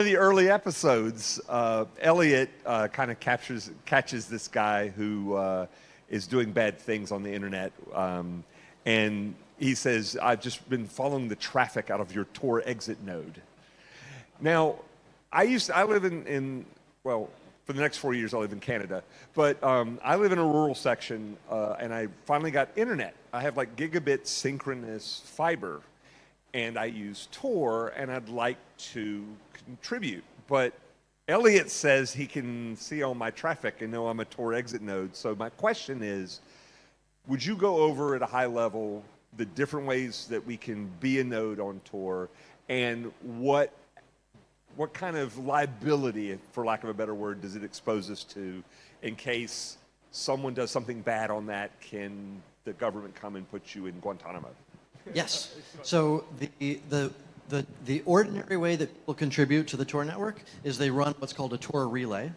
The early episodes, Elliot kind of catches this guy who is doing bad things on the internet, and he says, "I've just been following the traffic out of your Tor exit node." Now, I live well, for the next 4 years I live in Canada, but I live in a rural section, and I finally got internet. I have like gigabit synchronous fiber, and I use Tor, and I'd like to contribute. But Elliot says he can see all my traffic and know I'm a Tor exit node. So my question is, would you go over at a high level the different ways that we can be a node on Tor, and what kind of liability, for lack of a better word, does it expose us to in case someone does something bad on that? Can the government come and put you in Guantanamo? Yes. So the ordinary way that people contribute to the Tor network is they run what's called a Tor relay,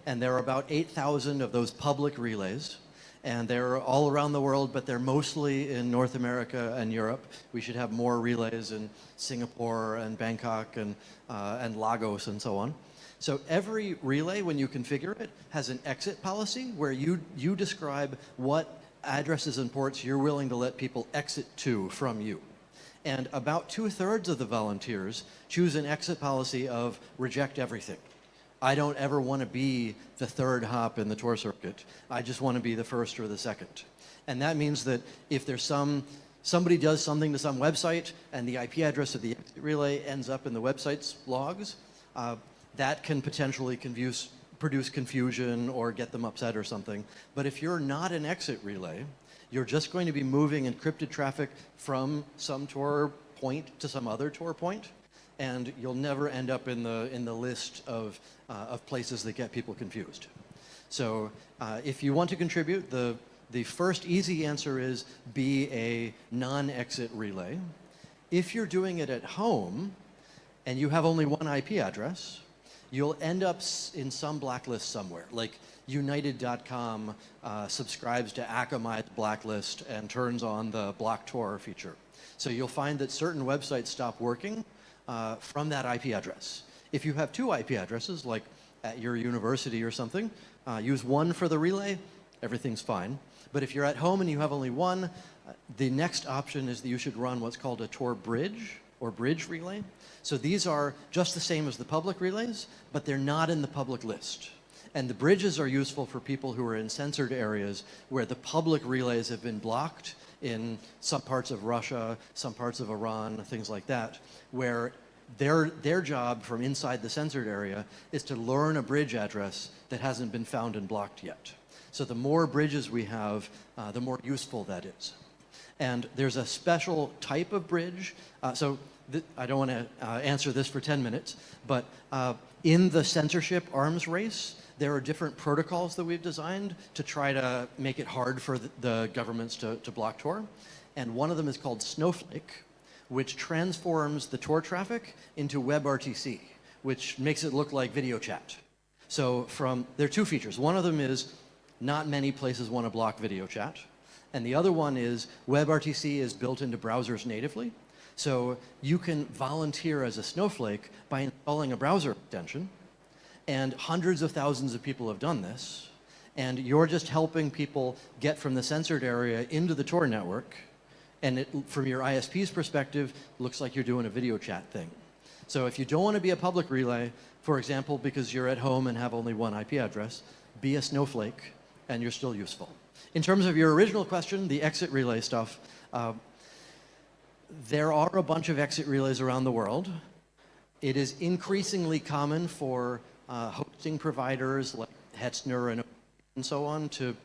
and there are about 8,000 of those public relays, and they're all around the world, but they're mostly in North America and Europe. We should have more relays in Singapore and Bangkok and Lagos and so on. So every relay, when you configure it, has an exit policy where you describe what addresses and ports you're willing to let people exit to from you. And about 2/3 of the volunteers choose an exit policy of reject everything. I don't ever want to be the third hop in the Tor circuit. I just want to be the first or the second. And that means that if there's somebody does something to some website and the IP address of the exit relay ends up in the website's logs, that can potentially produce confusion or get them upset or something. But if you're not an exit relay, you're just going to be moving encrypted traffic from some Tor point to some other Tor point, and you'll never end up in the list of places that get people confused. So if you want to contribute, the first easy answer is be a non-exit relay. If you're doing it at home and you have only one IP address, you'll end up in some blacklist somewhere. Like United.com subscribes to Akamai's blacklist and turns on the block Tor feature. So you'll find that certain websites stop working from that IP address. If you have two IP addresses, like at your university or something, use one for the relay, everything's fine. But if you're at home and you have only one, the next option is that you should run what's called a Tor bridge or bridge relay. So these are just the same as the public relays, but they're not in the public list. And the bridges are useful for people who are in censored areas where the public relays have been blocked in some parts of Russia, some parts of Iran, things like that, where their job from inside the censored area is to learn a bridge address that hasn't been found and blocked yet. So the more bridges we have, the more useful that is. And there's a special type of bridge. I don't want to answer this for 10 minutes, but in the censorship arms race, there are different protocols that we've designed to try to make it hard for the governments to block Tor. And one of them is called Snowflake, which transforms the Tor traffic into WebRTC, which makes it look like video chat. So there are two features. One of them is not many places want to block video chat. And the other one is WebRTC is built into browsers natively. So you can volunteer as a snowflake by installing a browser extension, and hundreds of thousands of people have done this, and you're just helping people get from the censored area into the Tor network, and from your ISP's perspective, looks like you're doing a video chat thing. So if you don't want to be a public relay, for example, because you're at home and have only one IP address, be a snowflake, and you're still useful. In terms of your original question, the exit relay stuff, there are a bunch of exit relays around the world. It is increasingly common for hosting providers like Hetzner and so on to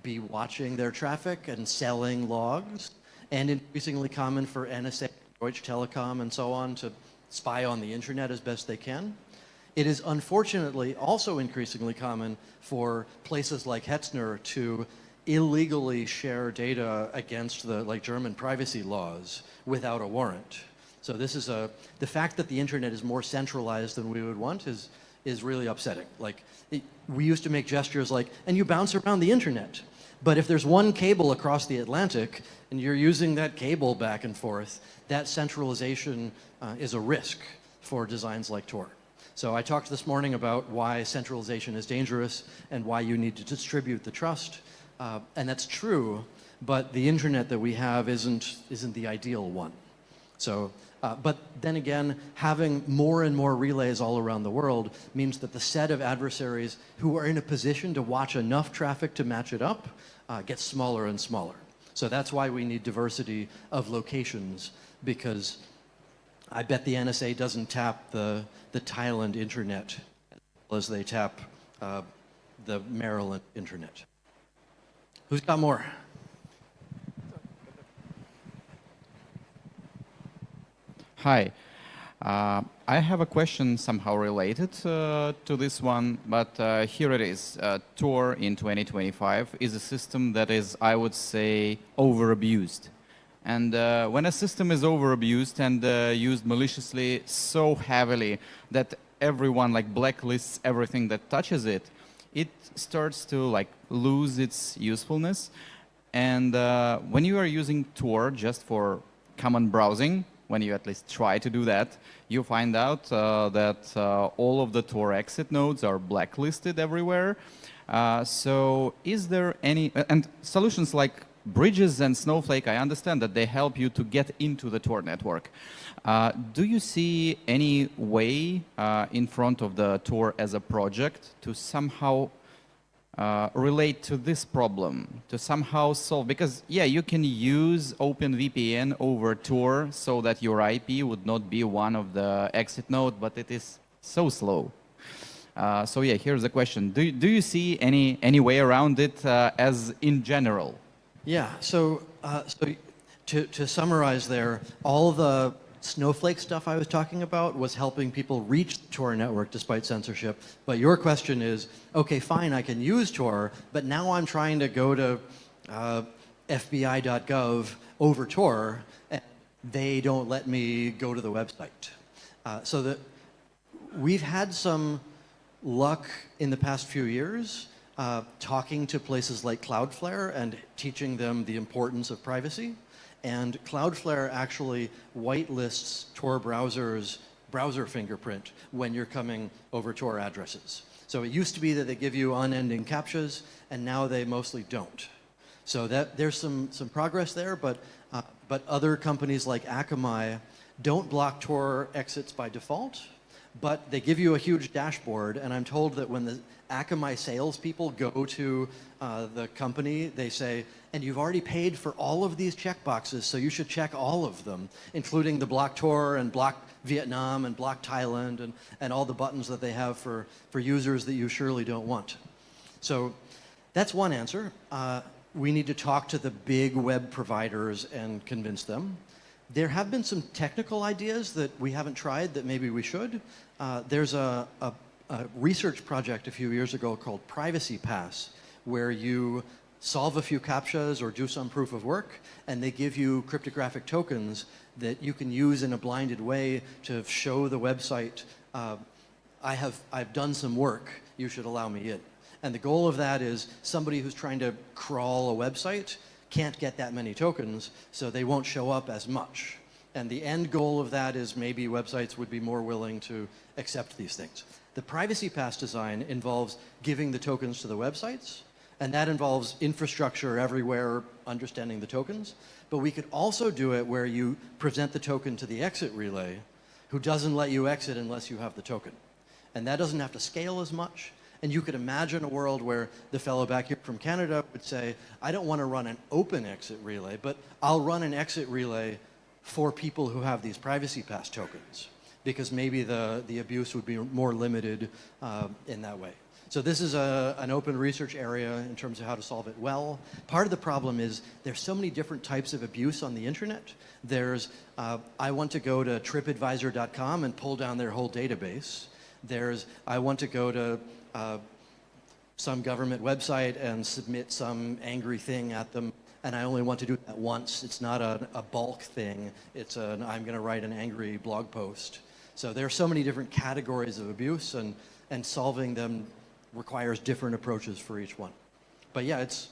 be watching their traffic and selling logs, and increasingly common for NSA, Deutsche Telekom, and so on to spy on the internet as best they can. It is unfortunately also increasingly common for places like Hetzner to illegally share data against the German privacy laws without a warrant. So this is the fact that the internet is more centralized than we would want is really upsetting. We used to make gestures like, and you bounce around the internet. But if there's one cable across the Atlantic and you're using that cable back and forth, that centralization is a risk for designs like Tor. So I talked this morning about why centralization is dangerous and why you need to distribute the trust. And that's true, but the internet that we have isn't the ideal one. So, but then again, having more and more relays all around the world means that the set of adversaries who are in a position to watch enough traffic to match it up gets smaller and smaller. So that's why we need diversity of locations, because I bet the NSA doesn't tap the Thailand internet as they tap the Maryland internet. Who's got more? Hi. I have a question somehow related to this one, but here it is. Tor in 2025 is a system that is, I would say, over-abused. And when a system is over-abused and used maliciously so heavily that everyone like blacklists everything that touches it, it starts to like lose its usefulness. And when you are using Tor just for common browsing, when you at least try to do that, you find out that all of the Tor exit nodes are blacklisted everywhere. So is there any, and solutions like Bridges and Snowflake, I understand that they help you to get into the Tor network. Do you see any way in front of the Tor as a project to somehow relate to this problem, to somehow solve, because yeah, you can use OpenVPN over Tor so that your IP would not be one of the exit node, but it is so slow. So yeah, here's the question. Do you see any way around it as in general? Yeah, so to summarize there, all the Snowflake stuff I was talking about was helping people reach the Tor network despite censorship. But your question is, okay, fine, I can use Tor, but now I'm trying to go to FBI.gov over Tor, and they don't let me go to the website. So that we've had some luck in the past few years talking to places like Cloudflare and teaching them the importance of privacy. And Cloudflare actually whitelists Tor browsers' browser fingerprint when you're coming over Tor addresses. So it used to be that they give you unending CAPTCHAs, and now they mostly don't. So that there's some progress there, but other companies like Akamai don't block Tor exits by default, but they give you a huge dashboard, and I'm told that when the Akamai salespeople go to the company, they say, and you've already paid for all of these checkboxes, so you should check all of them, including the block Tor and block Vietnam and block Thailand and all the buttons that they have for users that you surely don't want. So that's one answer. We need to talk to the big web providers and convince them. There have been some technical ideas that we haven't tried that maybe we should. There's a research project a few years ago called Privacy Pass, where you solve a few CAPTCHAs or do some proof of work, and they give you cryptographic tokens that you can use in a blinded way to show the website, I've done some work, you should allow me in. And the goal of that is somebody who's trying to crawl a website can't get that many tokens, so they won't show up as much. And the end goal of that is maybe websites would be more willing to accept these things. The Privacy Pass design involves giving the tokens to the websites, and that involves infrastructure everywhere understanding the tokens. But we could also do it where you present the token to the exit relay, who doesn't let you exit unless you have the token. And that doesn't have to scale as much. And you could imagine a world where the fellow back here from Canada would say, I don't want to run an open exit relay, but I'll run an exit relay for people who have these Privacy Pass tokens, because maybe the abuse would be more limited in that way. So this is an open research area in terms of how to solve it well. Part of the problem is there's so many different types of abuse on the internet. There's, I want to go to tripadvisor.com and pull down their whole database. There's, I want to go to some government website and submit some angry thing at them, and I only want to do that once. It's not a bulk thing. It's an, I'm going to write an angry blog post. So there are so many different categories of abuse, and solving them requires different approaches for each one. But yeah, it's,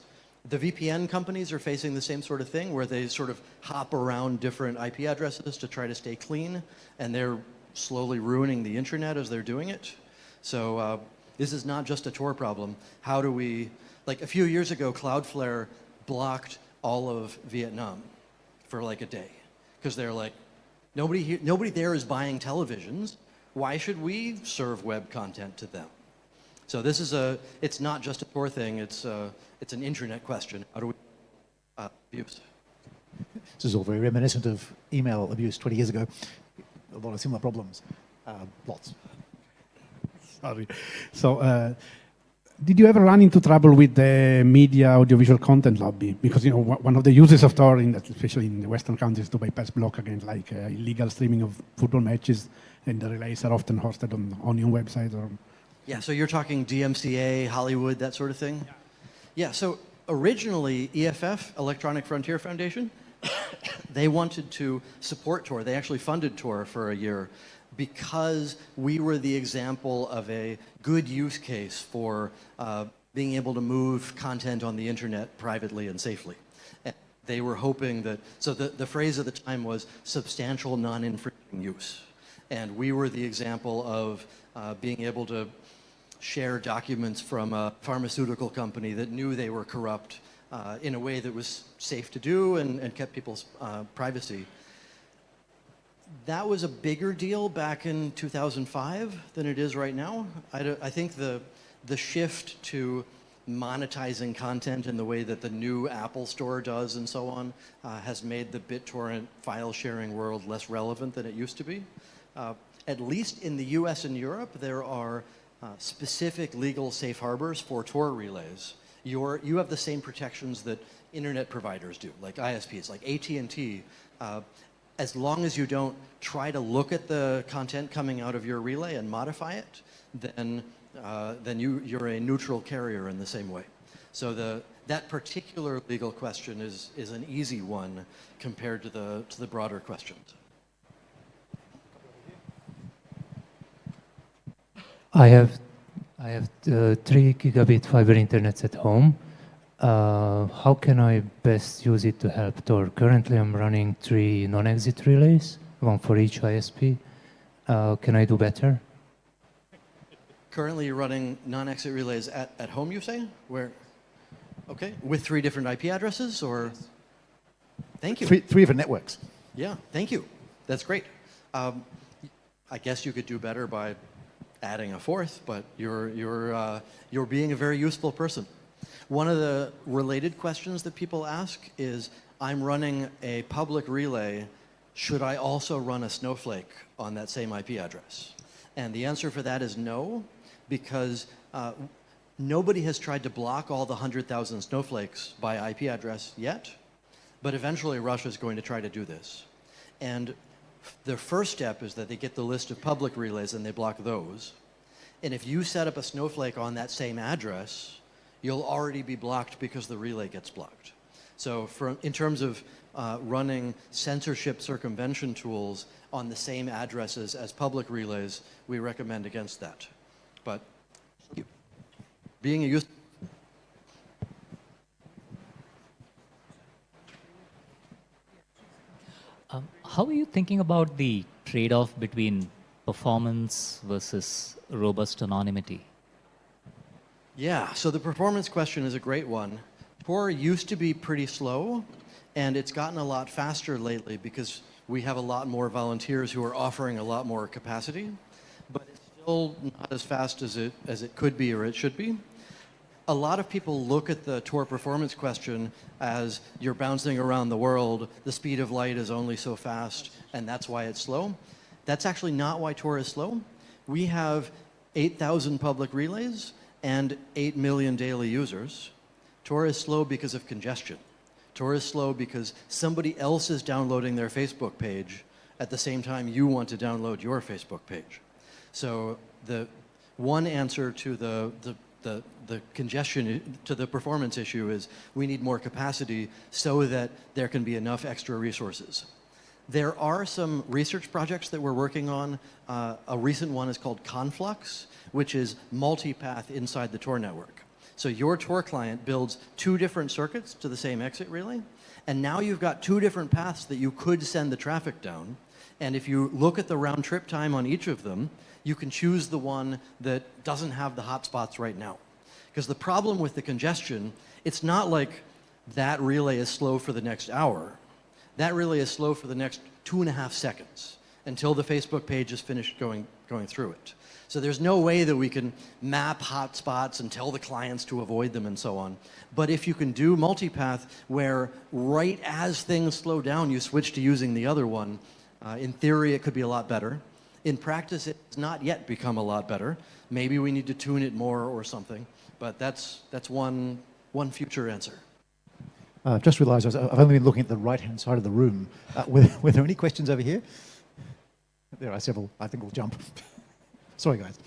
the VPN companies are facing the same sort of thing where they sort of hop around different IP addresses to try to stay clean, and they're slowly ruining the internet as they're doing it. So this is not just a Tor problem. How do we, like a few years ago, Cloudflare blocked all of Vietnam for like a day because they're like, nobody there is buying televisions. Why should we serve web content to them? So this is it's not just a Tor thing, it's an internet question. How do we abuse? This is all very reminiscent of email abuse 20 years ago. A lot of similar problems. Lots. Sorry. So, did you ever run into trouble with the media audiovisual content lobby? Because one of the uses of Tor, especially in the Western countries, to bypass block against like illegal streaming of football matches, and the relays are often hosted on onion websites. Or Yeah, so you're talking DMCA, Hollywood, that sort of thing? Yeah, so originally EFF, Electronic Frontier Foundation, they wanted to support Tor. They actually funded Tor for a year because we were the example of a good use case for being able to move content on the internet privately and safely. And they were hoping that, so the phrase at the time was substantial non-infringing use. And we were the example of being able to share documents from a pharmaceutical company that knew they were corrupt in a way that was safe to do and kept people's privacy. That was a bigger deal back in 2005 than it is right now. I think the shift to monetizing content in the way that the new Apple Store does and so on has made the BitTorrent file sharing world less relevant than it used to be. At least in the US and Europe, there are specific legal safe harbors for Tor relays. You have the same protections that internet providers do, like ISPs, like AT&T. As long as you don't try to look at the content coming out of your relay and modify it, then you're a neutral carrier in the same way. So that particular legal question is an easy one compared to the broader questions. I have 3 gigabit fiber internets at home. How can I best use it to help Tor? Currently, I'm running 3 non-exit relays, one for each ISP. Can I do better? Currently, you're running non-exit relays at home, you say? Where? Okay, with 3 different IP addresses, or? Thank you. 3 different networks. Yeah, thank you. That's great. I guess you could do better by adding a 4th, but you're being a very useful person. One of the related questions that people ask is, I'm running a public relay, should I also run a snowflake on that same IP address? And the answer for that is no, because nobody has tried to block all the 100,000 snowflakes by IP address yet, but eventually Russia is going to try to do this. And the first step is that they get the list of public relays and they block those. And if you set up a snowflake on that same address, you'll already be blocked because the relay gets blocked. So in terms of running censorship circumvention tools on the same addresses as public relays, we recommend against that. But being a user. How are you thinking about the trade-off between performance versus robust anonymity? Yeah, so the performance question is a great one. Tor used to be pretty slow, and it's gotten a lot faster lately because we have a lot more volunteers who are offering a lot more capacity, but it's still not as fast as it could be or it should be. A lot of people look at the Tor performance question as you're bouncing around the world, the speed of light is only so fast, and that's why it's slow. That's actually not why Tor is slow. We have 8,000 public relays and 8 million daily users. Tor is slow because of congestion. Tor is slow because somebody else is downloading their Facebook page at the same time you want to download your Facebook page. So the one answer to the congestion, to the performance issue is we need more capacity so that there can be enough extra resources. There are some research projects that we're working on. A recent one is called Conflux, which is multipath inside the Tor network. So your Tor client builds 2 different circuits to the same exit relay, and now you've got 2 different paths that you could send the traffic down, And if you look at the round trip time on each of them, you can choose the one that doesn't have the hotspots right now. Because the problem with the congestion, it's not like that relay is slow for the next hour. That relay is slow for the next 2.5 seconds until the Facebook page is finished going through it. So there's no way that we can map hotspots and tell the clients to avoid them and so on. But if you can do multipath where right as things slow down, you switch to using the other one, in theory, it could be a lot better. In practice, it's not yet become a lot better. Maybe we need to tune it more or something. But that's one future answer. Just realised I've only been looking at the right-hand side of the room. Were there any questions over here? There are several. I think we'll jump. Sorry, guys.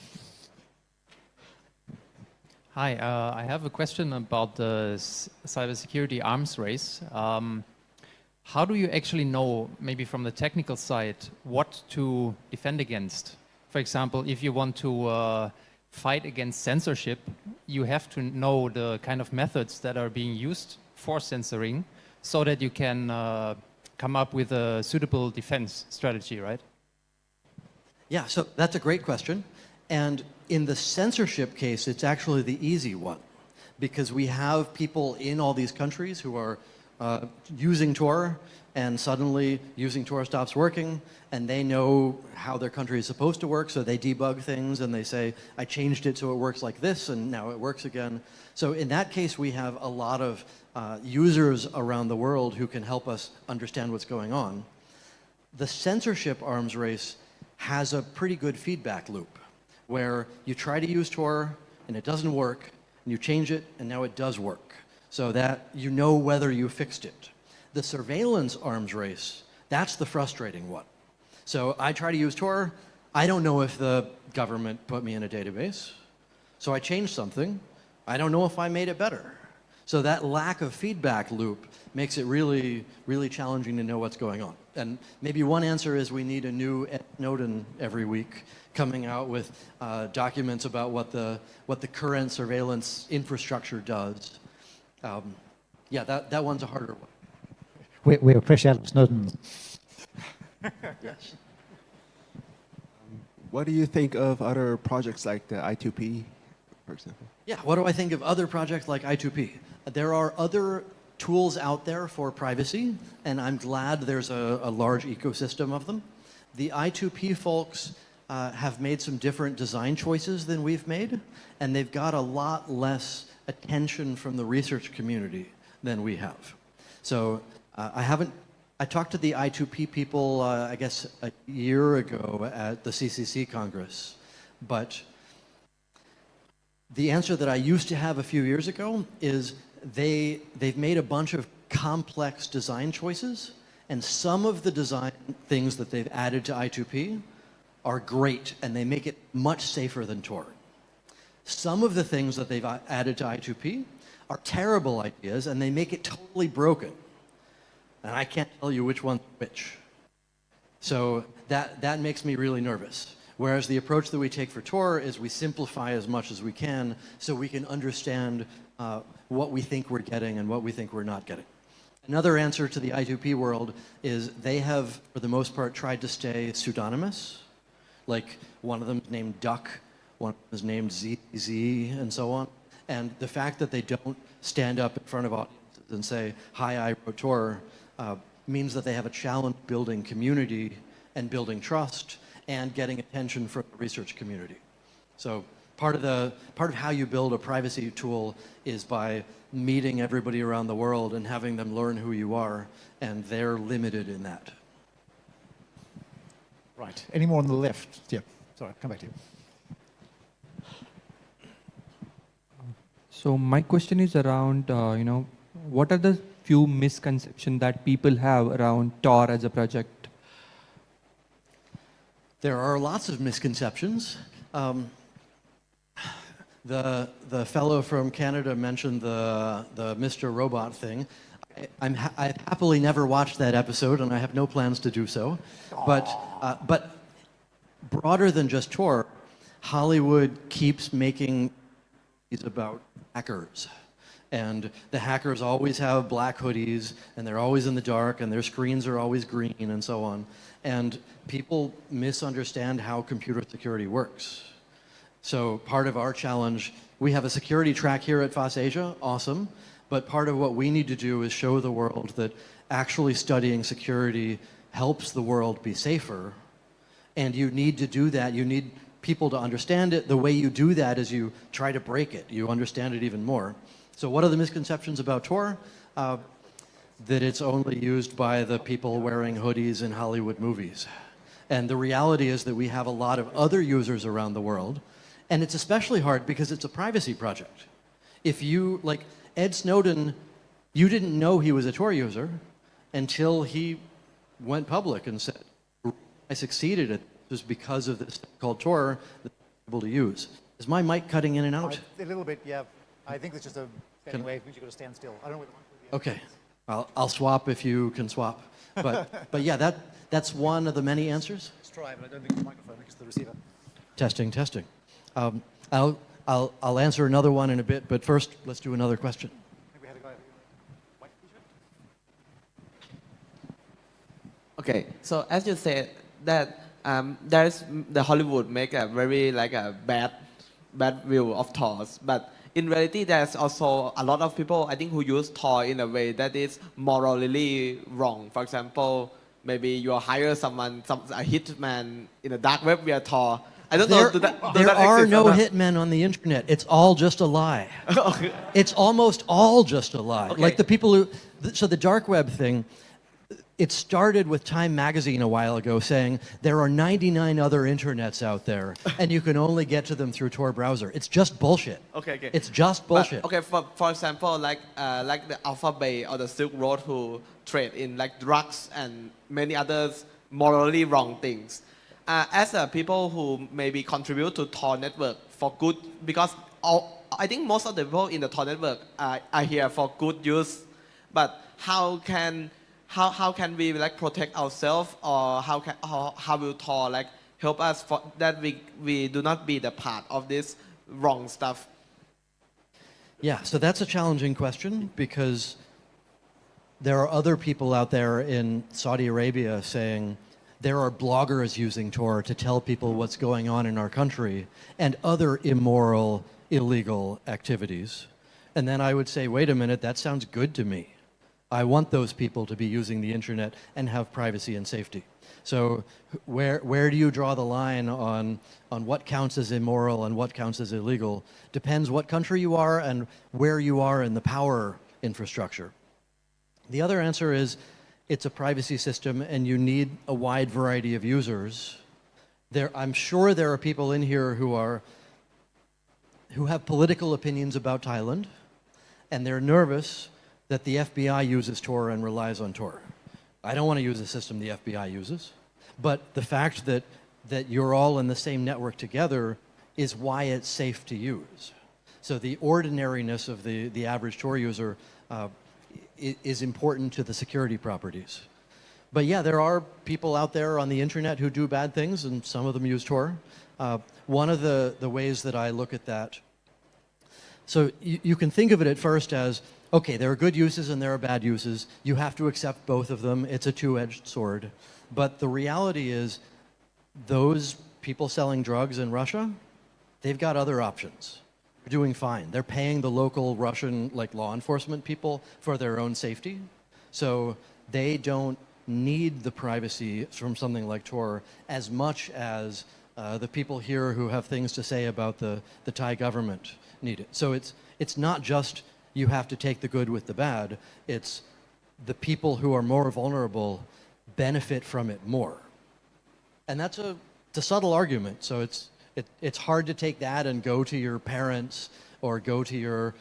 Hi, I have a question about the cybersecurity arms race. How do you actually know, maybe from the technical side, what to defend against? For example, if you want to fight against censorship, you have to know the kind of methods that are being used for censoring so that you can come up with a suitable defense strategy, right? Yeah, so that's a great question. And in the censorship case, it's actually the easy one, because we have people in all these countries who are using Tor, and suddenly using Tor stops working, and they know how their country is supposed to work, so they debug things and they say, I changed it so it works like this, and now it works again. So in that case, we have a lot of users around the world who can help us understand what's going on. The censorship arms race has a pretty good feedback loop, where you try to use Tor and it doesn't work, and you change it and now it does work, so that you know whether you fixed it. The surveillance arms race, that's the frustrating one. So I try to use Tor, I don't know if the government put me in a database, so I changed something, I don't know if I made it better. So that lack of feedback loop makes it really, really challenging to know what's going on. And maybe one answer is we need a new Ed Snowden every week coming out with documents about what the current surveillance infrastructure does. Yeah, that one's a harder one. We're fresh out of Snowden. Yes. What do you think of other projects like the I2P, for example? Yeah, what do I think of other projects like I2P? There are other tools out there for privacy, and I'm glad there's a large ecosystem of them. The I2P folks have made some different design choices than we've made, and they've got a lot less attention from the research community than we have. So I talked to the I2P people, I guess, a year ago at the CCC Congress, but the answer that I used to have a few years ago is they've made a bunch of complex design choices, and some of the design things that they've added to I2P are great, and they make it much safer than Tor. Some of the things that they've added to I2P are terrible ideas, and they make it totally broken. And I can't tell you which one's which. So that makes me really nervous. Whereas the approach that we take for Tor is we simplify as much as we can so we can understand what we think we're getting and what we think we're not getting. Another answer to the I2P world is they have, for the most part, tried to stay pseudonymous. Like one of them is named Duck, one of them is named ZZ, and so on. And the fact that they don't stand up in front of audiences and say, hi, I wrote Tor, means that they have a challenge building community and building trust and getting attention from the research community. So part of how you build a privacy tool is by meeting everybody around the world and having them learn who you are, and they're limited in that. Right. Any more on the left? Yeah. Sorry, come back to you. So my question is around, what are the few misconceptions that people have around Tor as a project? There are lots of misconceptions. The fellow from Canada mentioned the Mr. Robot thing. I've happily never watched that episode, and I have no plans to do so. But broader than just Tor, Hollywood keeps making movies about hackers And the hackers always have black hoodies, and they're always in the dark, and their screens are always green, and so on. And people misunderstand how computer security works. So part of our challenge, we have a security track here at FOSSASIA, awesome. But part of what we need to do is show the world that actually studying security helps the world be safer. And you need to do that. You need people to understand it. The way you do that is you try to break it. You understand it even more. So what are the misconceptions about Tor? That it's only used by the people wearing hoodies in Hollywood movies. And the reality is that we have a lot of other users around the world. And it's especially hard because it's a privacy project. If you, like Ed Snowden, you didn't know he was a Tor user until he went public and said, I succeeded at this because of this called Tor that I'm able to use. Is my mic cutting in and out? A little bit, yeah. I think it's just a standing wave. Means you've got to stand still. I don't know where the Okay. I'll swap if you can swap. But yeah, that's one of the many answers. Let's try, but I don't think it's the microphone next to the receiver. Testing, testing. I'll answer another one in a bit, but first let's do another question. I think we had a guy over here. White t-shirt? Okay, so as you said that there's the Hollywood make a very like a bad view of Thors, but in reality there's also a lot of people I think who use Tor in a way that is morally wrong. For example, maybe you hire someone, a hitman in a dark web via Tor. I don't know. There are no hitmen on the internet. It's all just a lie. Okay. It's almost all just a lie. Okay. Like the people who, so the dark web thing, it started with Time magazine a while ago saying there are 99 other internets out there and you can only get to them through Tor browser. It's just bullshit. Okay. It's just bullshit. But, okay, for example, like the Alphabet or the Silk Road who trade in like drugs and many others morally wrong things. As people who maybe contribute to Tor network for good, because I think most of the people in the Tor network are here for good use, but how can we like protect ourselves, or how will Tor like help us for that we do not be the part of this wrong stuff? Yeah, so that's a challenging question because there are other people out there in Saudi Arabia saying there are bloggers using Tor to tell people what's going on in our country and other immoral, illegal activities. And then I would say, wait a minute, that sounds good to me. I want those people to be using the internet and have privacy and safety. So where do you draw the line on what counts as immoral and what counts as illegal? Depends what country you are and where you are in the power infrastructure. The other answer is it's a privacy system and you need a wide variety of users. I'm sure there are people in here who have political opinions about Thailand and they're nervous that the FBI uses Tor and relies on Tor. I don't want to use a system the FBI uses, but the fact that you're all in the same network together is why it's safe to use. So the ordinariness of the average Tor user is important to the security properties. But yeah, there are people out there on the internet who do bad things, and some of them use Tor. One of the ways that I look at that, so you can think of it at first as, okay, there are good uses and there are bad uses. You have to accept both of them. It's a two-edged sword. But the reality is those people selling drugs in Russia, they've got other options. They're doing fine. They're paying the local Russian law enforcement people for their own safety. So they don't need the privacy from something like Tor as much as the people here who have things to say about the Thai government need it. So it's not just you have to take the good with the bad. It's the people who are more vulnerable benefit from it more. And it's a subtle argument. So it's hard to take that and go to your parents or go to your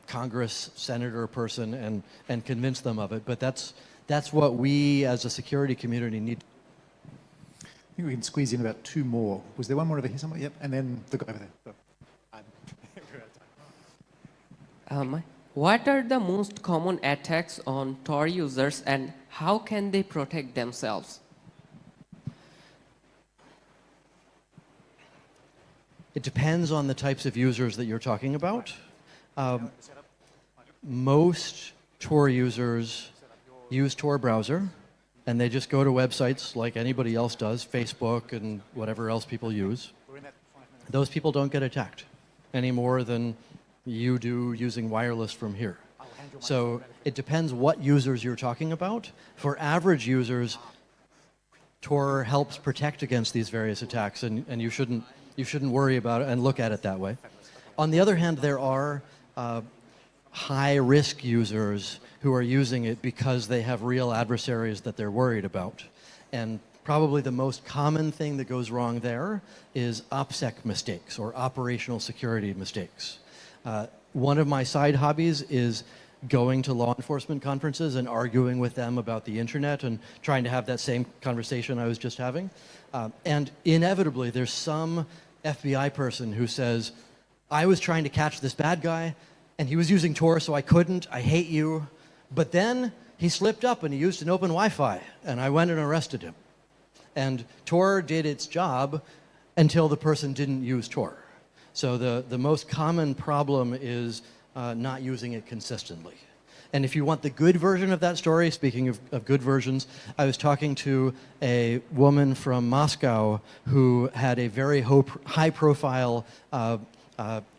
Congress senator person and convince them of it. But that's what we as a security community need. I think we can squeeze in about two more. Was there one more over here somewhere? Yep, and then the guy over there. So, what are the most common attacks on Tor users and how can they protect themselves? It depends on the types of users that you're talking about. most Tor users use Tor browser, and they just go to websites like anybody else does, Facebook and whatever else people use. Those people don't get attacked any more than you do using wireless from here. So it depends what users you're talking about. For average users, Tor helps protect against these various attacks, and you shouldn't worry about it and look at it that way. On the other hand, there are high-risk users who are using it because they have real adversaries that they're worried about. And probably the most common thing that goes wrong there is OPSEC mistakes or operational security mistakes. One of my side hobbies is going to law enforcement conferences and arguing with them about the internet and trying to have that same conversation I was just having. And inevitably, there's some FBI person who says, I was trying to catch this bad guy, and he was using Tor, so I couldn't. I hate you. But then he slipped up and he used an open Wi-Fi, and I went and arrested him. And Tor did its job until the person didn't use Tor. So the most common problem is not using it consistently. And if you want the good version of that story, speaking of good versions, I was talking to a woman from Moscow who had a very high-profile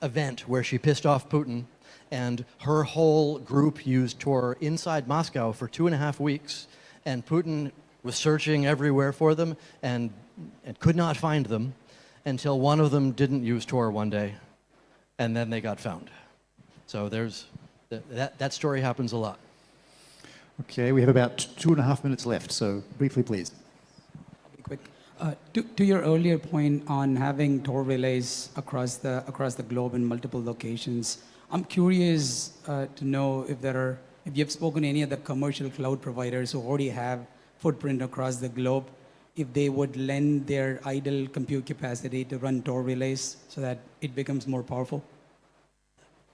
event where she pissed off Putin, and her whole group used Tor inside Moscow for 2.5 weeks, and Putin was searching everywhere for them and could not find them until one of them didn't use Tor one day, and then they got found. So there's that story happens a lot. Okay, we have about 2.5 minutes left, so briefly, please. I'll be quick. To your earlier point on having Tor relays across the globe in multiple locations, I'm curious to know if you've spoken to any of the commercial cloud providers who already have footprint across the globe, if they would lend their idle compute capacity to run Tor relays so that it becomes more powerful.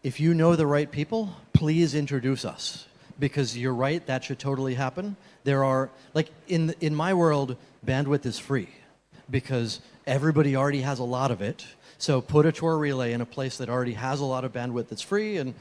If you know the right people, please introduce us, because you're right, that should totally happen. There are, like in my world, bandwidth is free because everybody already has a lot of it. So put a Tor relay in a place that already has a lot of bandwidth that's free, and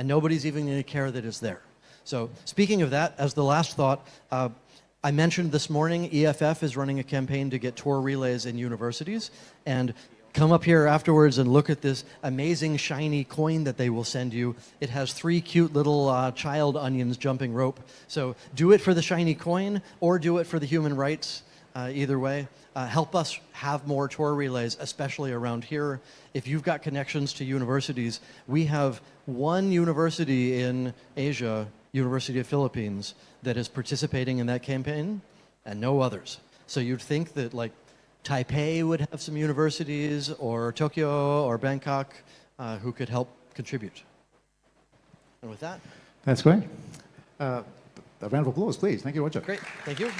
nobody's even going to care that it's there. So speaking of that, as the last thought, I mentioned this morning EFF is running a campaign to get Tor relays in universities, and come up here afterwards and look at this amazing shiny coin that they will send you. It has 3 cute little child onions jumping rope. So do it for the shiny coin or do it for the human rights. Either way, help us have more Tor relays, especially around here. If you've got connections to universities, we have one university in Asia, University of Philippines, that is participating in that campaign, and no others. So you'd think that like Taipei would have some universities, or Tokyo, or Bangkok, who could help contribute. And with that, that's great. A round of applause, please. Thank you, Roger. Great, thank you.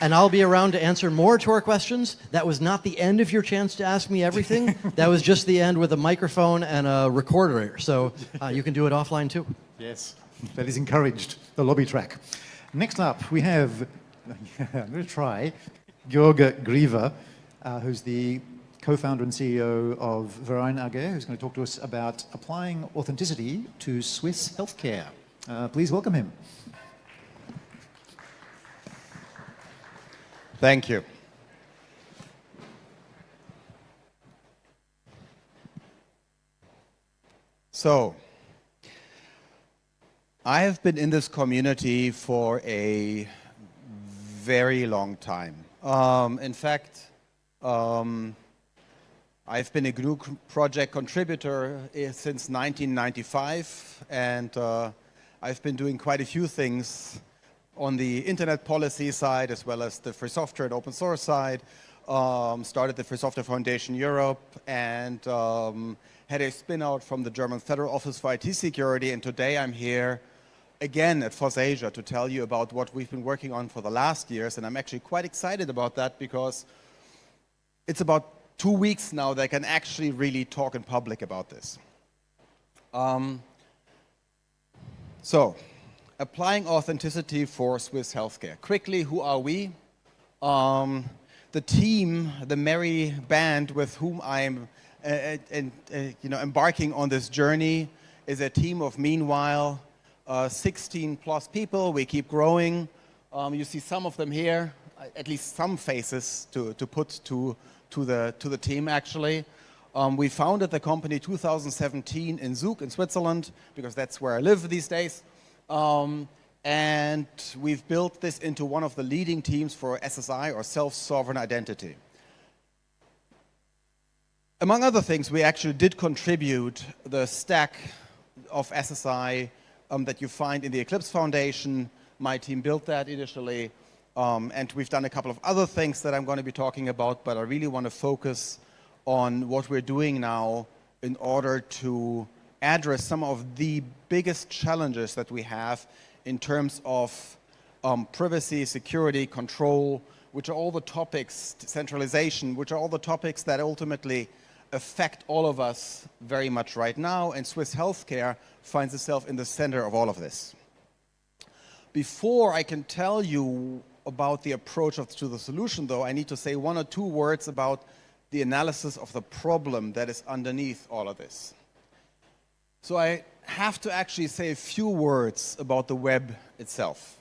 And I'll be around to answer more Tor questions. That was not the end of your chance to ask me everything. That was just the end with a microphone and a recorder. So you can do it offline too. Yes, that is encouraged, the lobby track. Next up, we have, I'm going to try, Georg Grieve, who's the co-founder and CEO of Verein AG, who's going to talk to us about applying authenticity to Swiss healthcare. Please welcome him. Thank you. So, I have been in this community for a very long time. In fact, I've been a GNU project contributor since 1995, and I've been doing quite a few things on the internet policy side, as well as the free software and open source side. Started the Free Software Foundation Europe, and had a spin out from the German Federal Office for IT Security, and today I'm here again at FOSSASIA to tell you about what we've been working on for the last years, and I'm actually quite excited about that because it's about 2 weeks now that I can actually really talk in public about this. Applying authenticity for Swiss healthcare. Quickly, who are we? The team, the merry band with whom I'm embarking on this journey is a team of, meanwhile, 16 plus people. We keep growing. You see some of them here, at least some faces to put to the team, actually. We founded the company 2017 in Zug in Switzerland, because that's where I live these days. And we've built this into one of the leading teams for SSI, or self-sovereign identity. Among other things, we actually did contribute the stack of SSI that you find in the Eclipse Foundation. My team built that initially, and we've done a couple of other things that I'm going to be talking about, but I really want to focus on what we're doing now in order to address some of the biggest challenges that we have in terms of privacy, security, control, which are all the topics, centralization, which are all the topics that ultimately affect all of us very much right now, and Swiss healthcare finds itself in the center of all of this. Before I can tell you about the approach to the solution, though, I need to say one or two words about the analysis of the problem that is underneath all of this. So I have to actually say a few words about the web itself.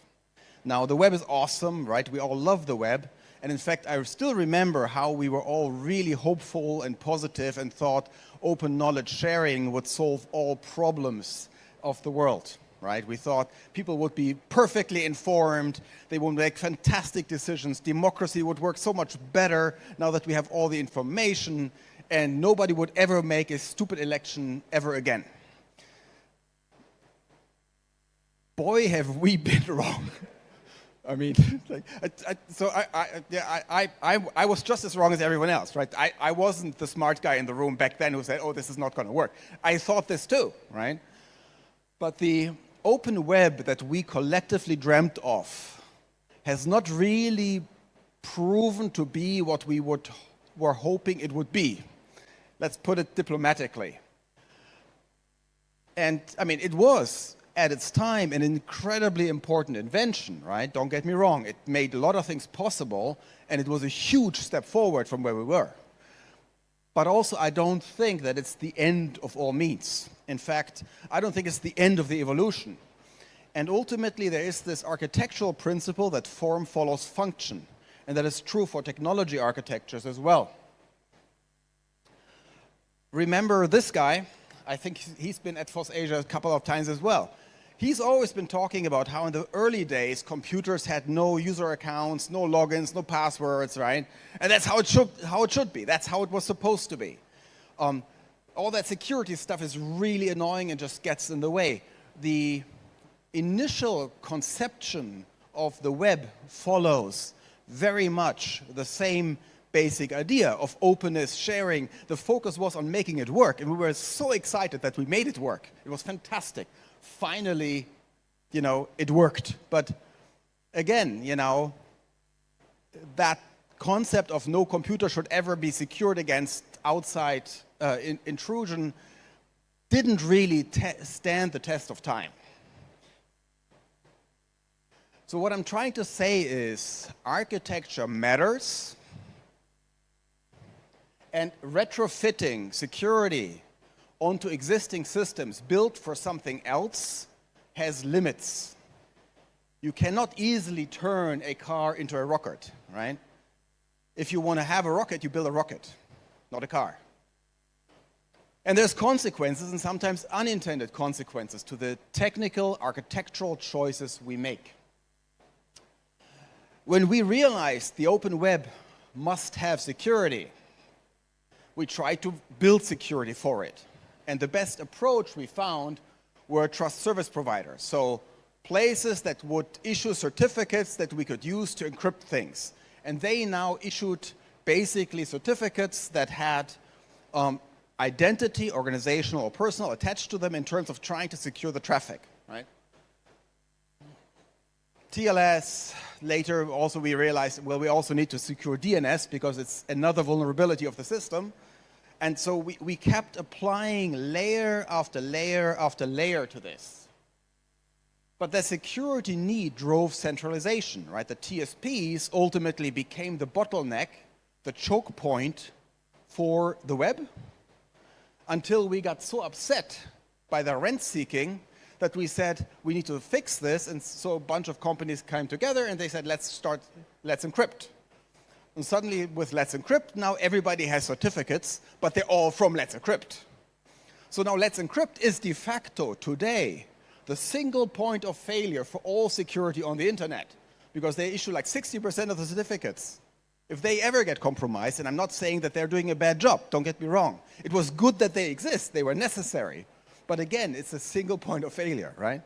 Now, the web is awesome, right? We all love the web. And in fact, I still remember how we were all really hopeful and positive and thought open knowledge sharing would solve all problems of the world, right? We thought people would be perfectly informed, they would make fantastic decisions, democracy would work so much better now that we have all the information, and nobody would ever make a stupid election ever again. Boy, have we been wrong. I mean, I was just as wrong as everyone else, right? I wasn't the smart guy in the room back then who said, oh, this is not going to work. I thought this too, right? But the open web that we collectively dreamt of has not really proven to be what we were hoping it would be. Let's put it diplomatically. And I mean, it was at its time an incredibly important invention, right? Don't get me wrong, it made a lot of things possible, and it was a huge step forward from where we were. But also, I don't think that it's the end of all means. In fact, I don't think it's the end of the evolution. And ultimately, there is this architectural principle that form follows function, and that is true for technology architectures as well. Remember this guy? I think he's been at FOSSASIA a couple of times as well. He's always been talking about how in the early days, computers had no user accounts, no logins, no passwords, right? And that's how it should be. That's how it was supposed to be. All that security stuff is really annoying and just gets in the way. The initial conception of the web follows very much the same basic idea of openness, sharing. The focus was on making it work, and we were so excited that we made it work. It was fantastic. Finally, it worked. But again, that concept of no computer should ever be secured against outside intrusion didn't really stand the test of time. So what I'm trying to say is architecture matters, and retrofitting security onto existing systems built for something else has limits. You cannot easily turn a car into a rocket, right? If you want to have a rocket, you build a rocket, not a car. And there's consequences, and sometimes unintended consequences, to the technical, architectural choices we make. When we realized the open web must have security, we tried to build security for it. And the best approach we found were trust service providers. So places that would issue certificates that we could use to encrypt things. And they now issued basically certificates that had identity, organizational or personal, attached to them in terms of trying to secure the traffic, right? TLS, later also we realized, well, we also need to secure DNS because it's another vulnerability of the system. And so we kept applying layer after layer after layer to this. But the security need drove centralization, right? The TSPs ultimately became the bottleneck, the choke point for the web, until we got so upset by the rent seeking that we said we need to fix this, and so a bunch of companies came together and they said let's encrypt. And suddenly with Let's Encrypt, now everybody has certificates, but they're all from Let's Encrypt. So now Let's Encrypt is de facto today the single point of failure for all security on the internet, because they issue like 60% of the certificates. If they ever get compromised, and I'm not saying that they're doing a bad job, don't get me wrong. It was good that they exist, they were necessary. But again, it's a single point of failure, right?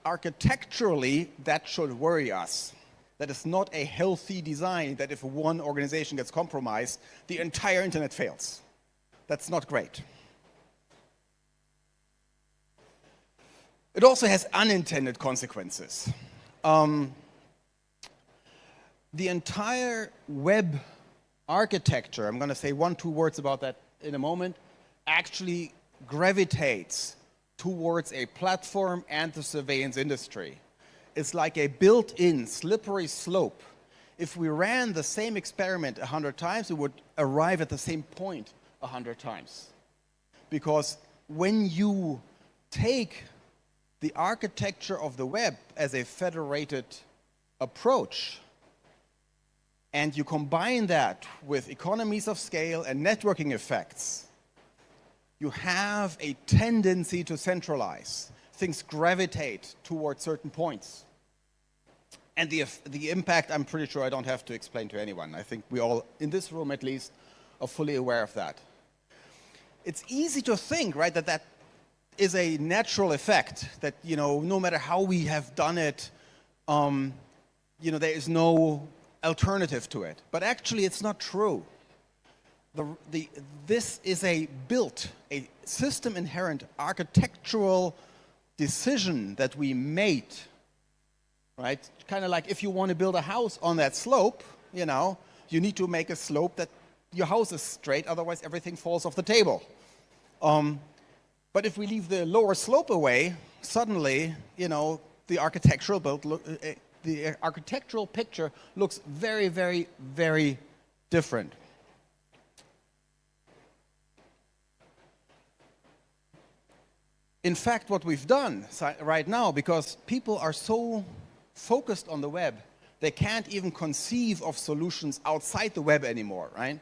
Architecturally, that should worry us. That is not a healthy design, that if one organization gets compromised, the entire internet fails. That's not great. It also has unintended consequences. The entire web architecture, I'm going to say 1-2 words about that in a moment, actually gravitates towards a platform and the surveillance industry. It's like a built-in slippery slope. If we ran the same experiment 100 times, we would arrive at the same point 100 times. Because when you take the architecture of the web as a federated approach, and you combine that with economies of scale and networking effects, you have a tendency to centralize. Things gravitate towards certain points. And the impact, I'm pretty sure I don't have to explain to anyone. I think we all, in this room at least, are fully aware of that. It's easy to think, right, that is a natural effect, that, no matter how we have done it, there is no alternative to it. But actually, it's not true. This is a system-inherent architectural decision that we made, right? Kind of like if you want to build a house on that slope, you need to make a slope that your house is straight, otherwise everything falls off the table. But if we leave the lower slope away, suddenly, the architectural picture looks very, very, very different. In fact, what we've done right now, because people are so focused on the web, they can't even conceive of solutions outside the web anymore, right?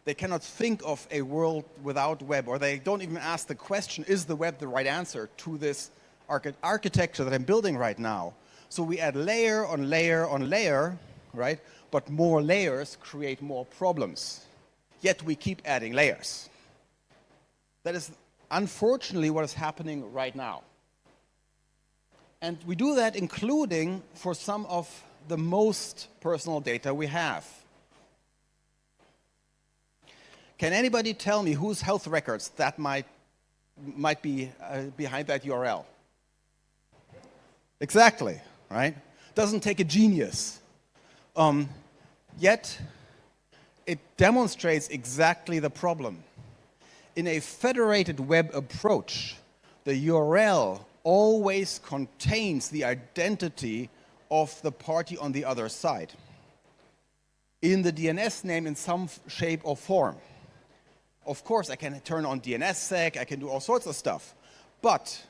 They cannot think of a world without web, or they don't even ask the question, is the web the right answer to this architecture that I'm building right now? So we add layer on layer on layer, right? But more layers create more problems. Yet we keep adding layers. That is unfortunately what is happening right now. And we do that including for some of the most personal data we have. Can anybody tell me whose health records that might be behind that URL? Exactly, right? Doesn't take a genius. Yet, it demonstrates exactly the problem. In a federated web approach, the URL always contains the identity of the party on the other side in the DNS name in some shape or form. Of course, I can turn on DNSSEC, I can do all sorts of stuff. But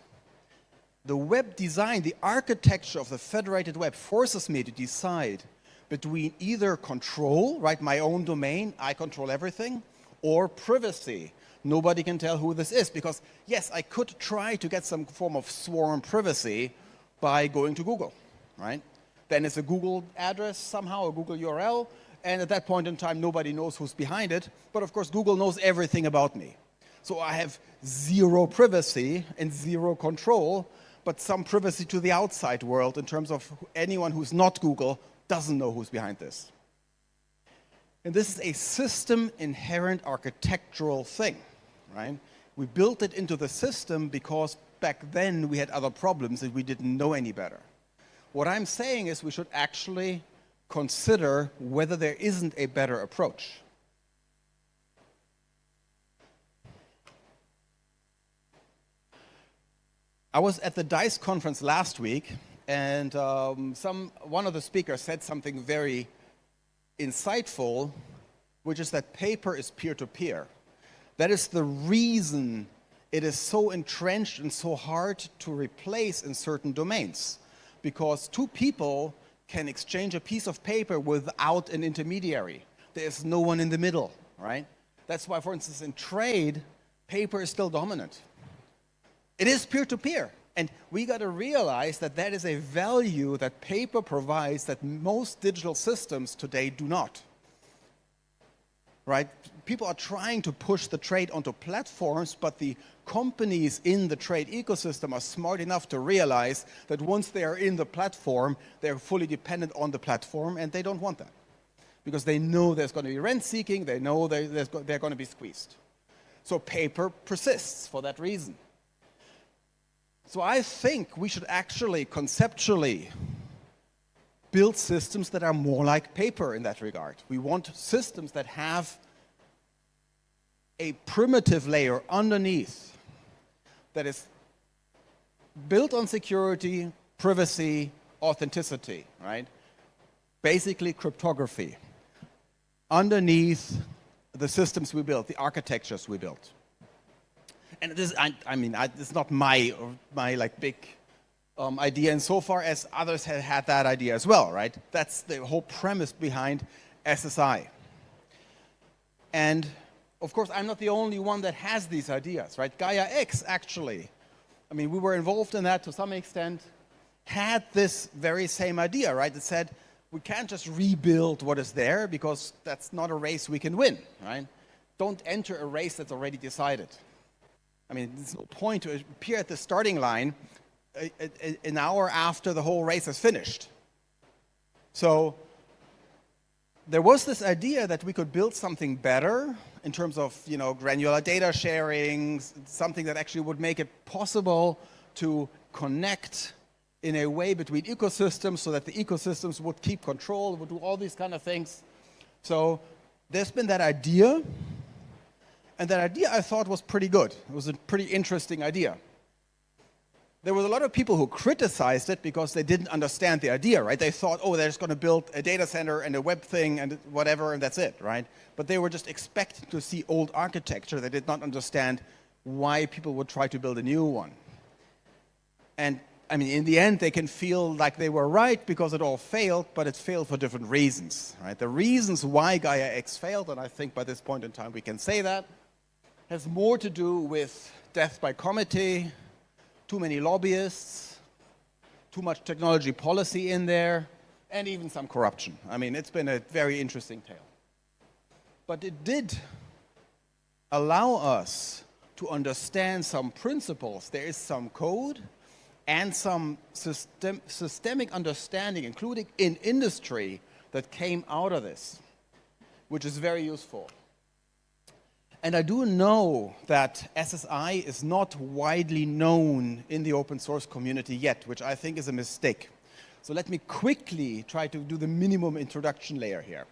the web design, the architecture of the federated web forces me to decide between either control, right, my own domain, I control everything, or privacy. Nobody can tell who this is, because yes, I could try to get some form of sworn privacy by going to Google, right? Then it's a Google address somehow, a Google URL, and at that point in time, nobody knows who's behind it. But of course, Google knows everything about me. So I have zero privacy and zero control, but some privacy to the outside world in terms of anyone who's not Google doesn't know who's behind this. And this is a system-inherent architectural thing, right? We built it into the system because back then we had other problems and we didn't know any better. What I'm saying is we should actually consider whether there isn't a better approach. I was at the DICE conference last week, and one of the speakers said something very insightful, which is that paper is peer-to-peer. That is the reason it is so entrenched and so hard to replace in certain domains. Because two people can exchange a piece of paper without an intermediary. There's no one in the middle, right? That's why, for instance, in trade, paper is still dominant. It is peer-to-peer. And we got to realize that that is a value that paper provides that most digital systems today do not. Right? People are trying to push the trade onto platforms, but the companies in the trade ecosystem are smart enough to realize that once they are in the platform, they're fully dependent on the platform, and they don't want that. Because they know there's going to be rent seeking, they know they're going to be squeezed. So paper persists for that reason. So I think we should actually conceptually build systems that are more like paper in that regard. We want systems that have a primitive layer underneath that is built on security, privacy, authenticity, right? Basically cryptography underneath the systems we built, the architectures we built. And this, it's not my like big idea, insofar as others have had that idea as well, right? That's the whole premise behind SSI. And of course, I'm not the only one that has these ideas, right? Gaia X actually, we were involved in that to some extent, had this very same idea, right? It said, we can't just rebuild what is there because that's not a race we can win, right? Don't enter a race that's already decided. There's no point to appear at the starting line an hour after the whole race is finished. So there was this idea that we could build something better in terms of, granular data sharing, something that actually would make it possible to connect in a way between ecosystems so that the ecosystems would keep control, would do all these kind of things. So there's been that idea, and that idea I thought was pretty good. It was a pretty interesting idea. There was a lot of people who criticized it because they didn't understand the idea, right? They thought, oh, they're just going to build a data center and a web thing and whatever, and that's it, right? But they were just expecting to see old architecture. They did not understand why people would try to build a new one. And in the end, they can feel like they were right because it all failed, but it failed for different reasons, right? The reasons why Gaia X failed, and I think by this point in time we can say that, has more to do with death by committee, too many lobbyists, too much technology policy in there, and even some corruption. It's been a very interesting tale. But it did allow us to understand some principles. There is some code and some systemic understanding, including in industry, that came out of this, which is very useful. And I do know that SSI is not widely known in the open source community yet, which I think is a mistake. So let me quickly try to do the minimum introduction layer here.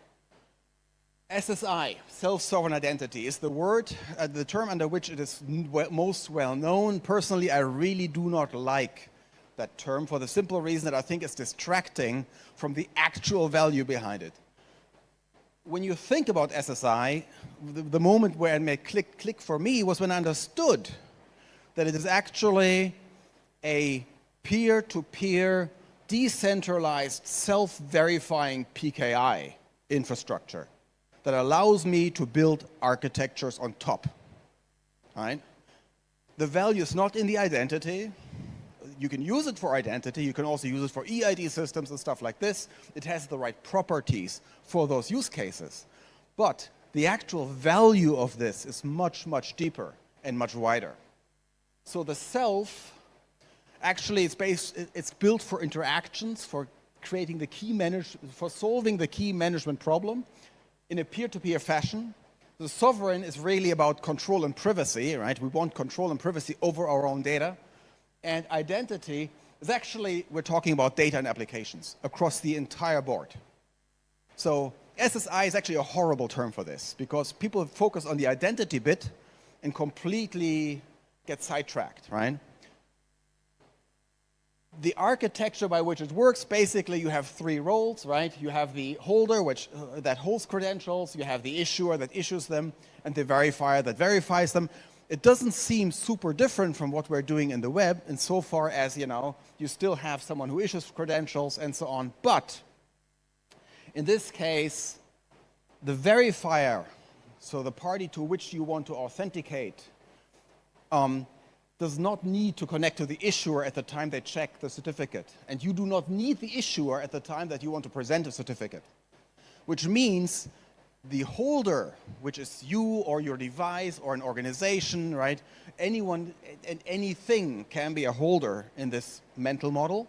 SSI, self-sovereign identity, is the term under which it is most well known. Personally, I really do not like that term for the simple reason that I think it's distracting from the actual value behind it. When you think about SSI, the moment where it made click for me was when I understood that it is actually a peer-to-peer, decentralized, self-verifying PKI infrastructure that allows me to build architectures on top. Right? The value is not in the identity. You can use it for identity. You can also use it for EID systems and stuff like this. It has the right properties for those use cases. But the actual value of this is much, much deeper and much wider. So the self actually it's built for interactions, for creating the key for solving the key management problem in a peer-to-peer fashion. The sovereign is really about control and privacy, right? We want control and privacy over our own data. And identity is actually, we're talking about data and applications across the entire board. So SSI is actually a horrible term for this because people focus on the identity bit and completely get sidetracked, right? the architecture by which it works, basically you have three roles, right? You have the holder that holds credentials, you have the issuer that issues them, and the verifier that verifies them. It doesn't seem super different from what we're doing in the web, insofar as, you still have someone who issues credentials and so on. But in this case, the verifier, so the party to which you want to authenticate, does not need to connect to the issuer at the time they check the certificate. And you do not need the issuer at the time that you want to present a certificate. Which means the holder, which is you or your device or an organization, right? Anyone and anything can be a holder in this mental model,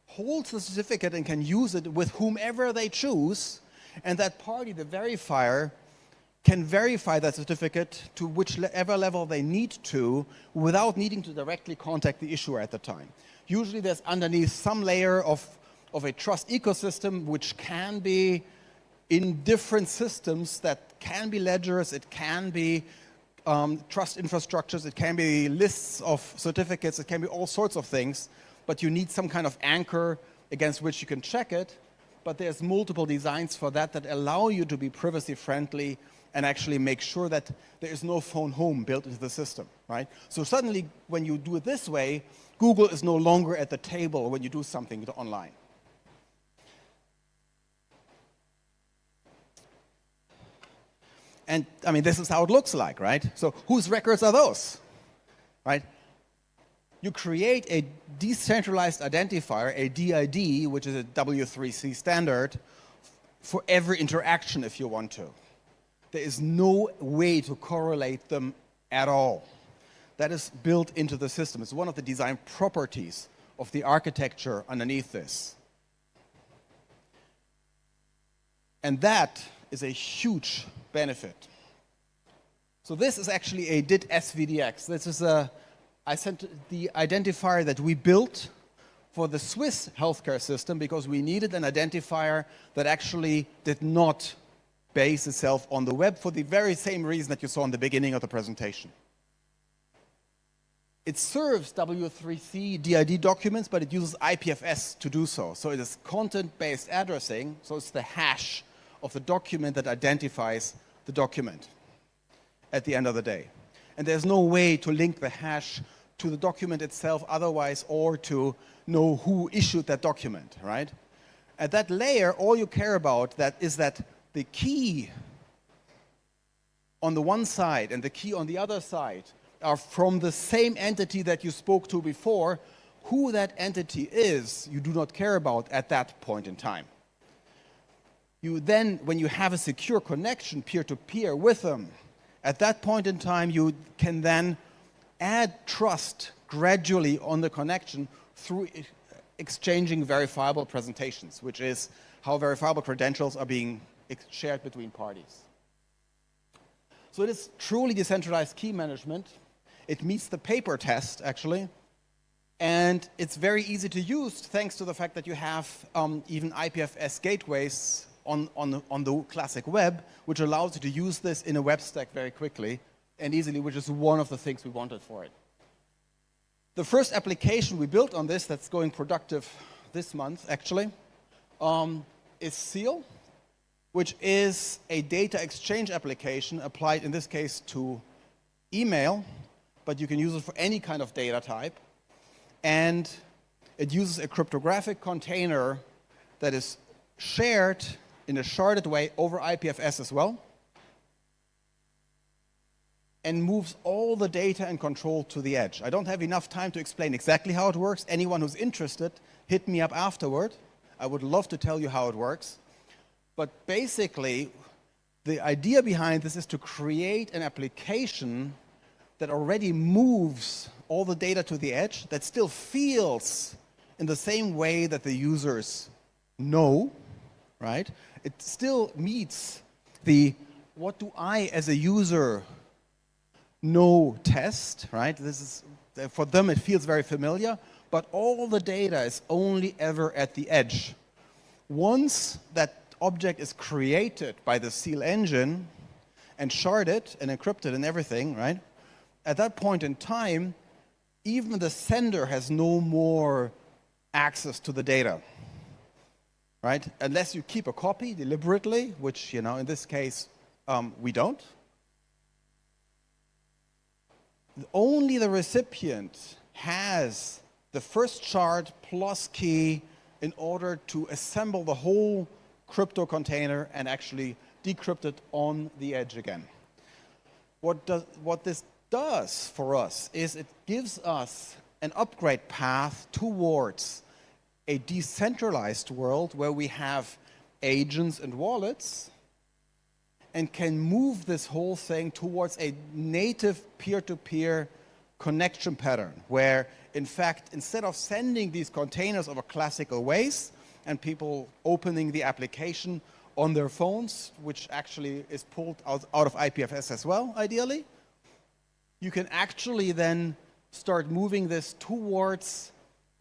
holds the certificate and can use it with whomever they choose, and that party, the verifier, can verify that certificate to whichever level they need to without needing to directly contact the issuer at the time. Usually there's underneath some layer of a trust ecosystem which can be in different systems, that can be ledgers, it can be trust infrastructures, it can be lists of certificates, it can be all sorts of things, but you need some kind of anchor against which you can check it. But there's multiple designs for that allow you to be privacy friendly and actually make sure that there is no phone home built into the system, right? So suddenly, when you do it this way, Google is no longer at the table when you do something online. And I mean, this is how it looks like, right? So whose records are those, right? You create a decentralized identifier, a DID, which is a W3C standard, for every interaction if you want to. There is no way to correlate them at all. That is built into the system. It's one of the design properties of the architecture underneath this. And that is a huge benefit. So this is actually a DID SVDX. This is I sent the identifier that we built for the Swiss healthcare system because we needed an identifier that actually did not base itself on the web for the very same reason that you saw in the beginning of the presentation. It serves W3C DID documents, but it uses IPFS to do so. So it is content-based addressing, so it's the hash of the document that identifies the document at the end of the day. And there's no way to link the hash to the document itself otherwise, or to know who issued that document, right? At that layer, all you care about is that the key on the one side and the key on the other side are from the same entity that you spoke to before. Who that entity is, you do not care about at that point in time. You then, when you have a secure connection peer-to-peer with them, at that point in time, you can then add trust gradually on the connection through exchanging verifiable presentations, which is how verifiable credentials are being shared between parties. So it is truly decentralized key management. It meets the paper test, actually, and it's very easy to use thanks to the fact that you have even IPFS gateways on the classic web, which allows you to use this in a web stack very quickly and easily, which is one of the things we wanted for it. The first application we built on this that's going productive this month, actually, is Seal, which is a data exchange application applied, in this case, to email, but you can use it for any kind of data type. And it uses a cryptographic container that is shared in a sharded way over IPFS as well, and moves all the data and control to the edge. I don't have enough time to explain exactly how it works. Anyone who's interested, hit me up afterward. I would love to tell you how it works. But basically, the idea behind this is to create an application that already moves all the data to the edge, that still feels in the same way that the users know, right? It still meets the what do I as a user know test, right? This is, for them it feels very familiar, but all the data is only ever at the edge. Once that object is created by the Seal engine and sharded and encrypted and everything, right? At that point in time, even the sender has no more access to the data, right? Unless you keep a copy deliberately, which, you know, in this case, we don't. Only the recipient has the first shard plus key in order to assemble the whole crypto container and actually decrypt it on the edge again. What this does for us is it gives us an upgrade path towards a decentralized world where we have agents and wallets and can move this whole thing towards a native peer-to-peer connection pattern where, in fact, instead of sending these containers over classical ways and people opening the application on their phones, which actually is pulled out of IPFS as well, ideally, you can actually then start moving this towards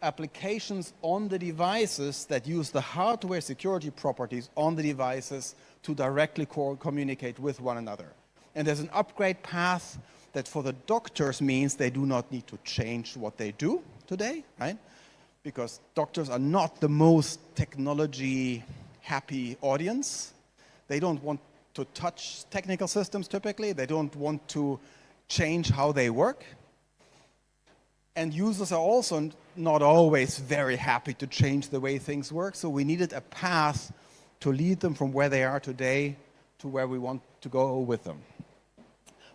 applications on the devices that use the hardware security properties on the devices to directly communicate with one another. And there's an upgrade path that for the doctors means they do not need to change what they do today, right? Because doctors are not the most technology-happy audience. They don't want to touch technical systems typically. They don't want to change how they work. And users are also not always very happy to change the way things work. So we needed a path to lead them from where they are today to where we want to go with them.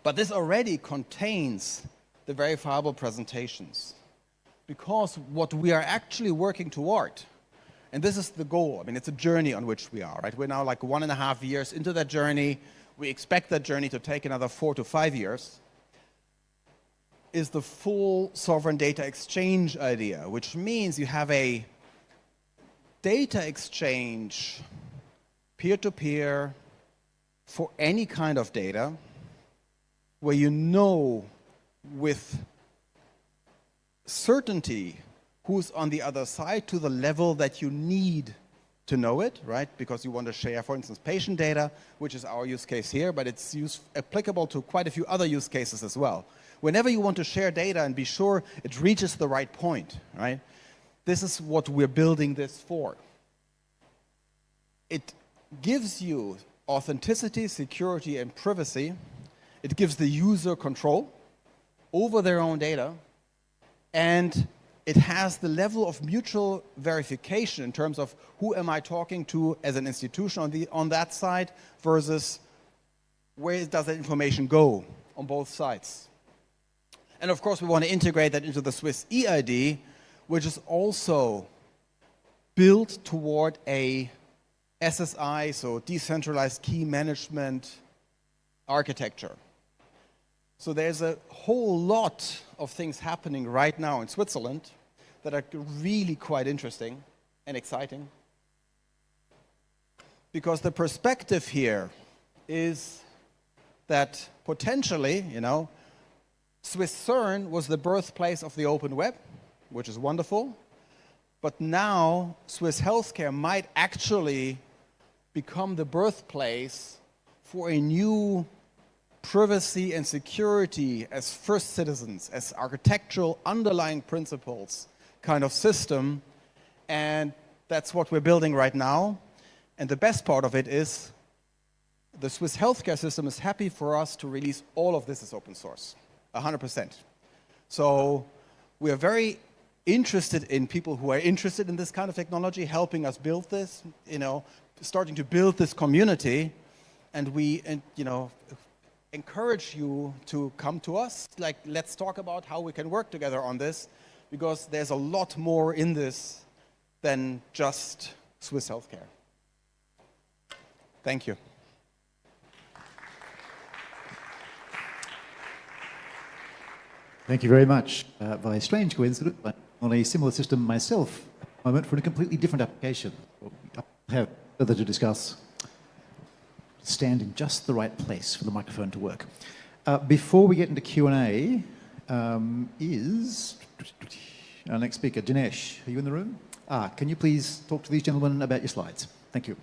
But this already contains the verifiable presentations. Because what we are actually working toward, and this is the goal, I mean, it's a journey on which we are, right? We're now like 1.5 years into that journey. We expect that journey to take another 4 to 5 years. Is the full sovereign data exchange idea, which means you have a data exchange peer-to-peer for any kind of data where you know with certainty who's on the other side to the level that you need to know it, right? Because you want to share, for instance, patient data, which is our use case here, but it's applicable to quite a few other use cases as well. Whenever you want to share data and be sure it reaches the right point, right? This is what we're building this for. It gives you authenticity, security, and privacy. It gives the user control over their own data. And it has the level of mutual verification in terms of who am I talking to as an institution on that side versus where does that information go on both sides. And of course, we want to integrate that into the Swiss eID, which is also built toward a SSI, so decentralized key management architecture. So there's a whole lot of things happening right now in Switzerland that are really quite interesting and exciting. Because the perspective here is that potentially, you know, Swiss CERN was the birthplace of the open web, which is wonderful. But now Swiss healthcare might actually become the birthplace for a new privacy and security as first citizens, as architectural underlying principles kind of system. And that's what we're building right now. And the best part of it is the Swiss healthcare system is happy for us to release all of this as open source, 100%. So we are very interested in people who are interested in this kind of technology, helping us build this, you know, starting to build this community. And we, you know, encourage you to come to us. Like, let's talk about how we can work together on this, because there's a lot more in this than just Swiss healthcare. Thank you. Thank you very much. By a strange coincidence, I'm on a similar system myself at the moment for a completely different application. I have further to discuss. Stand in just the right place for the microphone to work. Before we get into Q&A, is our next speaker, Dinesh. Are you in the room? Can you please talk to these gentlemen about your slides? Thank you.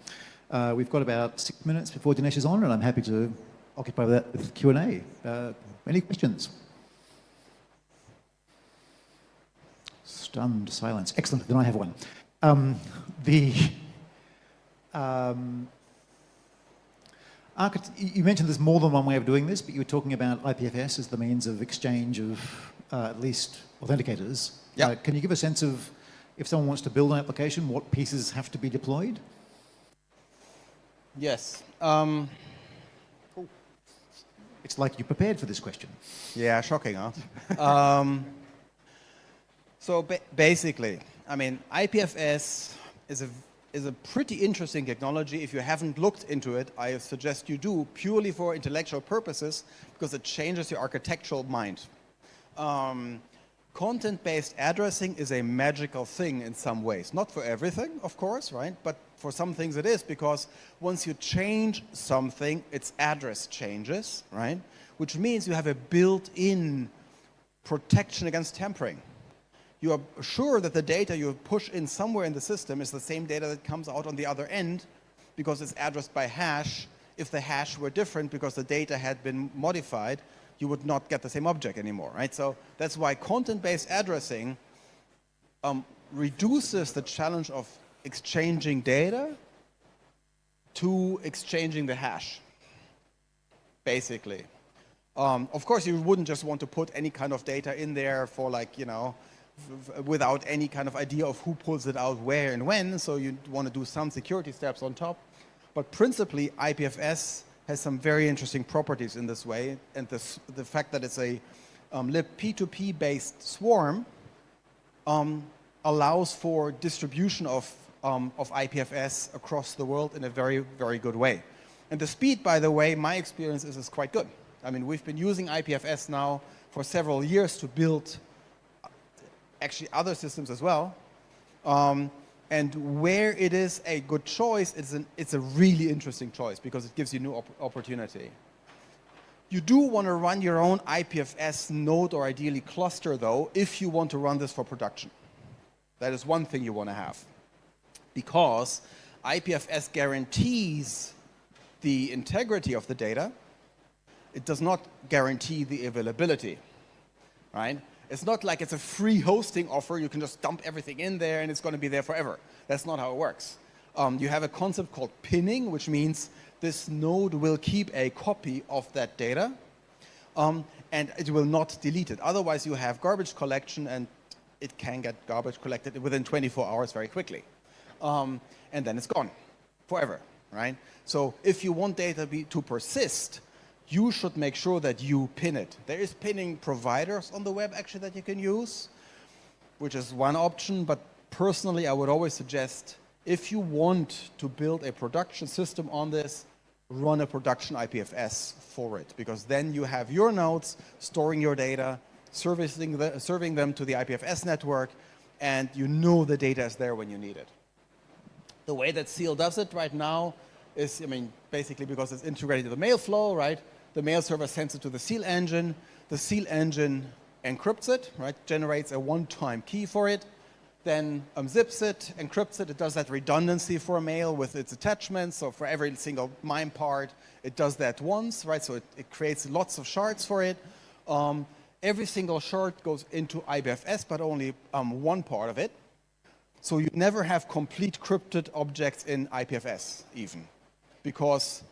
We've got about 6 minutes before Dinesh is on, and I'm happy to occupy that with Q&A. Any questions? Stunned silence. Excellent. Then I have one. You mentioned there's more than one way of doing this, but you were talking about IPFS as the means of exchange of at least authenticators. Yeah. Can you give a sense of, if someone wants to build an application, what pieces have to be deployed? Yes. It's like you prepared for this question. Yeah, shocking, huh? So basically, I mean, IPFS is a pretty interesting technology. If you haven't looked into it, I suggest you do, purely for intellectual purposes, because it changes your architectural mind. Content-based addressing is a magical thing in some ways. Not for everything, of course, right? But for some things it is, because once you change something, its address changes, right? Which means you have a built-in protection against tampering. You are sure that the data you push in somewhere in the system is the same data that comes out on the other end, because it's addressed by hash. If the hash were different because the data had been modified, you would not get the same object anymore, right? So that's why content-based addressing reduces the challenge of exchanging data to exchanging the hash, basically. Of course, you wouldn't just want to put any kind of data in there for, like, you know, without any kind of idea of who pulls it out where and when, so you want to do some security steps on top. But principally, IPFS has some very interesting properties in this way, and the fact that it's a libp2p based swarm allows for distribution of IPFS across the world in a very, very good way. And the speed, by the way, my experience is quite good. I mean, we've been using IPFS now for several years to build actually other systems as well. And where it is a good choice, it's a really interesting choice, because it gives you new opportunity. You do want to run your own IPFS node, or ideally cluster, though, if you want to run this for production. That is one thing you want to have, because IPFS guarantees the integrity of the data. It does not guarantee the availability, right? It's not like it's a free hosting offer. You can just dump everything in there and it's going to be there forever. That's not how it works. You have a concept called pinning, which means this node will keep a copy of that data, and it will not delete it. Otherwise, you have garbage collection, and it can get garbage collected within 24 hours very quickly. And then it's gone forever, right? So if you want data to persist, you should make sure that you pin it. There is pinning providers on the web, actually, that you can use, which is one option. But personally, I would always suggest, if you want to build a production system on this, run a production IPFS for it, because then you have your nodes storing your data, serving them to the IPFS network, and you know the data is there when you need it. The way that Seal does it right now is, I mean, basically because it's integrated to the mail flow, right? The mail server sends it to the Seal engine. The Seal engine encrypts it, right? Generates a one-time key for it, then zips it, encrypts it. It does that redundancy for a mail with its attachments. So for every single MIME part, it does that once, right? So it creates lots of shards for it. Every single shard goes into IPFS, but only one part of it. So you never have complete crypted objects in IPFS even, because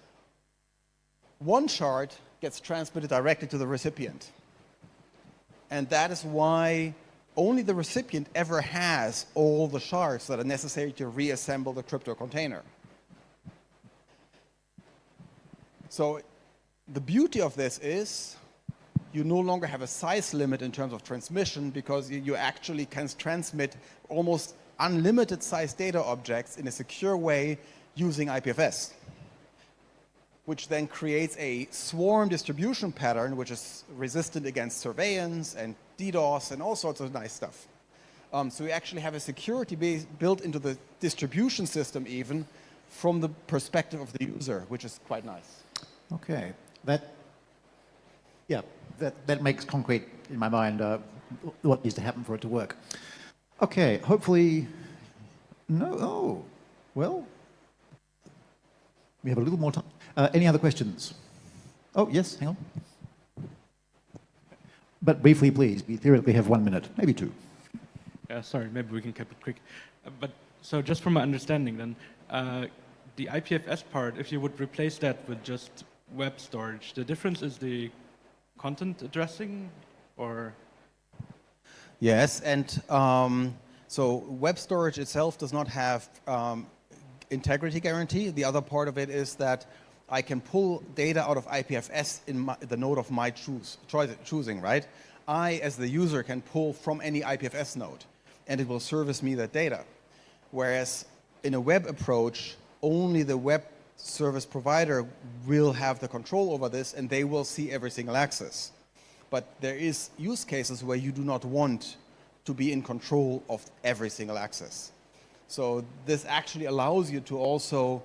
one shard gets transmitted directly to the recipient. And that is why only the recipient ever has all the shards that are necessary to reassemble the crypto container. So the beauty of this is you no longer have a size limit in terms of transmission, because you actually can transmit almost unlimited size data objects in a secure way using IPFS, which then creates a swarm distribution pattern which is resistant against surveillance and DDoS and all sorts of nice stuff. So we actually have a security base built into the distribution system even from the perspective of the user, which is quite nice. Okay, that makes concrete in my mind what needs to happen for it to work. Okay, hopefully, well, we have a little more time. Any other questions? Oh, yes, hang on. But briefly, please. We theoretically have 1 minute, maybe two. Sorry, maybe we can keep it quick. But so just from my understanding then, the IPFS part, if you would replace that with just web storage, the difference is the content addressing, or? Yes, and so web storage itself does not have integrity guarantee. The other part of it is that I can pull data out of IPFS in the node of my choosing, right? I, as the user, can pull from any IPFS node, and it will service me that data. Whereas in a web approach, only the web service provider will have the control over this, and they will see every single access. But there is use cases where you do not want to be in control of every single access. So this actually allows you to also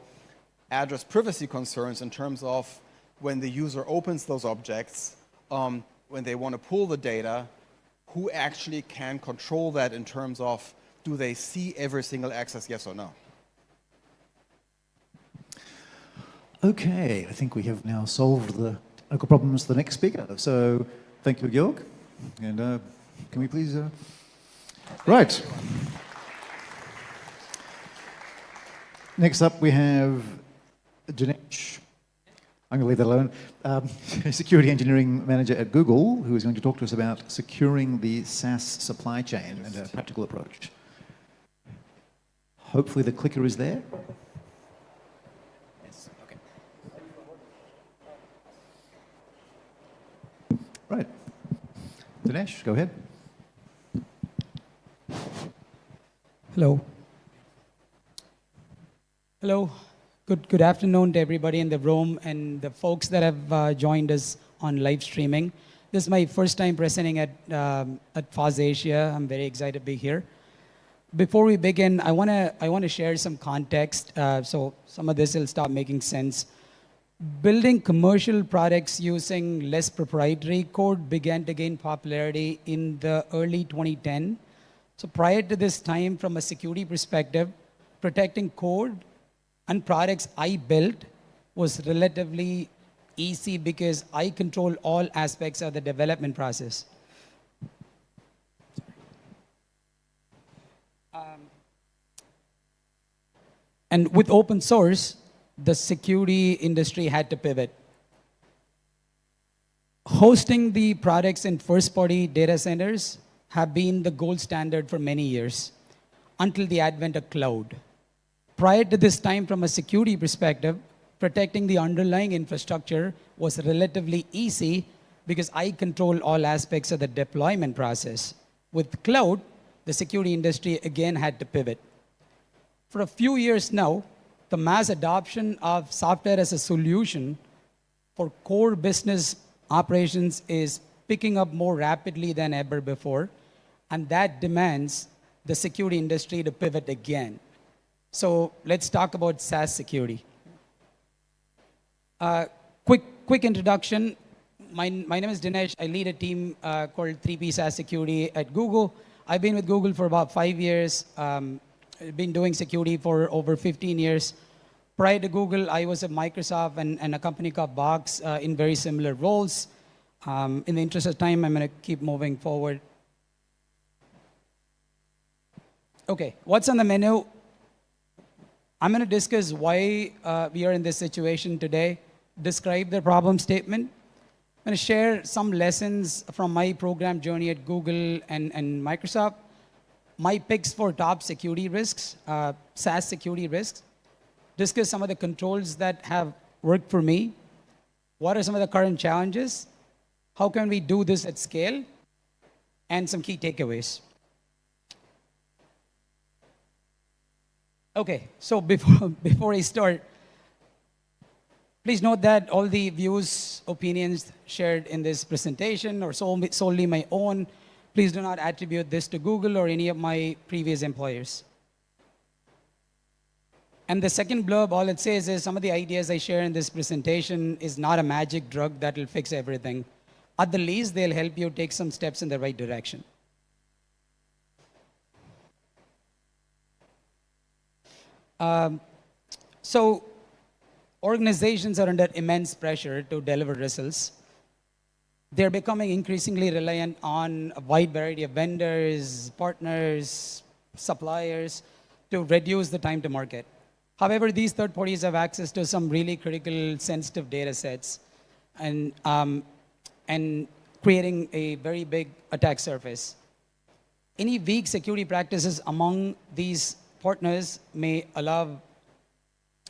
address privacy concerns in terms of when the user opens those objects, when they want to pull the data, who actually can control that in terms of do they see every single access, yes or no? Okay, I think we have now solved the technical problems for the next speaker. So thank you, Georg. And can we please... Right. Next up, we have Dinesh. I'm going to leave that alone. Security Engineering Manager at Google, who is going to talk to us about securing the SaaS supply chain and a practical approach. Hopefully the clicker is there. Yes, okay. Right. Dinesh, go ahead. Hello. Hello. Good afternoon to everybody in the room and the folks that have joined us on live streaming. This is my first time presenting at FOSSASIA. I'm very excited to be here. Before we begin, I want to share some context, so some of this will start making sense. Building commercial products using less proprietary code began to gain popularity in the early 2010. So prior to this time, from a security perspective, protecting code and products I built was relatively easy because I control all aspects of the development process. And with open source, the security industry had to pivot. Hosting the products in first-party data centers have been the gold standard for many years, until the advent of cloud. Prior to this time, from a security perspective, protecting the underlying infrastructure was relatively easy because I control all aspects of the deployment process. With cloud, the security industry again had to pivot. For a few years now, the mass adoption of software as a solution for core business operations is picking up more rapidly than ever before, and that demands the security industry to pivot again. So let's talk about SaaS security. Quick introduction. My name is Dinesh. I lead a team called 3P SaaS Security at Google. I've been with Google for about 5 years. I've been doing security for over 15 years. Prior to Google, I was at Microsoft and a company called Box in very similar roles. In the interest of time, I'm going to keep moving forward. Okay, what's on the menu? I'm going to discuss why we are in this situation today, describe the problem statement. I'm going to share some lessons from my program journey at Google and Microsoft, my picks for top security risks, SaaS security risks, discuss some of the controls that have worked for me, what are some of the current challenges, how can we do this at scale, and some key takeaways. Okay, so before I start, please note that all the views, opinions shared in this presentation are solely my own. Please do not attribute this to Google or any of my previous employers. And the second blurb, all it says is some of the ideas I share in this presentation is not a magic drug that will fix everything. At the least, they'll help you take some steps in the right direction. So organizations are under immense pressure to deliver results. they're becoming increasingly reliant on a wide variety of vendors, partners, suppliers to reduce the time to market. However, these third parties have access to some really critical, sensitive data sets and creating a very big attack surface. Any weak security practices among these partners may allow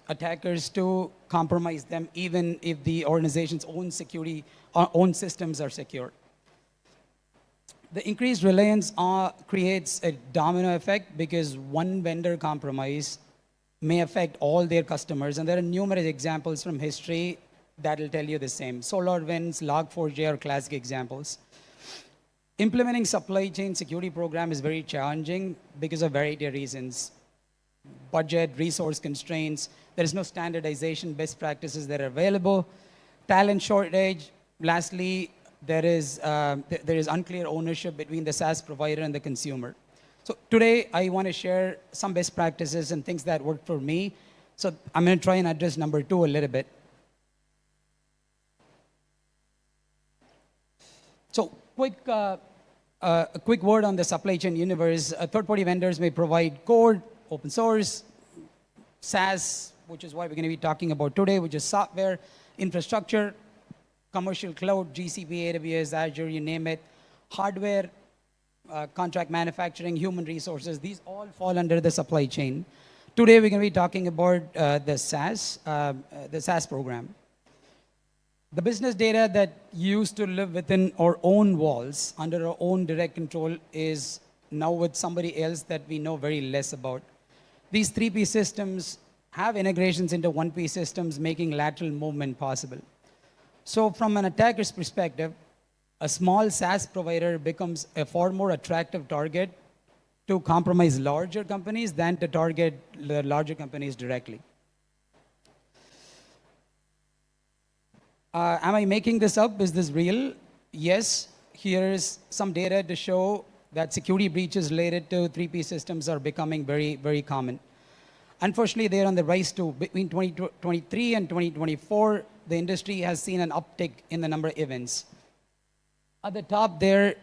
attackers to compromise them even if the organization's own security or own systems are secure. The increased reliance creates a domino effect because one vendor compromise may affect all their customers, and there are numerous examples from history that will tell you the same. SolarWinds, Log4j are classic examples. Implementing supply chain security program is very challenging because of a variety of reasons. Budget, resource constraints, there is no standardization, best practices that are available, talent shortage. Lastly, there is unclear ownership between the SaaS provider and the consumer. So today, I want to share some best practices and things that worked for me. So I'm going to try and address number 2 a little bit. So a quick word on the supply chain universe. Third-party vendors may provide code, open source, SaaS, which is what we're going to be talking about today, which is software, infrastructure, commercial cloud, GCP, AWS, Azure, you name it, hardware, contract manufacturing, human resources. These all fall under the supply chain. Today, we're going to be talking about the SaaS program. The business data that used to live within our own walls, under our own direct control, is now with somebody else that we know very less about. These 3P systems have integrations into 1P systems, making lateral movement possible. So from an attacker's perspective, a small SaaS provider becomes a far more attractive target to compromise larger companies than to target the larger companies directly. Am I making this up? Is this real? Yes. Here is some data to show that security breaches related to 3P systems are becoming very, very common. Unfortunately, they're on the rise too. Between 2023 and 2024, the industry has seen an uptick in the number of events. At the top there,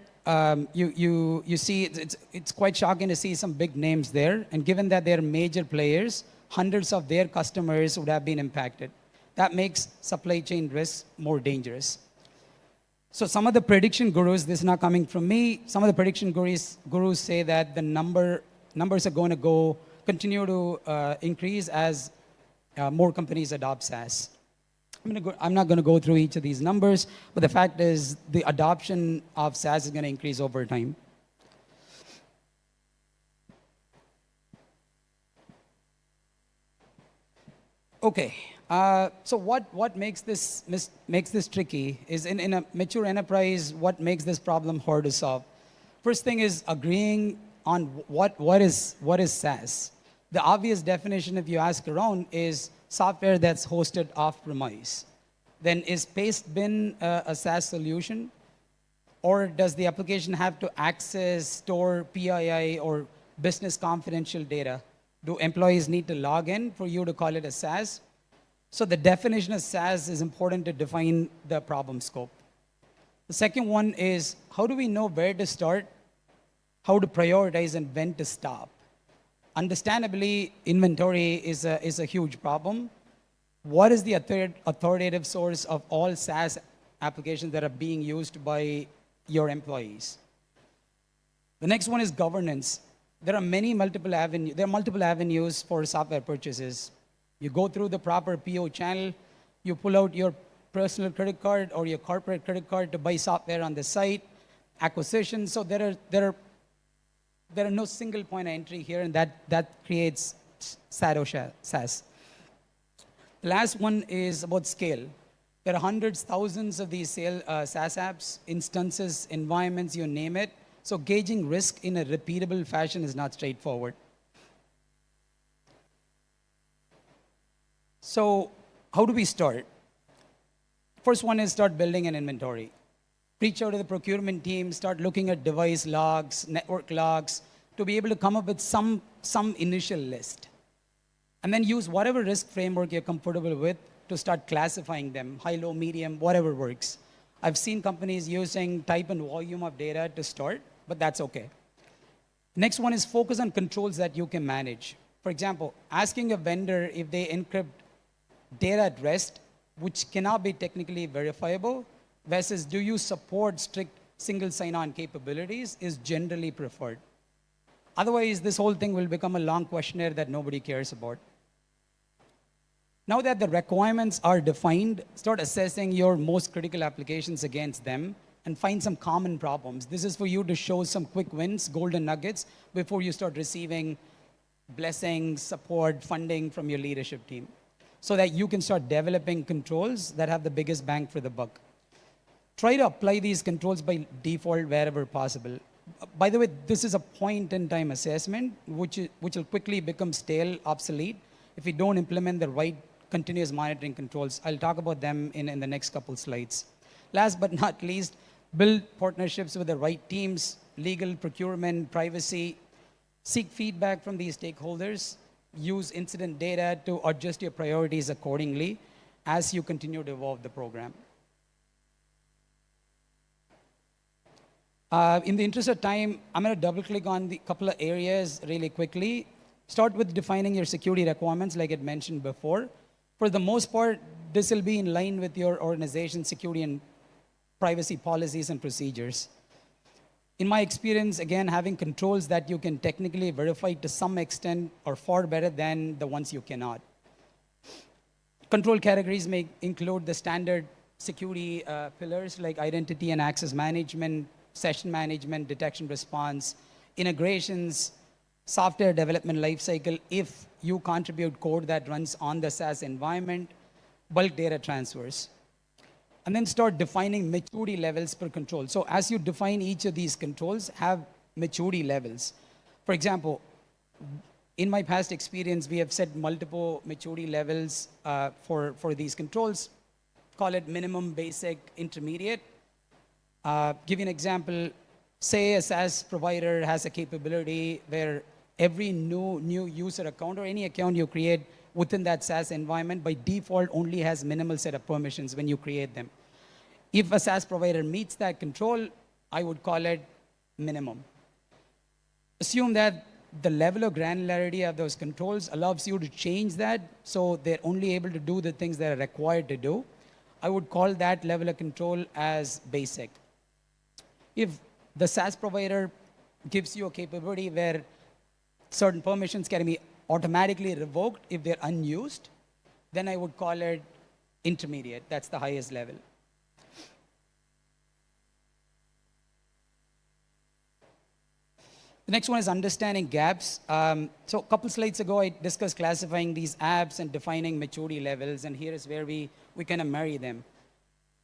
you see it's quite shocking to see some big names there. And given that they're major players, hundreds of their customers would have been impacted. That makes supply chain risks more dangerous. So some of the prediction gurus, this is not coming from me, some of the prediction gurus say that the numbers are going to continue to increase as more companies adopt SaaS. I'm not going to go through each of these numbers, but the fact is the adoption of SaaS is going to increase over time. Okay, so what makes this tricky is in a mature enterprise, what makes this problem hard to solve? First thing is agreeing on what is SaaS. The obvious definition, if you ask around, is software that's hosted off-premise. Then is Pastebin a SaaS solution? Or does the application have to access, store PII or business confidential data? Do employees need to log in for you to call it a SaaS? So the definition of SaaS is important to define the problem scope. The second one is, how do we know where to start, how to prioritize, and when to stop? Understandably, inventory is a huge problem. What is the authoritative source of all SaaS applications that are being used by your employees? The next one is governance. There are multiple avenues for software purchases. You go through the proper PO channel, you pull out your personal credit card or your corporate credit card to buy software on the site, acquisition. So there are no single point of entry here, and that creates SaaS. The last one is about scale. There are hundreds, thousands of these SaaS apps, instances, environments, you name it. So gauging risk in a repeatable fashion is not straightforward. So how do we start? First one is start building an inventory. Reach out to the procurement team, start looking at device logs, network logs, to be able to come up with some initial list. And then use whatever risk framework you're comfortable with to start classifying them, high, low, medium, whatever works. I've seen companies using type and volume of data to start, but that's okay. Next one is focus on controls that you can manage. For example, asking a vendor if they encrypt data at rest, which cannot be technically verifiable, versus do you support strict single sign-on capabilities is generally preferred. Otherwise, this whole thing will become a long questionnaire that nobody cares about. Now that the requirements are defined, start assessing your most critical applications against them and find some common problems. This is for you to show some quick wins, golden nuggets, before you start receiving blessings, support, funding from your leadership team, so that you can start developing controls that have the biggest bang for the buck. Try to apply these controls by default wherever possible. By the way, this is a point-in-time assessment, which will quickly become stale, obsolete, if we don't implement the right continuous monitoring controls. I'll talk about them in the next couple slides. Last but not least, build partnerships with the right teams, legal, procurement, privacy. Seek feedback from these stakeholders. Use incident data to adjust your priorities accordingly as you continue to evolve the program. In the interest of time, I'm going to double click on the couple of areas really quickly. Start with defining your security requirements like I mentioned before. For the most part, this will be in line with your organization's security and privacy policies and procedures. In my experience, again, having controls that you can technically verify to some extent are far better than the ones you cannot. Control categories may include the standard security pillars like identity and access management, session management, detection response, integrations, software development lifecycle if you contribute code that runs on the SaaS environment, bulk data transfers. And then start defining maturity levels per control. So as you define each of these controls, have maturity levels. For example, in my past experience, we have set multiple maturity levels for these controls. Call it minimum, basic, intermediate. Give you an example. Say a SaaS provider has a capability where every new user account or any account you create within that SaaS environment by default only has minimal set of permissions when you create them. If a SaaS provider meets that control, I would call it minimum. Assume that the level of granularity of those controls allows you to change that so they're only able to do the things that are required to do. I would call that level of control as basic. If the SaaS provider gives you a capability where certain permissions can be automatically revoked if they're unused, then I would call it intermediate. That's the highest level. The next one is understanding gaps. So a couple slides ago, I discussed classifying these apps and defining maturity levels, and here is where we kind of marry them.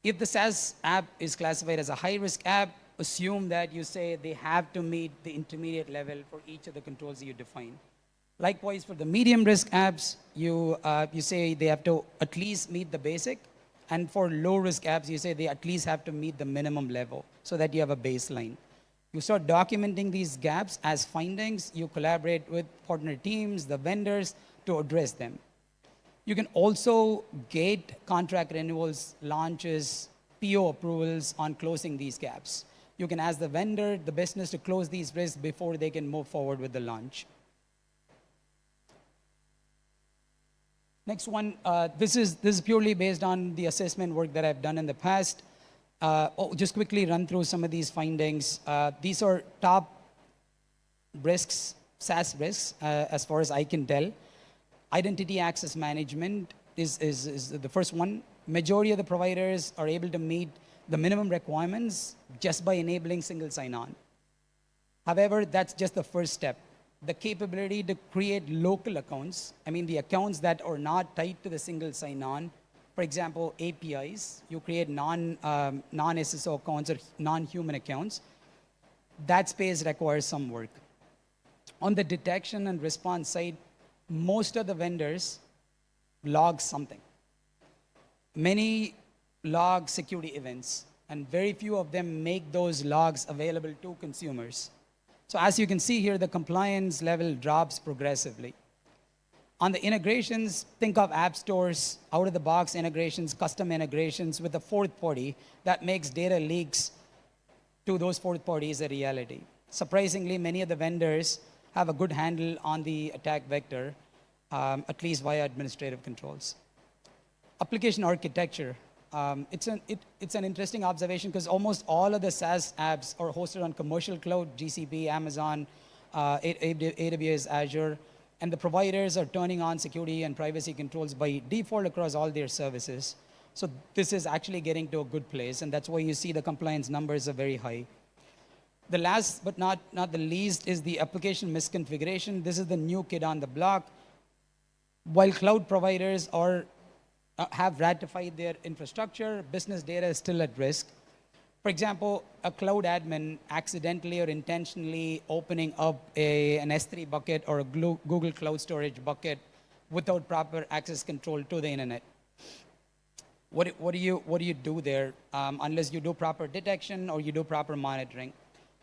If the SaaS app is classified as a high-risk app, assume that you say they have to meet the intermediate level for each of the controls you define. Likewise, for the medium-risk apps, you say they have to at least meet the basic, and for low-risk apps, you say they at least have to meet the minimum level so that you have a baseline. You start documenting these gaps as findings. You collaborate with partner teams, the vendors, to address them. You can also gate contract renewals, launches, PO approvals on closing these gaps. You can ask the vendor, the business to close these risks before they can move forward with the launch. Next one, this is purely based on the assessment work that I've done in the past. Just quickly run through some of these findings. These are top risks, SaaS risks, as far as I can tell. Identity access management is the first one. Majority of the providers are able to meet the minimum requirements just by enabling single sign-on. However, that's just the first step. The capability to create local accounts, I mean the accounts that are not tied to the single sign-on. For example, APIs, you create non-SSO accounts or non-human accounts. That space requires some work. On the detection and response side, most of the vendors log something. Many log security events, and very few of them make those logs available to consumers. So as you can see here, the compliance level drops progressively. On the integrations, think of app stores, out-of-the-box integrations, custom integrations with a fourth party that makes data leaks to those fourth parties a reality. Surprisingly, many of the vendors have a good handle on the attack vector, at least via administrative controls. Application architecture. It's an interesting observation because almost all of the SaaS apps are hosted on commercial cloud, GCP, Amazon, AWS, Azure, and the providers are turning on security and privacy controls by default across all their services. So this is actually getting to a good place, and that's why you see the compliance numbers are very high. The last but not the least is the application misconfiguration. This is the new kid on the block. While cloud providers have ratified their infrastructure, business data is still at risk. For example, a cloud admin accidentally or intentionally opening up an S3 bucket or a Google Cloud Storage bucket without proper access control to the internet. What do you do there unless you do proper detection or you do proper monitoring?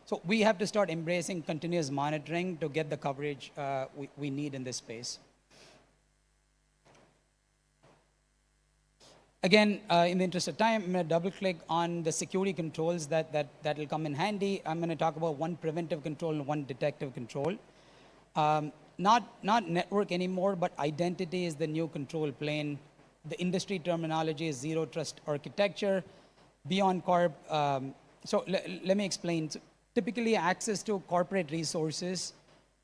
So we have to start embracing continuous monitoring to get the coverage we need in this space. Again, in the interest of time, I'm going to double click on the security controls that will come in handy. I'm going to talk about one preventive control and one detective control. Not network anymore, but identity is the new control plane. The industry terminology is zero trust architecture. Beyond corp, so let me explain. So typically, access to corporate resources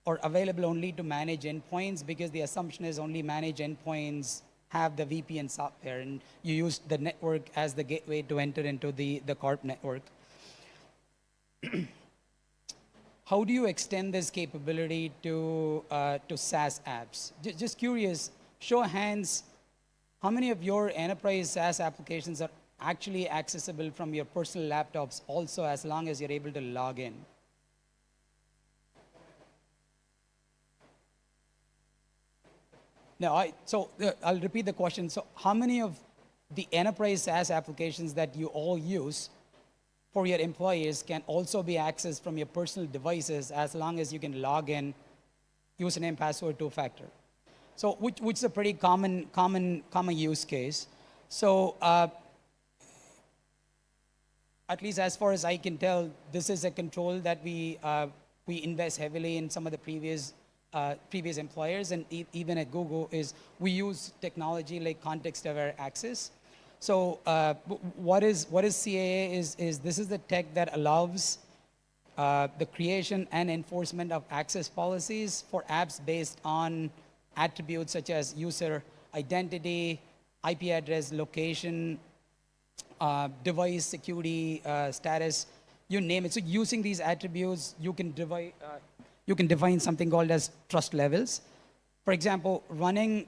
are available only to manage endpoints because the assumption is only manage endpoints have the VPN software, and you use the network as the gateway to enter into the corp network. How do you extend this capability to SaaS apps? Just curious, show of hands, how many of your enterprise SaaS applications are actually accessible from your personal laptops also, as long as you're able to log in? No, I'll repeat the question. So how many of the enterprise SaaS applications that you all use for your employees can also be accessed from your personal devices as long as you can log in, username, password, two-factor? So which is a pretty common use case. So at least as far as I can tell, this is a control that we invest heavily in some of the previous employers, and even at Google, is we use technology like context-aware access. So what is CAA is this is the tech that allows the creation and enforcement of access policies for apps based on attributes such as user identity, IP address, location, device security status, you name it. So using these attributes, you can define something called as trust levels. For example, running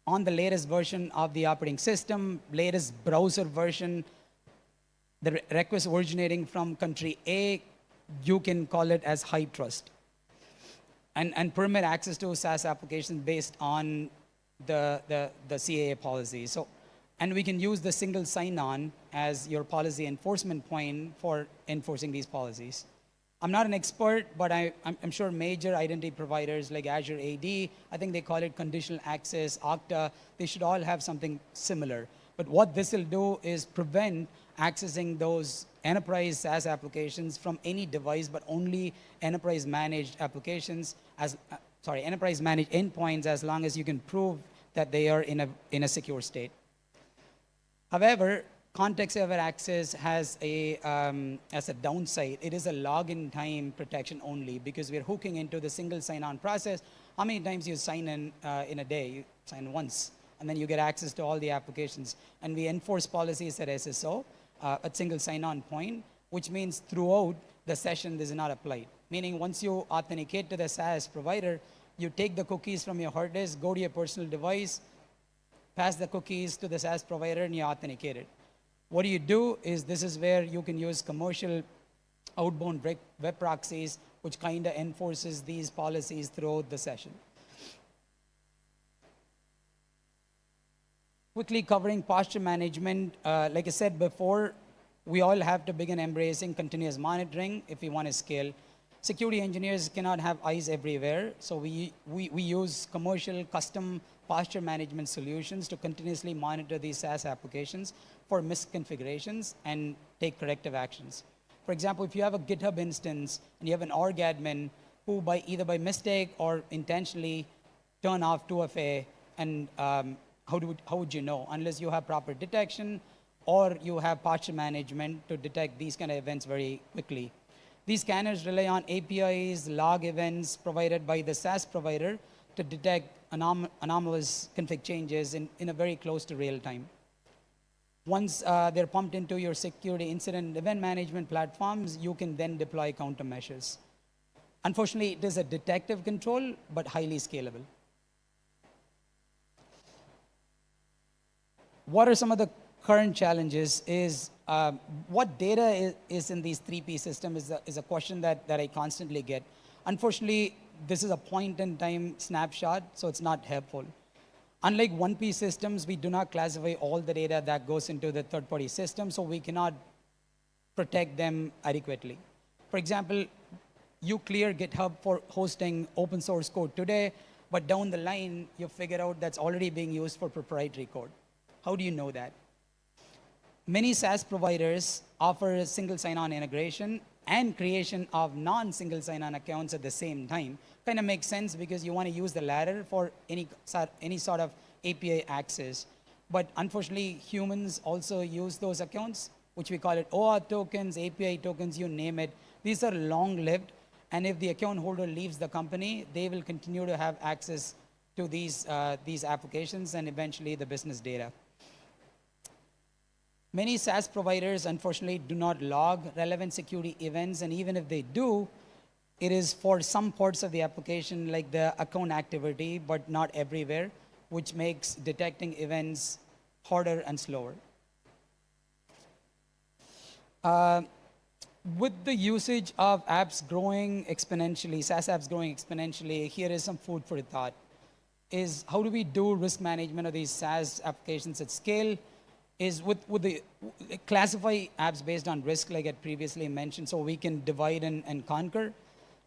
on the latest version of the operating system, latest browser version, the request originating from country A, you can call it as high trust. And permit access to SaaS applications based on the CAA policy. So, and we can use the single sign-on as your policy enforcement point for enforcing these policies. I'm not an expert, but I'm sure major identity providers like Azure AD, I think they call it conditional access, Okta, they should all have something similar. But what this will do is prevent accessing those enterprise SaaS applications from any device, but only enterprise managed applications, enterprise managed endpoints, as long as you can prove that they are in a secure state. However, context-aware access has a downside. It is a login time protection only, because we're hooking into the single sign-on process. How many times you sign in a day? You sign once, and then you get access to all the applications. And we enforce policies at SSO, at single sign-on point, which means throughout the session this is not applied. Meaning once you authenticate to the SaaS provider, you take the cookies from your hard disk, go to your personal device, pass the cookies to the SaaS provider, and you authenticate it. What you do is, this is where you can use commercial outbound web proxies, which kind of enforces these policies throughout the session. Quickly covering posture management. Like I said before, we all have to begin embracing continuous monitoring if we want to scale. security engineers cannot have eyes everywhere. So we use commercial custom posture management solutions to continuously monitor these SaaS applications for misconfigurations and take corrective actions. For example, if you have a GitHub instance and you have an org admin who either by mistake or intentionally turn off 2FA, and how would you know? Unless you have proper detection or you have posture management to detect these kind of events very quickly. These scanners rely on APIs, log events provided by the SaaS provider to detect anomalous config changes in a very close to real time. Once they're pumped into your security incident event management platforms, you can then deploy countermeasures. Unfortunately, it is a detective control, but highly scalable. What are some of the current challenges is what data is in these 3P systems is a question that I constantly get. Unfortunately, this is a point-in-time snapshot, so it's not helpful. Unlike 1P systems, we do not classify all the data that goes into the third-party system, so we cannot protect them adequately. For example, you clear GitHub for hosting open source code today, but down the line, you figure out that's already being used for proprietary code. How do you know that? Many SaaS providers offer a single sign-on integration and creation of non-single sign-on accounts at the same time. Kind of makes sense because you want to use the latter for any sort of API access. But unfortunately, humans also use those accounts, which we call it OAuth tokens, API tokens, you name it. These are long-lived, and if the account holder leaves the company, they will continue to have access to these applications and eventually the business data. Many SaaS providers, unfortunately, do not log relevant security events, and even if they do, it is for some parts of the application, like the account activity, but not everywhere, which makes detecting events harder and slower. With the usage of apps growing exponentially, SaaS apps growing exponentially, here is some food for thought. Is how do we do risk management of these SaaS applications at scale? Is with the classify apps based on risk, like I previously mentioned, so we can divide and conquer.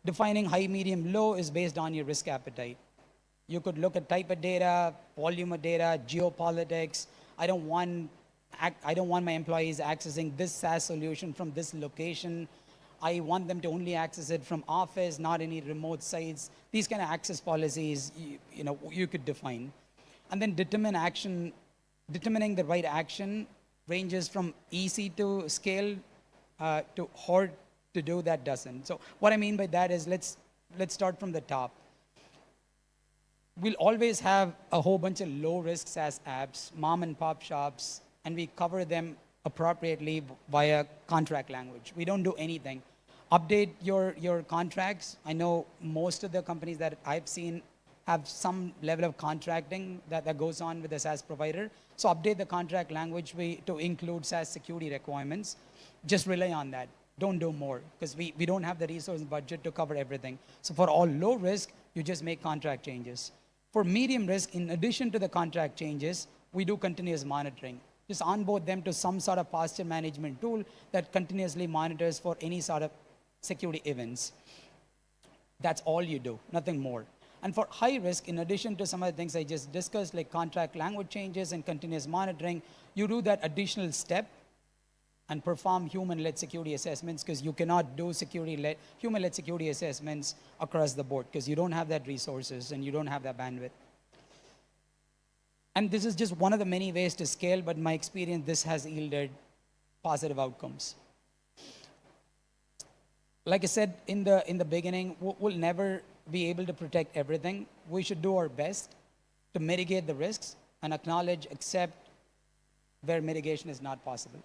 Defining high, medium, low is based on your risk appetite. You could look at type of data, volume of data, geopolitics. I don't want my employees accessing this SaaS solution from this location. I want them to only access it from office, not any remote sites. These kind of access policies, you could define. And then determining the right action ranges from easy to scale to hard to do that doesn't. So what I mean by that is let's start from the top. We'll always have a whole bunch of low-risk SaaS apps, mom and pop shops, and we cover them appropriately via contract language. We don't do anything. Update your contracts. I know most of the companies that I've seen have some level of contracting that goes on with the SaaS provider. So update the contract language to include SaaS security requirements. Just rely on that. Don't do more, because we don't have the resource and budget to cover everything. So for all low risk, you just make contract changes. For medium risk, in addition to the contract changes, we do continuous monitoring. Just onboard them to some sort of posture management tool that continuously monitors for any sort of security events. That's all you do, nothing more. And for high risk, in addition to some of the things I just discussed, like contract language changes and continuous monitoring, you do that additional step and perform human-led security assessments, because you cannot do human-led security assessments across the board because you don't have that resources and you don't have that bandwidth. And this is just one of the many ways to scale, but in my experience, this has yielded positive outcomes. Like I said in the beginning, we'll never be able to protect everything. We should do our best to mitigate the risks and acknowledge, accept where mitigation is not possible.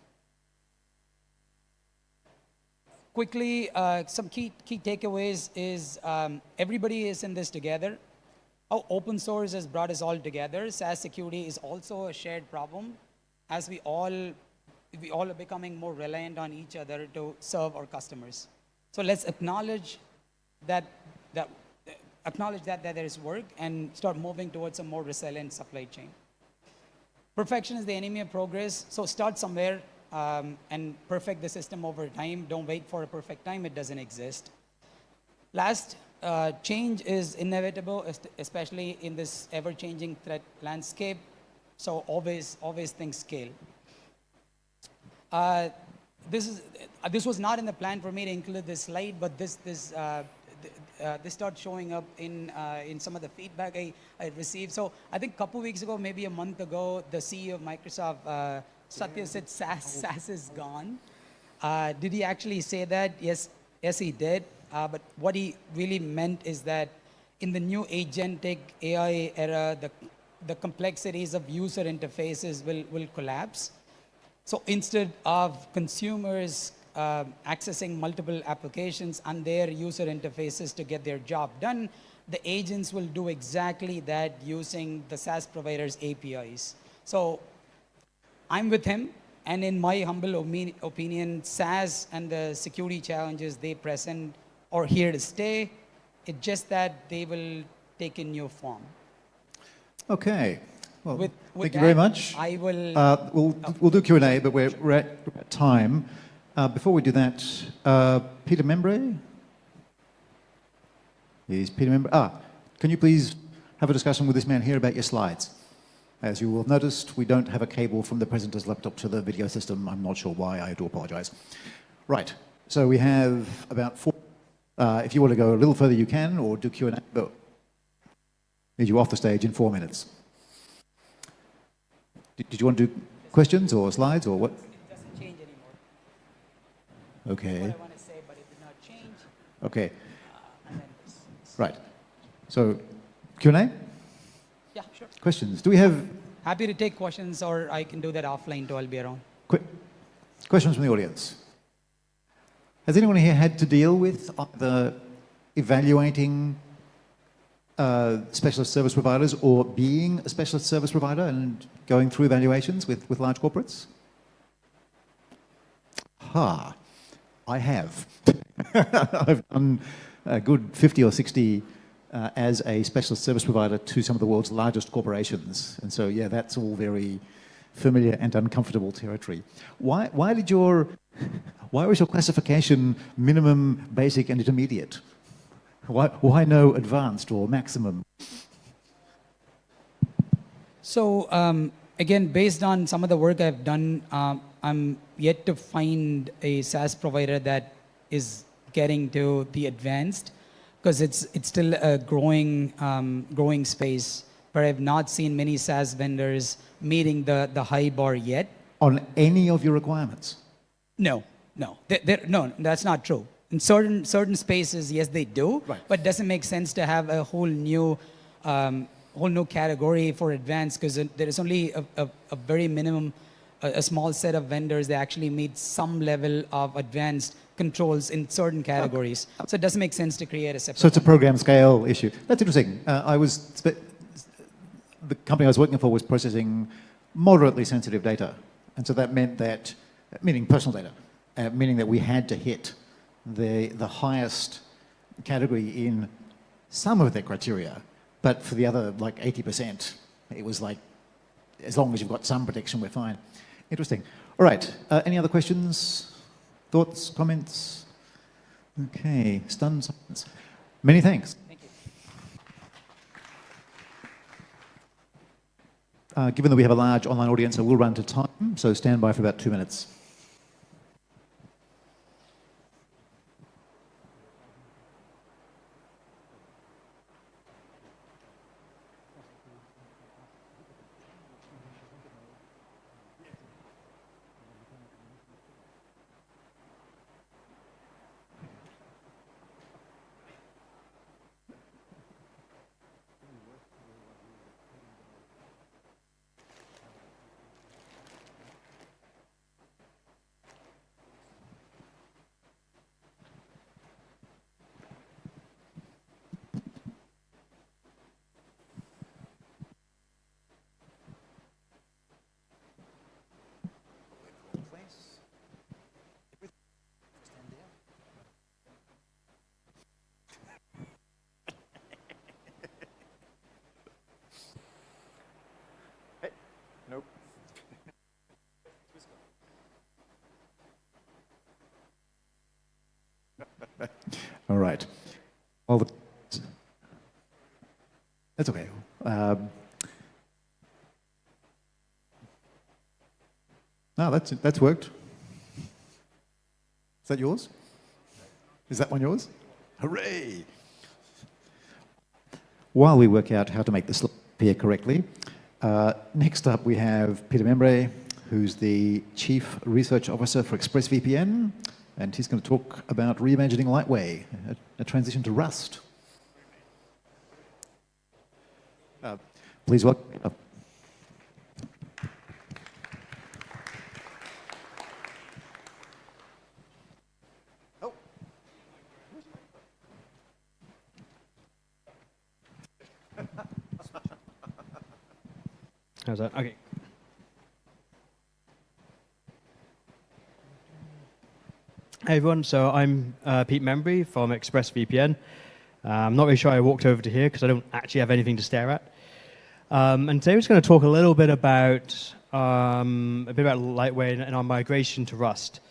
Quickly, some key takeaways is everybody is in this together. How open source has brought us all together. SaaS security is also a shared problem, as we all are becoming more reliant on each other to serve our customers. So let's acknowledge that there is work and start moving towards a more resilient supply chain. Perfection is the enemy of progress, so start somewhere and perfect the system over time. Don't wait for a perfect time, it doesn't exist. Last, change is inevitable, especially in this ever-changing threat landscape. So always things scale. This was not in the plan for me to include this slide, but this started showing up in some of the feedback I received. So I think a couple weeks ago, maybe a month ago, the CEO of Microsoft, Satya, said SaaS is gone. Did he actually say that? Yes, he did. But what he really meant is that in the new agentic AI era, the complexities of user interfaces will collapse. So instead of consumers accessing multiple applications and their user interfaces to get their job done, the agents will do exactly that using the SaaS provider's APIs. So I'm with him, and in my humble opinion, SaaS and the security challenges they present are here to stay. It's just that they will take a new form. Okay. Well, with thank you very much. I will. We'll do Q&A, but we're at time. Before we do that, Peter Membre? Is Peter Membre? Can you please have a discussion with this man here about your slides? As you will have noticed, we don't have a cable from the presenter's laptop to the video system. I'm not sure why. I do apologize. Right. So we have about 4. If you want to go a little further, you can, or do Q&A. But need you off the stage in 4 minutes. Did you want to do questions or slides or what? It doesn't change anymore. Okay. What I want to say, but it did not change. Okay. And then Right. So, Q&A? Yeah, sure. Questions? Do we have Happy to take questions, or I can do that offline too. I'll be around. questions from the audience? Has anyone here had to deal with either evaluating specialist service providers or being a specialist service provider and going through evaluations with large corporates? I have. I've done a good 50 or 60 as a specialist service provider to some of the world's largest corporations. And so, yeah, that's all very familiar and uncomfortable territory. Why was your classification minimum, basic, and intermediate? Why no advanced or maximum? So again, based on some of the work I've done, I'm yet to find a SaaS provider that is getting to the advanced, because it's still a growing space. But I've not seen many SaaS vendors meeting the high bar yet. On any of your requirements? No, that's not true. In certain spaces, yes, they do. Right. But it doesn't make sense to have a whole new category for advanced, because there is only a very minimum, a small set of vendors that actually meet some level of advanced controls in certain categories. Okay. So it doesn't make sense to create a separate. So it's a program scale issue. That's interesting. The company I was working for was processing moderately sensitive data. And so that meant that, meaning personal data, meaning that we had to hit the highest category in some of their criteria. But for the other, like 80%, it was like, as long as you've got some protection, we're fine. Interesting. All right. Any other questions, thoughts, comments? Okay. Stunned silence. Many thanks. Thank you. Given that we have a large online audience, I will run to time, so stand by for about 2 minutes. Nope. All right. that's worked. Is that yours? Is that one yours? Hooray! While we work out how to make this appear correctly, next up we have Peter Membre, who's the Chief Research Officer for ExpressVPN, and he's going to talk about reimagining Lightway, a transition to Rust. Please welcome. How's that? Okay. Hey everyone, so I'm Pete Membry from ExpressVPN. I'm not really sure I walked over to here because I don't actually have anything to stare at. And today we're just going to talk a little bit about Lightway and our migration to Rust.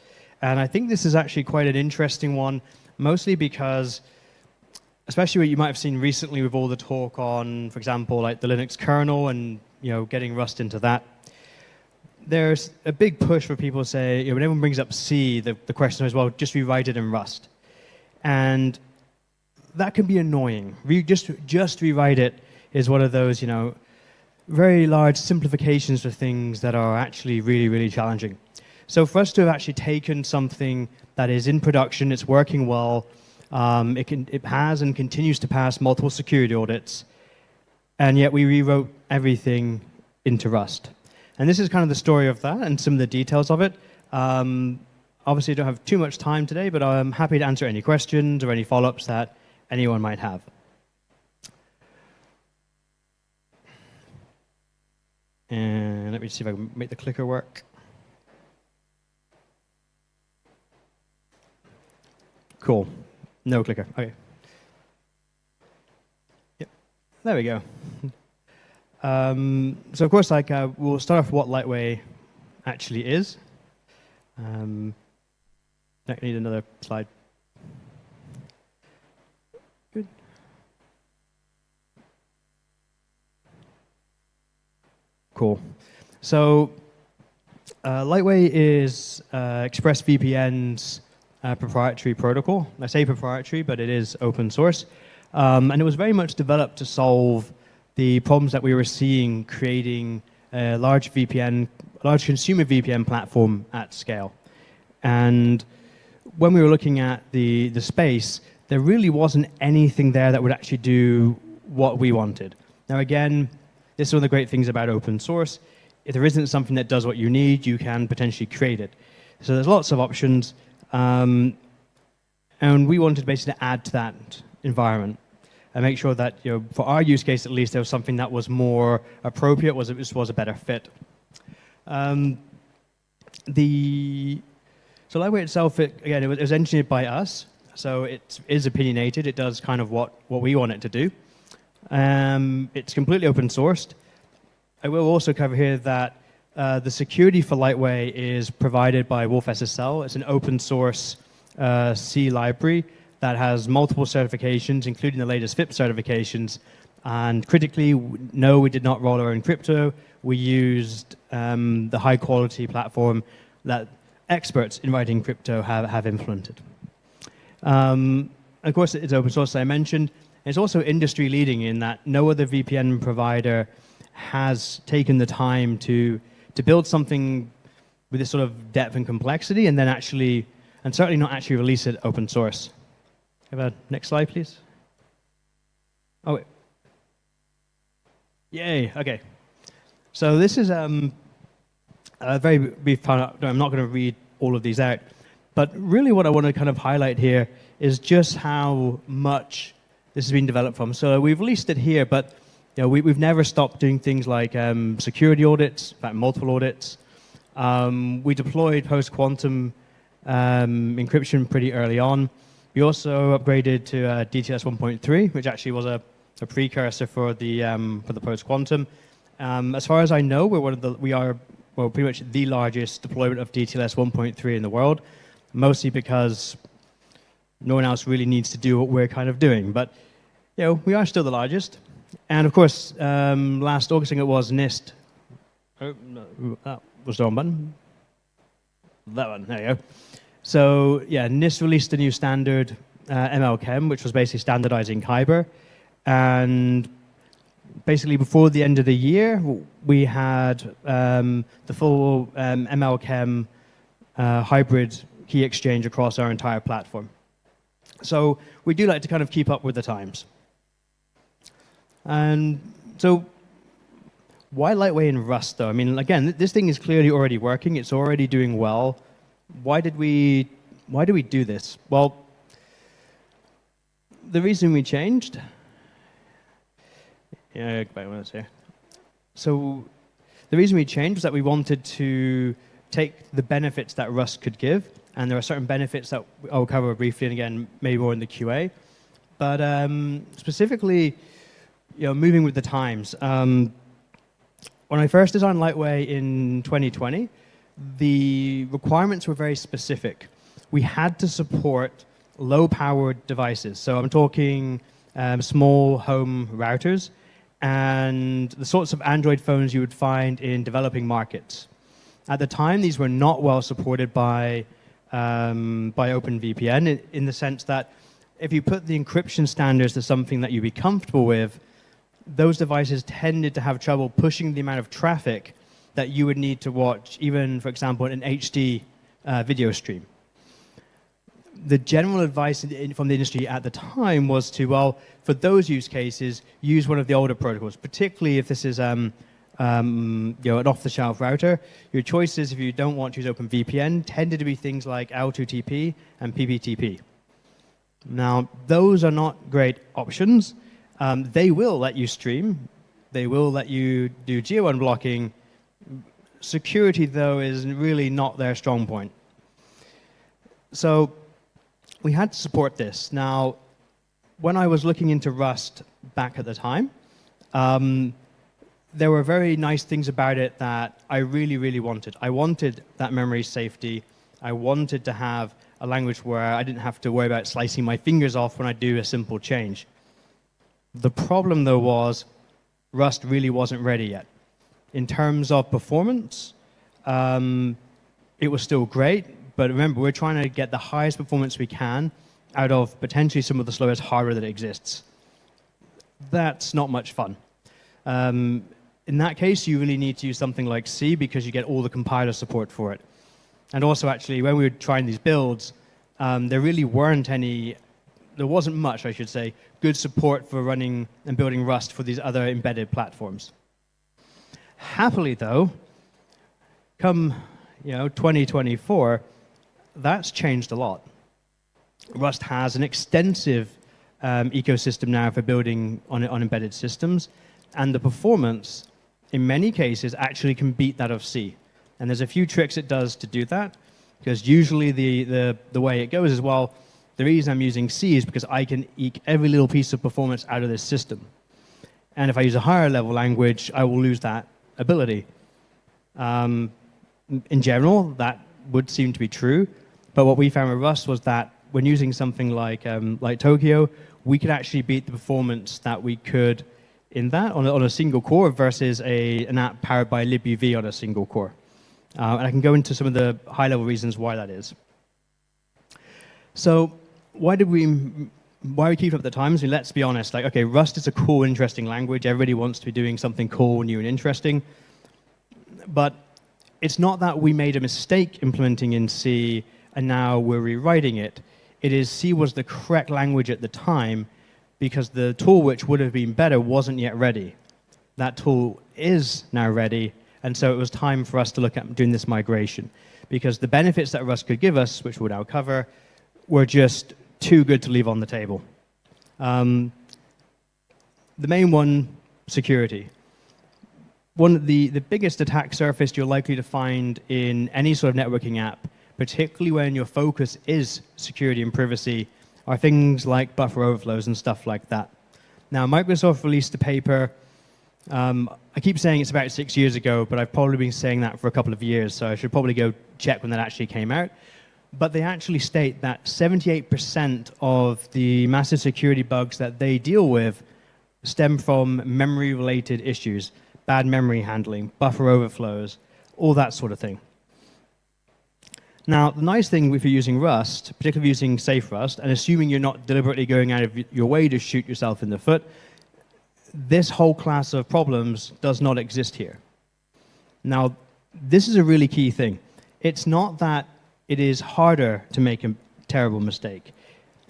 And I think this is actually quite an interesting one, mostly because, especially what you might have seen recently with all the talk on, for example, like the Linux kernel and getting Rust into that. There's a big push for people to say, when everyone brings up C, the question is, well, just rewrite it in Rust. And that can be annoying. Just rewrite it is one of those, very large simplifications for things that are actually really, really challenging. So for us to have actually taken something that is in production, it's working well, it has and continues to pass multiple security audits, and yet we rewrote everything into Rust. And this is kind of the story of that and some of the details of it. Obviously, I don't have too much time today, but I'm happy to answer any questions or any follow-ups that anyone might have. And let me see if I can make the clicker work. Cool. No clicker. Okay. Yep. There we go. So of course, we'll start off with what Lightway actually is. I need another slide. Good. Cool. So Lightway is ExpressVPN's proprietary protocol. I say proprietary, but it is open source. And it was very much developed to solve the problems that we were seeing creating a large consumer VPN platform at scale. And when we were looking at the space, there really wasn't anything there that would actually do what we wanted. Now again, this is one of the great things about open source. If there isn't something that does what you need, you can potentially create it. So there's lots of options, and we wanted basically to add to that environment and make sure that, for our use case at least, there was something that was more appropriate, was a better fit. So Lightway itself, again, it was engineered by us, so it is opinionated. It does kind of what we want it to do. It's completely open sourced. I will also cover here that the security for Lightway is provided by wolfSSL. It's an open source C library that has multiple certifications, including the latest FIP certifications. And critically, no, we did not roll our own crypto. We used the high quality platform that experts in writing crypto have implemented. Of course, it's open source, as I mentioned. It's also industry leading in that no other VPN provider has taken the time to build something with this sort of depth and complexity and then actually, and certainly not actually release it open source. Have a next slide, please. Oh, wait. Yay, okay. So this is a very brief part. I'm not going to read all of these out, but really what I want to kind of highlight here is just how much this has been developed from. So we've released it here, but we've never stopped doing things like security audits, in fact, multiple audits. We deployed post-quantum encryption pretty early on. We also upgraded to DTLS 1.3, which actually was a precursor for the post-quantum. As far as I know, we are pretty much the largest deployment of DTLS 1.3 in the world, mostly because no one else really needs to do what we're kind of doing. But we are still the largest. And of course, last August, I think it was, NIST. Oh, no, that was the wrong button. that one, there you go. So yeah, NIST released a new standard, MLChem, which was basically standardizing Kyber. And basically before the end of the year, we had the full MLChem hybrid key exchange across our entire platform. So we do like to kind of keep up with the times. And so why lightweight in Rust, though? I mean, again, this thing is clearly already working. It's already doing well. Why do we do this? Well, the reason we changed. Yeah, back when I was here. So the reason we changed was that we wanted to take the benefits that Rust could give, and there are certain benefits that I'll cover briefly, and again, maybe more in the QA. But specifically, moving with the times. When I first designed Lightway in 2020, the requirements were very specific. We had to support low-powered devices. So I'm talking small home routers and the sorts of Android phones you would find in developing markets. At the time, these were not well supported by OpenVPN in the sense that if you put the encryption standards to something that you'd be comfortable with, those devices tended to have trouble pushing the amount of traffic that you would need to watch, even, for example, an HD video stream. The general advice from the industry at the time was to, well, for those use cases, use one of the older protocols, particularly if this is an off-the-shelf router. Your choices, if you don't want to use OpenVPN, tended to be things like L2TP and PPTP. Now, those are not great options. They will let you stream. They will let you do geo unblocking. Security, though, is really not their strong point. So we had to support this. Now, when I was looking into Rust back at the time, there were very nice things about it that I really, really wanted. I wanted that memory safety. I wanted to have a language where I didn't have to worry about slicing my fingers off when I do a simple change. The problem, though, was Rust really wasn't ready yet. In terms of performance, it was still great, but remember, we're trying to get the highest performance we can out of potentially some of the slowest hardware that exists. That's not much fun. In that case, you really need to use something like C because you get all the compiler support for it. And also, actually, when we were trying these builds, there really there wasn't much, I should say, good support for running and building Rust for these other embedded platforms. Happily, though, come 2024, that's changed a lot. Rust has an extensive ecosystem now for building on embedded systems, and the performance, in many cases, actually can beat that of C. And there's a few tricks it does to do that, because usually the way it goes is, well, the reason I'm using C is because I can eke every little piece of performance out of this system. And if I use a higher level language, I will lose that ability. In general, that would seem to be true. But what we found with Rust was that when using something like Tokyo, we could actually beat the performance that we could in that on a single core versus an app powered by libuv on a single core. And I can go into some of the high-level reasons why that is. So why are we keeping up the times? I mean, let's be honest. Okay, Rust is a cool, interesting language. Everybody wants to be doing something cool, new, and interesting. But it's not that we made a mistake implementing in C and now we're rewriting it. It is C was the correct language at the time because the tool which would have been better wasn't yet ready. That tool is now ready, and so it was time for us to look at doing this migration because the benefits that Rust could give us, which we'll now cover, were just too good to leave on the table. The main one, security. One of the biggest attack surface you're likely to find in any sort of networking app, particularly when your focus is security and privacy, are things like buffer overflows and stuff like that. Now, Microsoft released a paper, I keep saying it's about 6 years ago, but I've probably been saying that for a couple of years, so I should probably go check when that actually came out. But they actually state that 78% of the massive security bugs that they deal with stem from memory-related issues, bad memory handling, buffer overflows, all that sort of thing. Now, the nice thing if you're using Rust, particularly using safe Rust, and assuming you're not deliberately going out of your way to shoot yourself in the foot, this whole class of problems does not exist here. Now, this is a really key thing. It's not that it is harder to make a terrible mistake.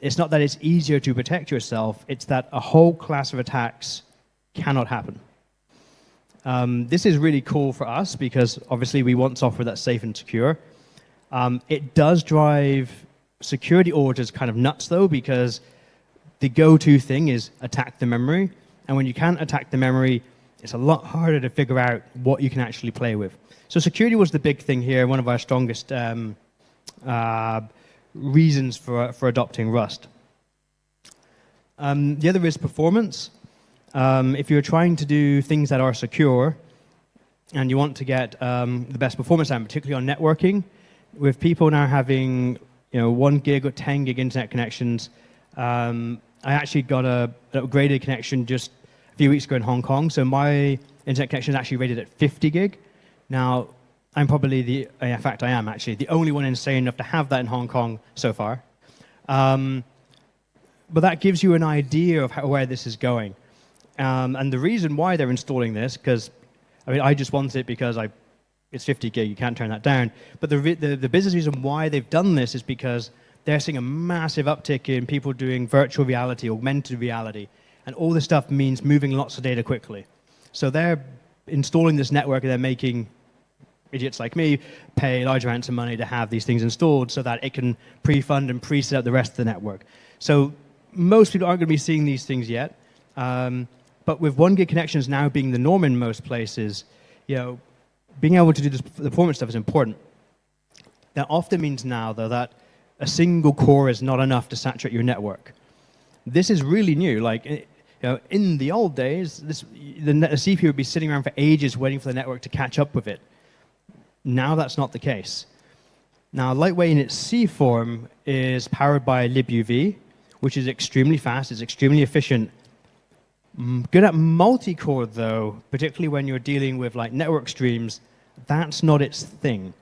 It's not that it's easier to protect yourself. It's that a whole class of attacks cannot happen. This is really cool for us because obviously we want software that's safe and secure. It does drive security auditors kind of nuts though, because the go-to thing is attack the memory. And when you can't attack the memory, it's a lot harder to figure out what you can actually play with. So security was the big thing here, one of our strongest reasons for adopting Rust. The other is performance. If you're trying to do things that are secure and you want to get the best performance out, particularly on networking, with people now having 1 gig or 10 gig internet connections, I actually got an upgraded connection just a few weeks ago in Hong Kong. So my internet connection is actually rated at 50 gig. Now, I'm probably in fact I am actually the only one insane enough to have that in Hong Kong so far. But that gives you an idea of where this is going. And the reason why they're installing this, because I just want it because it's 50 gig, you can't turn that down. But the business reason why they've done this is because they're seeing a massive uptick in people doing virtual reality, augmented reality, and all this stuff means moving lots of data quickly. So they're installing this network and they're making idiots like me pay large amounts of money to have these things installed so that it can pre-fund and pre-set up the rest of the network. So most people aren't going to be seeing these things yet. But with 1 gig connections now being the norm in most places, being able to do this, the performance stuff is important. That often means now, though, that a single core is not enough to saturate your network. This is really new. Like, in the old days, the CPU would be sitting around for ages waiting for the network to catch up with it. Now that's not the case. Now, Lightweight in its C form is powered by libuv, which is extremely fast, it's extremely efficient. Good at multi-core, though, particularly when you're dealing with like network streams, that's not its thing.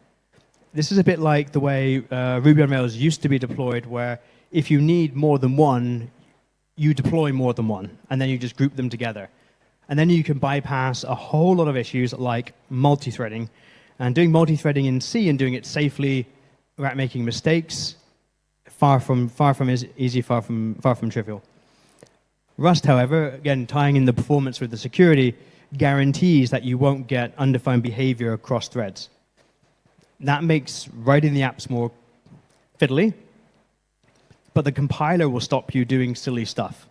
This is a bit like the way Ruby on Rails used to be deployed, where if you need more than one, you deploy more than one, and then you just group them together. And then you can bypass a whole lot of issues like multi-threading. And doing multi-threading in C and doing it safely without making mistakes, far from easy, far from trivial. Rust, however, again, tying in the performance with the security, guarantees that you won't get undefined behavior across threads. That makes writing the apps more fiddly, but the compiler will stop you doing silly stuff.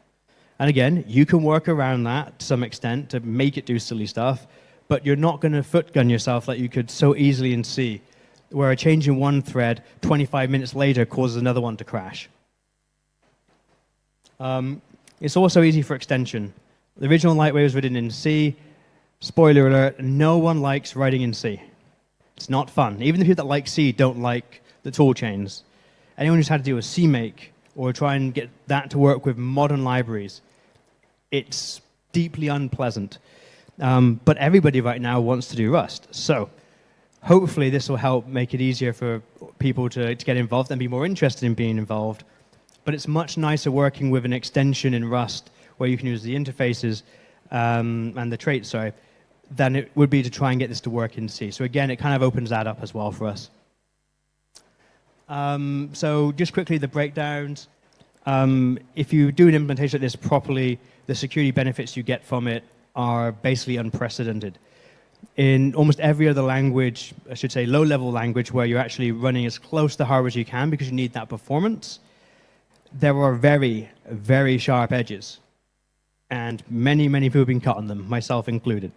And again, you can work around that to some extent to make it do silly stuff, but you're not going to footgun yourself like you could so easily in C, where a change in one thread 25 minutes later causes another one to crash. It's also easy for extension. The original Lightweight was written in C. Spoiler alert, no one likes writing in C. It's not fun. Even the people that like C don't like the tool chains. Anyone who's had to deal with CMake or try and get that to work with modern libraries, it's deeply unpleasant. But everybody right now wants to do Rust. So hopefully this will help make it easier for people to get involved and be more interested in being involved. But it's much nicer working with an extension in Rust where you can use the interfaces and the traits, than it would be to try and get this to work in C. So again, it kind of opens that up as well for us. So just quickly, the breakdowns. If you do an implementation like this properly, the security benefits you get from it are basically unprecedented. In almost every other language, I should say low-level language, where you're actually running as close to hardware as you can because you need that performance, there are very, very sharp edges. And many, many people have been cut on them, myself included.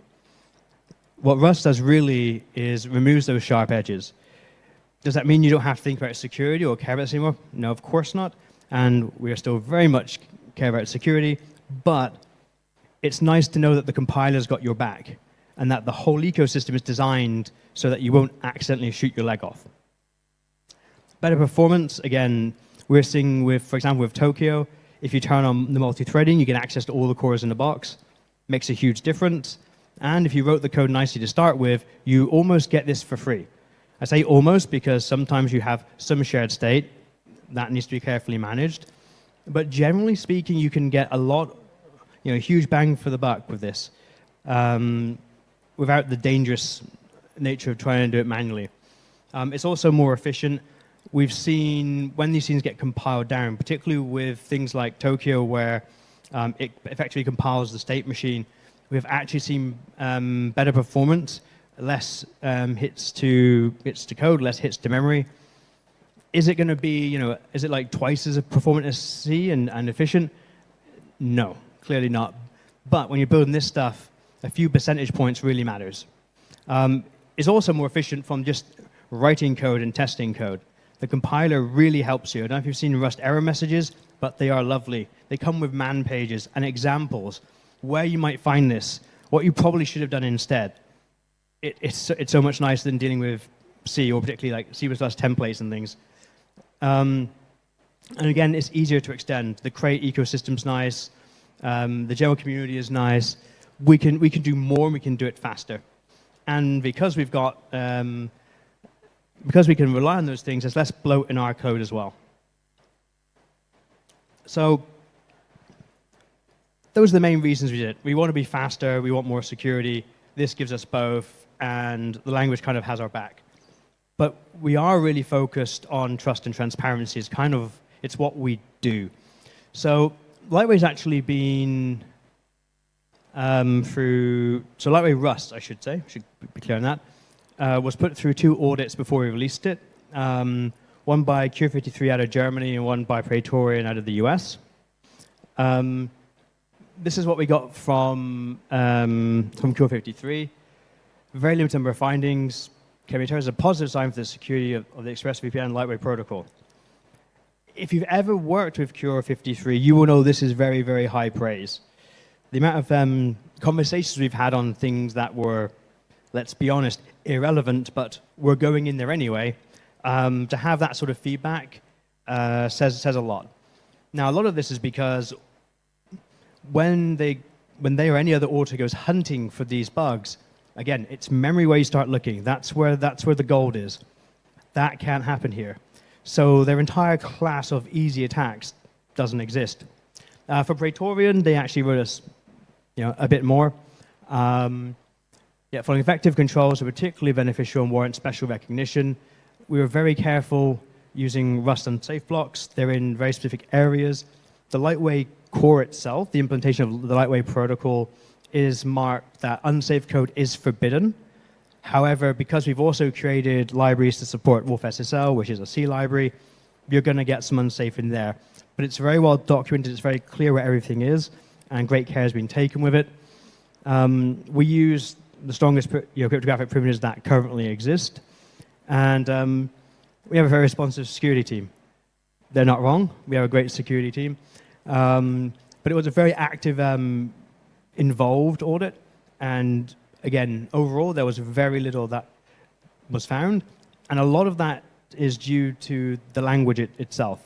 What Rust does really is removes those sharp edges. Does that mean you don't have to think about security or care about this anymore? No, of course not. And we are still very much care about security, but it's nice to know that the compiler's got your back and that the whole ecosystem is designed so that you won't accidentally shoot your leg off. Better performance, again, we're seeing with, for example, with Tokyo, if you turn on the multi-threading, you get access to all the cores in the box. Makes a huge difference. And if you wrote the code nicely to start with, you almost get this for free. I say almost because sometimes you have some shared state that needs to be carefully managed. But generally speaking, you can get a lot, huge bang for the buck with this, without the dangerous nature of trying to do it manually. It's also more efficient. We've seen when these things get compiled down, particularly with things like Tokyo, where it effectively compiles the state machine, we've actually seen better performance, less hits to code, less hits to memory. Is it going to be, is it like twice as performant as C and efficient? No, clearly not. But when you're building this stuff, a few percentage points really matters. It's also more efficient from just writing code and testing code. The compiler really helps you. I don't know if you've seen Rust error messages, but they are lovely. They come with man pages and examples where you might find this, what you probably should have done instead. It's so much nicer than dealing with C, or particularly like C++ templates and things. And again, it's easier to extend. The crate ecosystem's nice. The general community is nice. We can do more, and we can do it faster. And because we've got, because we can rely on those things, there's less bloat in our code as well. So those are the main reasons we did it. We want to be faster. We want more security. This gives us both, and the language kind of has our back. But we are really focused on trust and transparency. It's what we do. So Lightweigh's actually been so Lightweight Rust, I should say, should be clear on that, was put through 2 audits before we released it. One by Cure53 out of Germany and one by Praetorian out of the US. This is what we got from Cure53. Very limited number of findings. Can be termed as a positive sign for the security of the ExpressVPN lightweight protocol. If you've ever worked with Cure53, you will know this is very, very high praise. The amount of conversations we've had on things that were, let's be honest, irrelevant, but we're going in there anyway, to have that sort of feedback says a lot. Now, a lot of this is because when they or any other author goes hunting for these bugs, again, it's memory where you start looking. That's where the gold is. That can't happen here. So their entire class of easy attacks doesn't exist. For Praetorian, they actually wrote us, a bit more. Following effective controls are particularly beneficial and warrant special recognition. We were very careful using Rust unsafe blocks. They're in very specific areas. The Lightweight core itself, the implementation of the Lightweight protocol, is marked that unsafe code is forbidden. However, because we've also created libraries to support wolfSSL, which is a C library, you're going to get some unsafe in there. But it's very well documented. It's very clear where everything is, and great care has been taken with it. We use the strongest cryptographic primitives that currently exist, and we have a very responsive security team. They're not wrong. We have a great security team. But it was a very active, involved audit, and again, overall, there was very little that was found, and a lot of that is due to the language itself.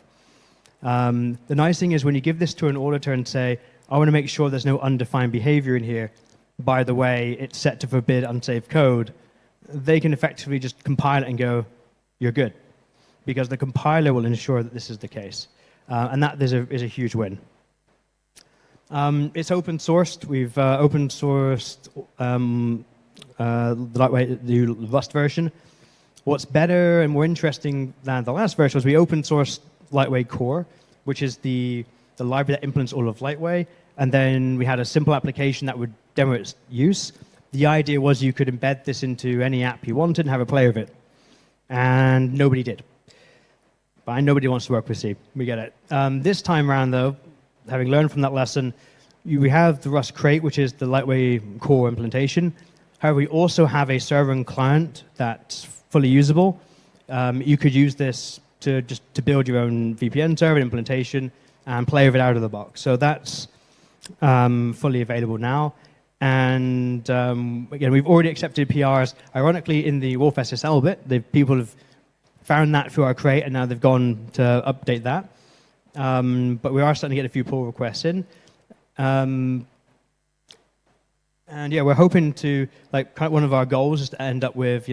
The nice thing is when you give this to an auditor and say, I want to make sure there's no undefined behavior in here, by the way, it's set to forbid unsafe code, they can effectively just compile it and go, you're good, because the compiler will ensure that this is the case. And that is a huge win. It's open sourced. We've open sourced the Rust version. What's better and more interesting than the last version was we open sourced Lightweight Core, which is the library that implements all of Lightweight. And then we had a simple application that would demo its use. The idea was you could embed this into any app you wanted and have a play with it. And nobody did. Fine, nobody wants to work with C. We get it. This time around, though, having learned from that lesson, we have the Rust crate, which is the Lightweight core implementation. However, we also have a server and client that's fully usable. You could use this to build your own VPN server implementation and play with it out of the box. So that's fully available now. And again, we've already accepted PRs. Ironically, in the wolfSSL bit, people have found that through our crate, and now they've gone to update that. But we are starting to get a few pull requests in. And yeah, we're hoping to, one of our goals is to end up with,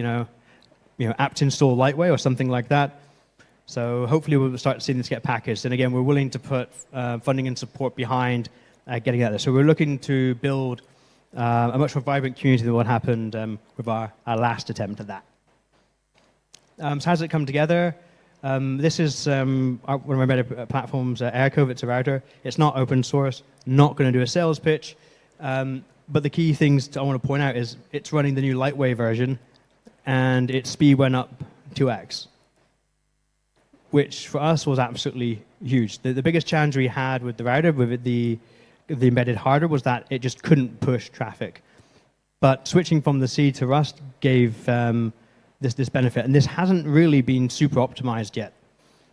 apt install Lightway or something like that. So hopefully we'll start seeing this get packaged. And again, we're willing to put funding and support behind getting that there. So we're looking to build a much more vibrant community than what happened with our last attempt at that. So how does it come together? This is one of my better platforms, Aircove. It's a router. It's not open source. Not going to do a sales pitch. But the key things I want to point out is it's running the new Lightway version, and its speed went up 2x, which for us was absolutely huge. The biggest challenge we had with the router, with the embedded hardware, was that it just couldn't push traffic. But switching from the C to Rust gave this benefit, and this hasn't really been super optimized yet.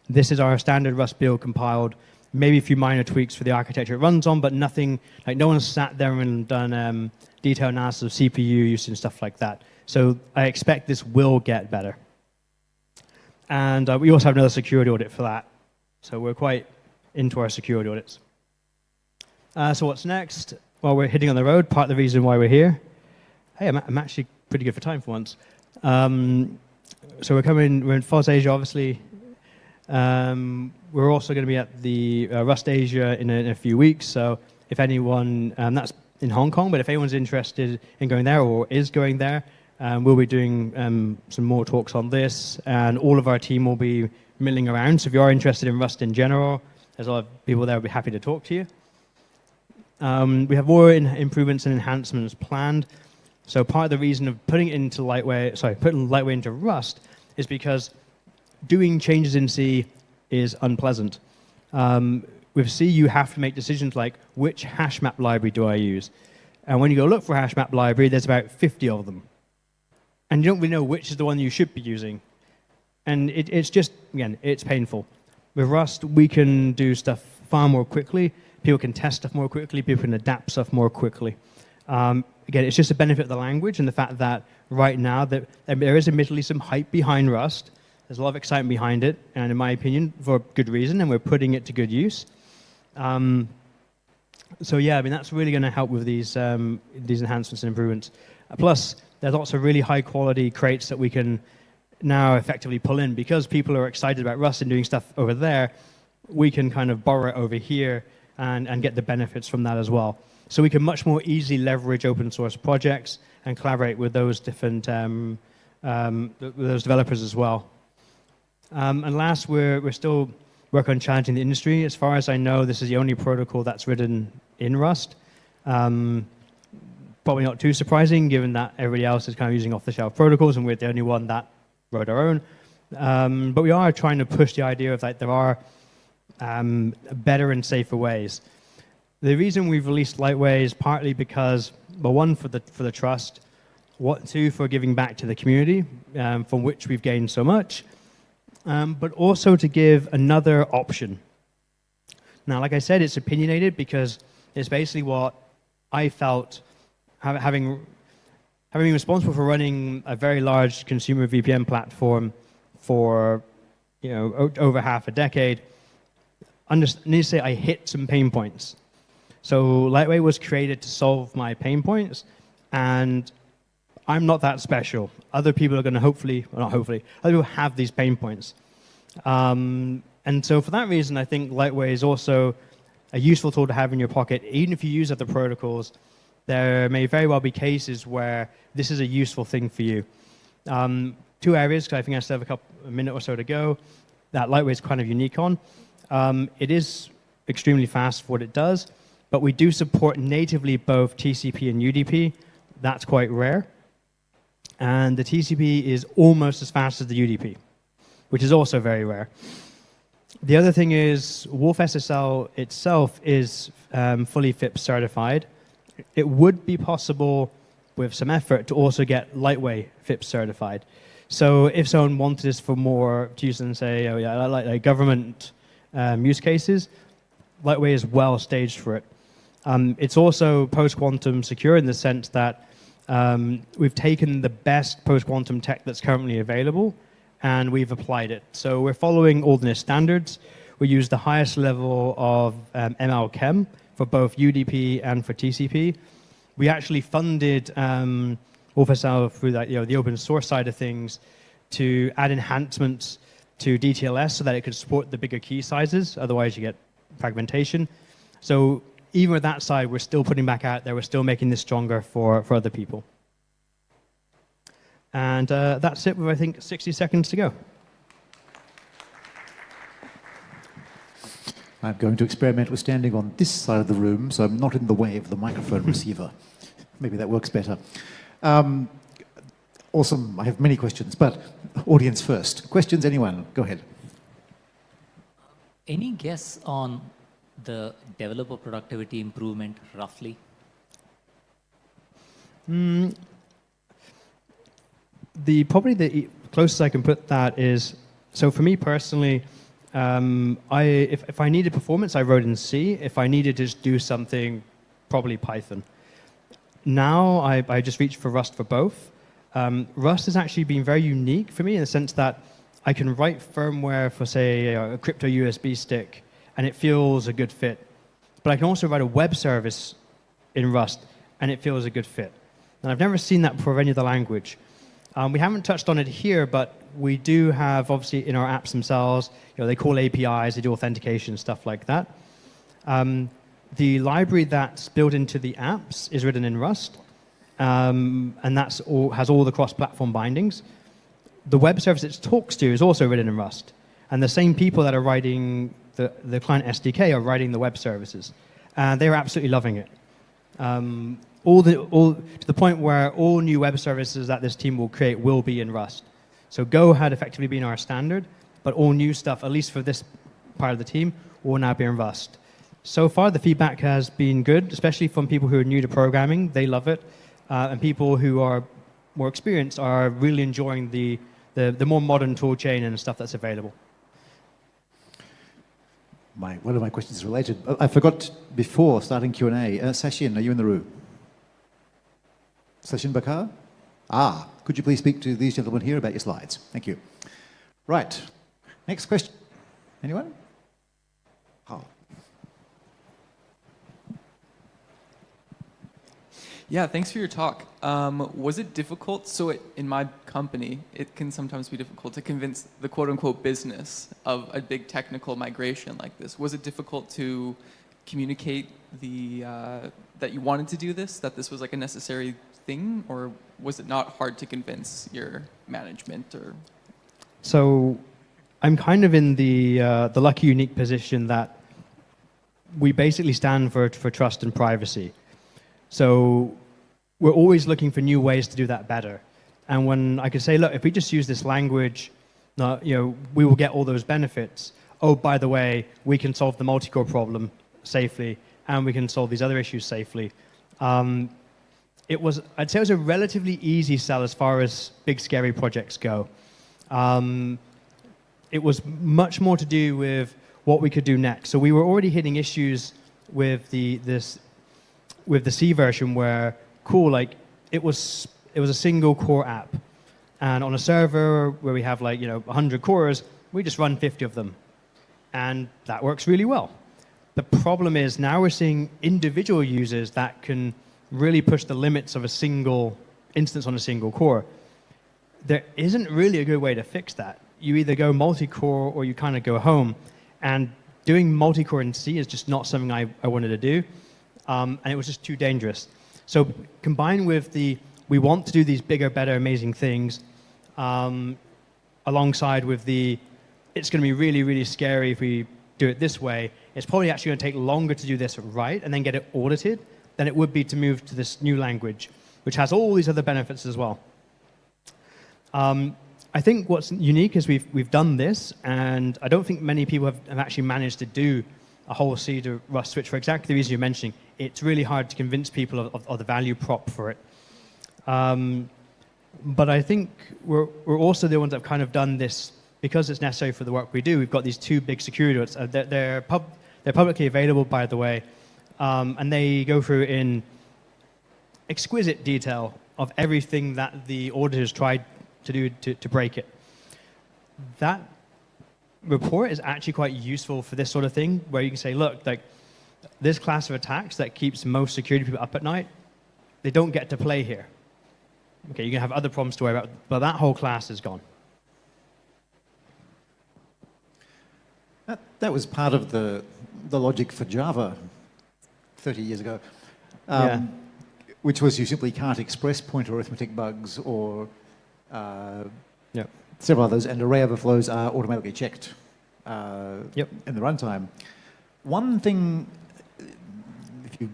This is our standard Rust build compiled, maybe a few minor tweaks for the architecture it runs on, but nothing, like no one's sat there and done detailed analysis of CPU use and stuff like that. So I expect this will get better. And we also have another security audit for that. So we're quite into our security audits. So what's next? Well, we're hitting on the road, part of the reason why we're here. Hey, I'm actually pretty good for time for once. So we're in FOSSASIA, obviously. We're also going to be at the Rust Asia in a few weeks. So if anyone, that's in Hong Kong, but if anyone's interested in going there or is going there, we'll be doing some more talks on this, and all of our team will be milling around. So if you are interested in Rust in general, there's a lot of people there who'll be happy to talk to you. We have more improvements and enhancements planned. So part of the reason of putting Lightway into Rust is because doing changes in C is unpleasant. With C, you have to make decisions like, which hash map library do I use? And when you go look for a hash map library, there's about 50 of them. And you don't really know which is the one you should be using. And it's just, again, it's painful. With Rust, we can do stuff far more quickly. People can test stuff more quickly. People can adapt stuff more quickly. Again, it's just a benefit of the language and the fact that right now that there is admittedly some hype behind Rust. There's a lot of excitement behind it, and in my opinion, for good reason, and we're putting it to good use. So yeah, I mean, that's really going to help with these enhancements and improvements. Plus, there's lots of really high quality crates that we can now effectively pull in. Because people are excited about Rust and doing stuff over there, we can kind of borrow it over here and get the benefits from that as well. So we can much more easily leverage open source projects and collaborate with those different those developers as well. And last, we're still working on challenging the industry. As far as I know, this is the only protocol that's written in Rust. Probably not too surprising, given that everybody else is kind of using off-the-shelf protocols, and we're the only one that wrote our own. But we are trying to push the idea of that there are better and safer ways. The reason we've released Lightway is partly because, well, one, for the trust, two, for giving back to the community, from which we've gained so much, but also to give another option. Now, like I said, it's opinionated because it's basically what I felt, having been responsible for running a very large consumer VPN platform for over half a decade. I need to say I hit some pain points. So Lightway was created to solve my pain points, and I'm not that special. Other people are going to other people have these pain points. And so for that reason, I think Lightway is also a useful tool to have in your pocket. Even if you use other protocols, there may very well be cases where this is a useful thing for you. Two areas, because I think I still have a minute or so to go, that Lightway is kind of unique on. It is extremely fast for what it does, but we do support natively both TCP and UDP. That's quite rare. And the TCP is almost as fast as the UDP, which is also very rare. The other thing is Wolf SSL itself is fully FIPS certified. It would be possible with some effort to also get Lightway FIPS certified. So if someone wanted this for more, to use and say, oh yeah, I like government use cases, Lightway is well staged for it. It's also post-quantum secure in the sense that we've taken the best post-quantum tech that's currently available and we've applied it. So we're following all the NIST standards. We use the highest level of ML Chem for both UDP and for TCP. We actually funded OpenSL through that, the open source side of things to add enhancements to DTLS so that it could support the bigger key sizes. Otherwise, you get fragmentation. So even with that side, we're still putting back out there. We're still making this stronger for other people. And that's it with, I think, 60 seconds to go. I'm going to experiment with standing on this side of the room so I'm not in the way of the microphone receiver. Maybe that works better. Awesome. I have many questions, but audience first. Questions, anyone? Go ahead. Any guess on the developer productivity improvement roughly? Probably the closest I can put that is, so for me personally, if I needed performance, I wrote in C. If I needed to just do something, probably Python. Now I just reach for Rust for both. Rust has actually been very unique for me in the sense that I can write firmware for, say, a crypto USB stick, and it feels a good fit. But I can also write a web service in Rust, and it feels a good fit. And I've never seen that for any other language. We haven't touched on it here, but we do have, obviously, in our apps themselves, they call APIs, they do authentication, stuff like that. The library that's built into the apps is written in Rust, and has all the cross-platform bindings. The web service it talks to is also written in Rust, and the same people that are writing the client SDK are writing the web services, and they're absolutely loving it. To the point where all new web services that this team will create will be in Rust. So Go had effectively been our standard, but all new stuff, at least for this part of the team, will now be in Rust. So far, the feedback has been good, especially from people who are new to programming. They love it. And people who are more experienced are really enjoying the more modern tool chain and stuff that's available. One of my questions is related. I forgot before starting Q&A. Sachin, are you in the room? Sachin Bakar? Could you please speak to these gentlemen here about your slides? Thank you. Right. Next question. Anyone? Yeah, thanks for your talk. Was it difficult? So in my company, it can sometimes be difficult to convince the quote-unquote business of a big technical migration like this. Was it difficult to communicate that you wanted to do this, that this was like a necessary thing, or was it not hard to convince your management? Or so I'm kind of in the lucky, unique position that we basically stand for trust and privacy. So we're always looking for new ways to do that better. And when I could say, look, if we just use this language, we will get all those benefits. Oh, by the way, we can solve the multi-core problem safely, and we can solve these other issues safely. I'd say it was a relatively easy sell as far as big, scary projects go. It was much more to do with what we could do next. So we were already hitting issues with the C version where, it was a single core app. And on a server where we have 100 cores, we just run 50 of them. And that works really well. The problem is now we're seeing individual users that can really push the limits of a single instance on a single core. There isn't really a good way to fix that. You either go multi-core or you kind of go home. And doing multi-core in C is just not something I wanted to do. And it was just too dangerous. So combined with we want to do these bigger, better, amazing things, alongside with it's going to be really, really scary if we do it this way. It's probably actually going to take longer to do this right and then get it audited than it would be to move to this new language, which has all these other benefits as well. I think what's unique is we've done this, and I don't think many people have actually managed to do a whole C to Rust switch for exactly the reason you're mentioning. It's really hard to convince people of the value prop for it. But I think we're also the ones that have kind of done this because it's necessary for the work we do. We've got these two big security audits. They're publicly available, by the way, and they go through in exquisite detail of everything that the auditors tried to do to break it. That report is actually quite useful for this sort of thing, where you can say, look, this class of attacks that keeps most security people up at night, they don't get to play here. Okay, you can have other problems to worry about, but that whole class is gone. That was part of the logic for Java 30 years ago, Yeah. which was you simply can't express pointer arithmetic bugs or several others, and array overflows are automatically checked in the runtime. One thing, if you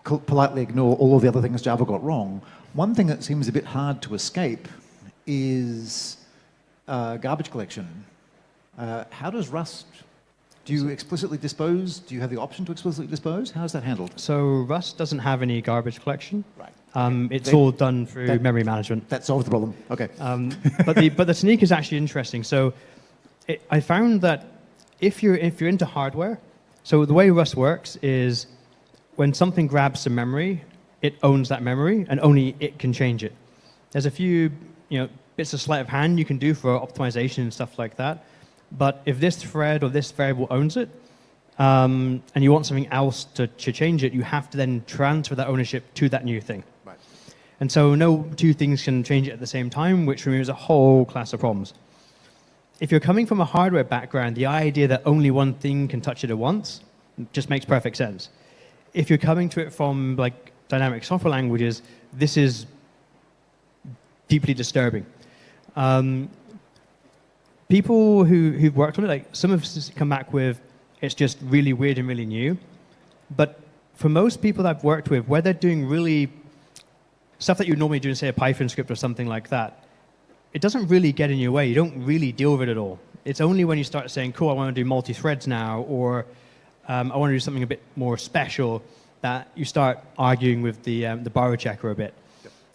politely ignore all of the other things Java got wrong, one thing that seems a bit hard to escape is garbage collection. How does Rust, do you explicitly dispose? Do you have the option to explicitly dispose? How is that handled? So Rust doesn't have any garbage collection. Right. It's all done through memory management. That solves the problem. Okay. But the sneak is actually interesting. So I found that if you're into hardware, so the way Rust works is when something grabs some memory, it owns that memory, and only it can change it. There's a few bits of sleight of hand you can do for optimization and stuff like that. But if this thread or this variable owns it, and you want something else to change it, you have to then transfer that ownership to that new thing. Right. And so no two things can change it at the same time, which removes a whole class of problems. If you're coming from a hardware background, the idea that only one thing can touch it at once just makes perfect sense. If you're coming to it from like dynamic software languages, this is deeply disturbing. People who've worked on it, like some have come back with, it's just really weird and really new. But for most people that I've worked with, where they're doing really stuff that you would normally do in, say, a Python script or something like that, it doesn't really get in your way. You don't really deal with it at all. It's only when you start saying, cool, I want to do multi-threads now, or I want to do something a bit more special, that you start arguing with the borrow checker a bit.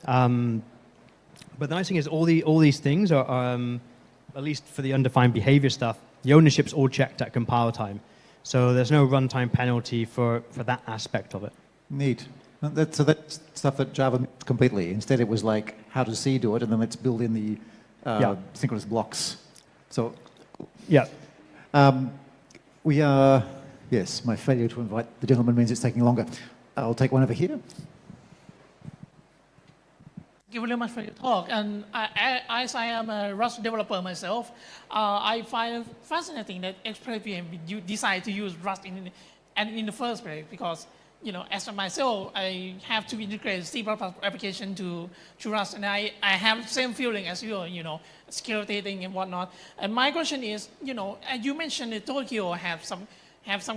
But the nice thing is all these things are, at least for the undefined behavior stuff, the ownership's all checked at compile time. So there's no runtime penalty for that aspect of it. Neat. So that's stuff that Java missed completely. Instead, it was like, how does C do it? And then let's build in the synchronous blocks. So, yeah. We are, yes, my failure to invite the gentleman means it's taking longer. I'll take one over here. Thank you very much for your talk. And as I am a Rust developer myself, I find it fascinating that XPrevm you decide to use Rust in the first place, because as for myself, I have to integrate C++ application to Rust, and I have the same feeling as you, security thing and whatnot. And my question is, you mentioned that Tokyo have some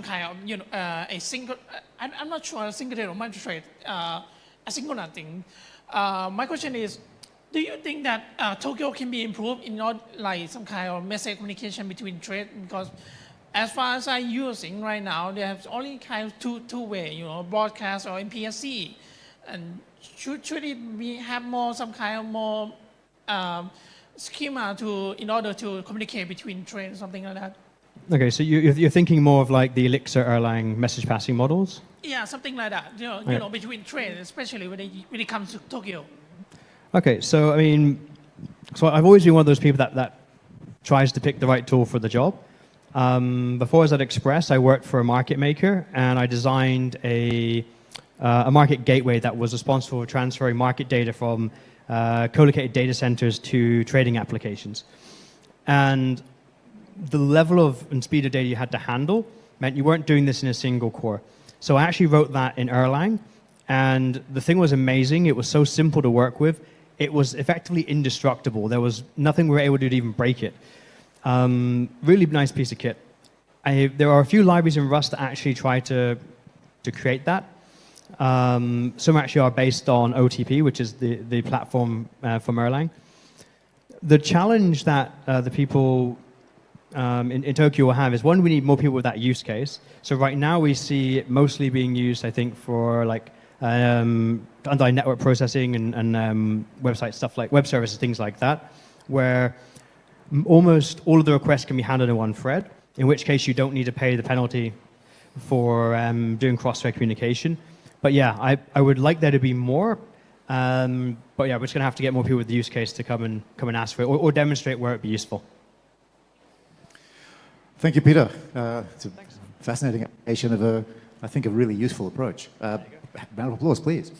kind of, a single, I'm not sure, a single thread or multi-thread, a synchronous thing. My question is, do you think that Tokyo can be improved in like some kind of message communication between threads? Because as far as I'm using right now, they have only kind of two way, broadcast or MPSC. And should it have more some kind of more schema in order to communicate between threads, something like that? Okay, so you're thinking more of like the Elixir Erlang message passing models? Yeah, something like that. Between threads, especially when it comes to Tokyo. Okay, so I mean, I've always been one of those people that tries to pick the right tool for the job. Before I was at Express, I worked for a market maker, and I designed a market gateway that was responsible for transferring market data from co-located data centers to trading applications. And the level of and speed of data you had to handle meant you weren't doing this in a single core. So I actually wrote that in Erlang, and the thing was amazing. It was so simple to work with. It was effectively indestructible. There was nothing we were able to do to even break it. Really nice piece of kit. There are a few libraries in Rust that actually try to create that. Some actually are based on OTP, which is the platform from Erlang. The challenge that the people in Tokyo will have is, one, we need more people with that use case. So right now we see it mostly being used, I think, for like underlying network processing and website stuff like web services, things like that, where almost all of the requests can be handled in one thread, in which case you don't need to pay the penalty for doing cross-thread communication. But yeah, I would like there to be more. But yeah, we're just going to have to get more people with the use case to come and ask for it, or demonstrate where it'd be useful. Thank you, Peter. It's a fascinating application of I think, a really useful approach. Round of applause, please.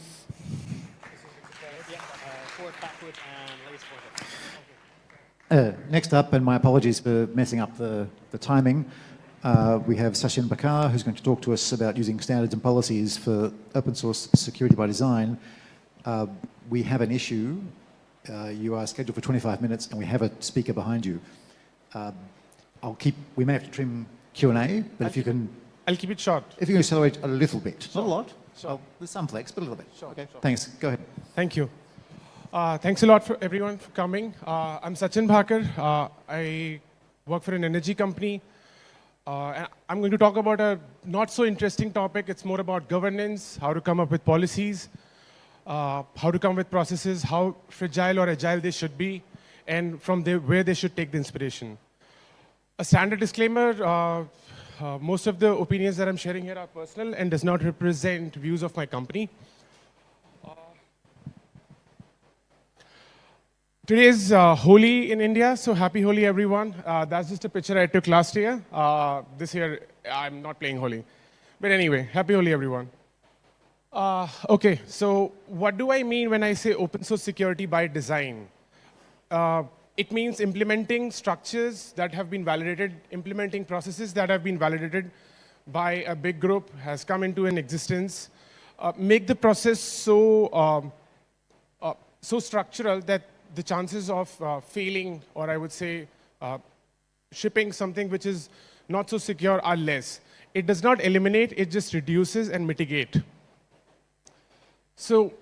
Next up, and my apologies for messing up the timing, We have Sachin Bakar, who's going to talk to us about using standards and policies for open source security by design. We have an issue. You are scheduled for 25 minutes, and we have a speaker behind you. We may have to trim Q&A, but if you can... I'll keep it short. If you can accelerate a little bit. Sure. Not a lot. Sure. With some flex, but a little bit. Sure, okay. sure. Thanks. Go ahead. Thank you. Thanks a lot for everyone for coming. I'm Sachin Bhakar. I work for an energy company. And I'm going to talk about a not so interesting topic. It's more about governance, how to come up with policies, how to come up with processes, how fragile or agile they should be, and from there, where they should take the inspiration. A standard disclaimer, most of the opinions that I'm sharing here are personal and does not represent views of my company. Today is Holi in India, so happy Holi, everyone. That's just a picture I took last year. This year, I'm not playing Holi. But anyway, happy Holi, everyone. Okay, so what do I mean when I say open source security by design? It means implementing structures that have been validated, implementing processes that have been validated by a big group, has come into an existence, make the process so structural that the chances of failing, or I would say shipping something which is not so secure are less. It does not eliminate, it just reduces and mitigate. So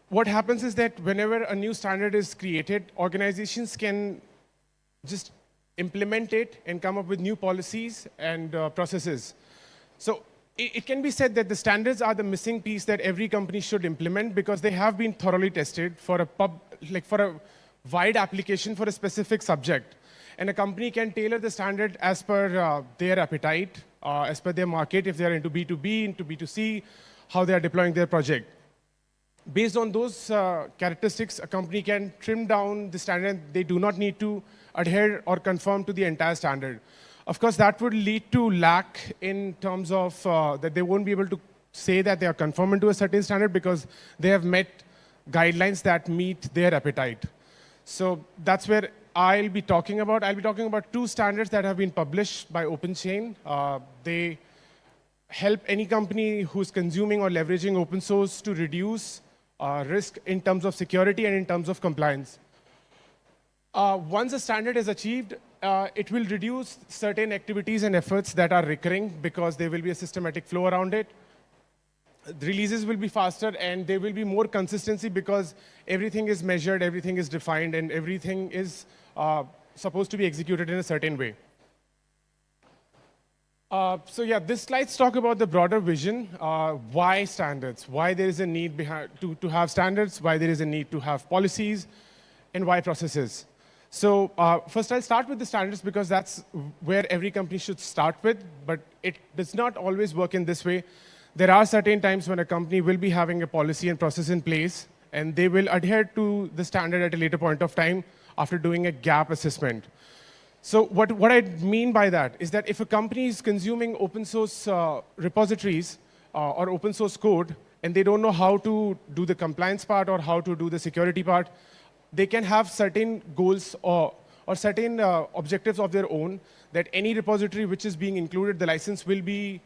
what happens is that whenever a new standard is created, organizations can just implement it and come up with new policies and processes. So it can be said that the standards are the missing piece that every company should implement because they have been thoroughly tested for a wide application for a specific subject. And a company can tailor the standard as per their appetite, as per their market, if they're into B2B, into B2C, how they are deploying their project. Based on those characteristics, a company can trim down the standard. They do not need to adhere or conform to the entire standard. Of course, that would lead to lack in terms of that they won't be able to say that they are conforming to a certain standard because they have met guidelines that meet their appetite. So that's where I'll be talking about. I'll be talking about two standards that have been published by OpenChain. They help any company who's consuming or leveraging open source to reduce risk in terms of security and in terms of compliance. Once a standard is achieved, it will reduce certain activities and efforts that are recurring because there will be a systematic flow around it. The releases will be faster and there will be more consistency because everything is measured, everything is defined, and everything is supposed to be executed in a certain way. So yeah, this slides talk about the broader vision. Why standards? Why there is a need to have standards, why there is a need to have policies, and why processes. So first I'll start with the standards because that's where every company should start with, but it does not always work in this way. There are certain times when a company will be having a policy and process in place, and they will adhere to the standard at a later point of time after doing a gap assessment. So what I mean by that is that if a company is consuming open source repositories or open source code, and they don't know how to do the compliance part or how to do the security part, they can have certain goals or certain objectives of their own that any repository which is being included, the license will be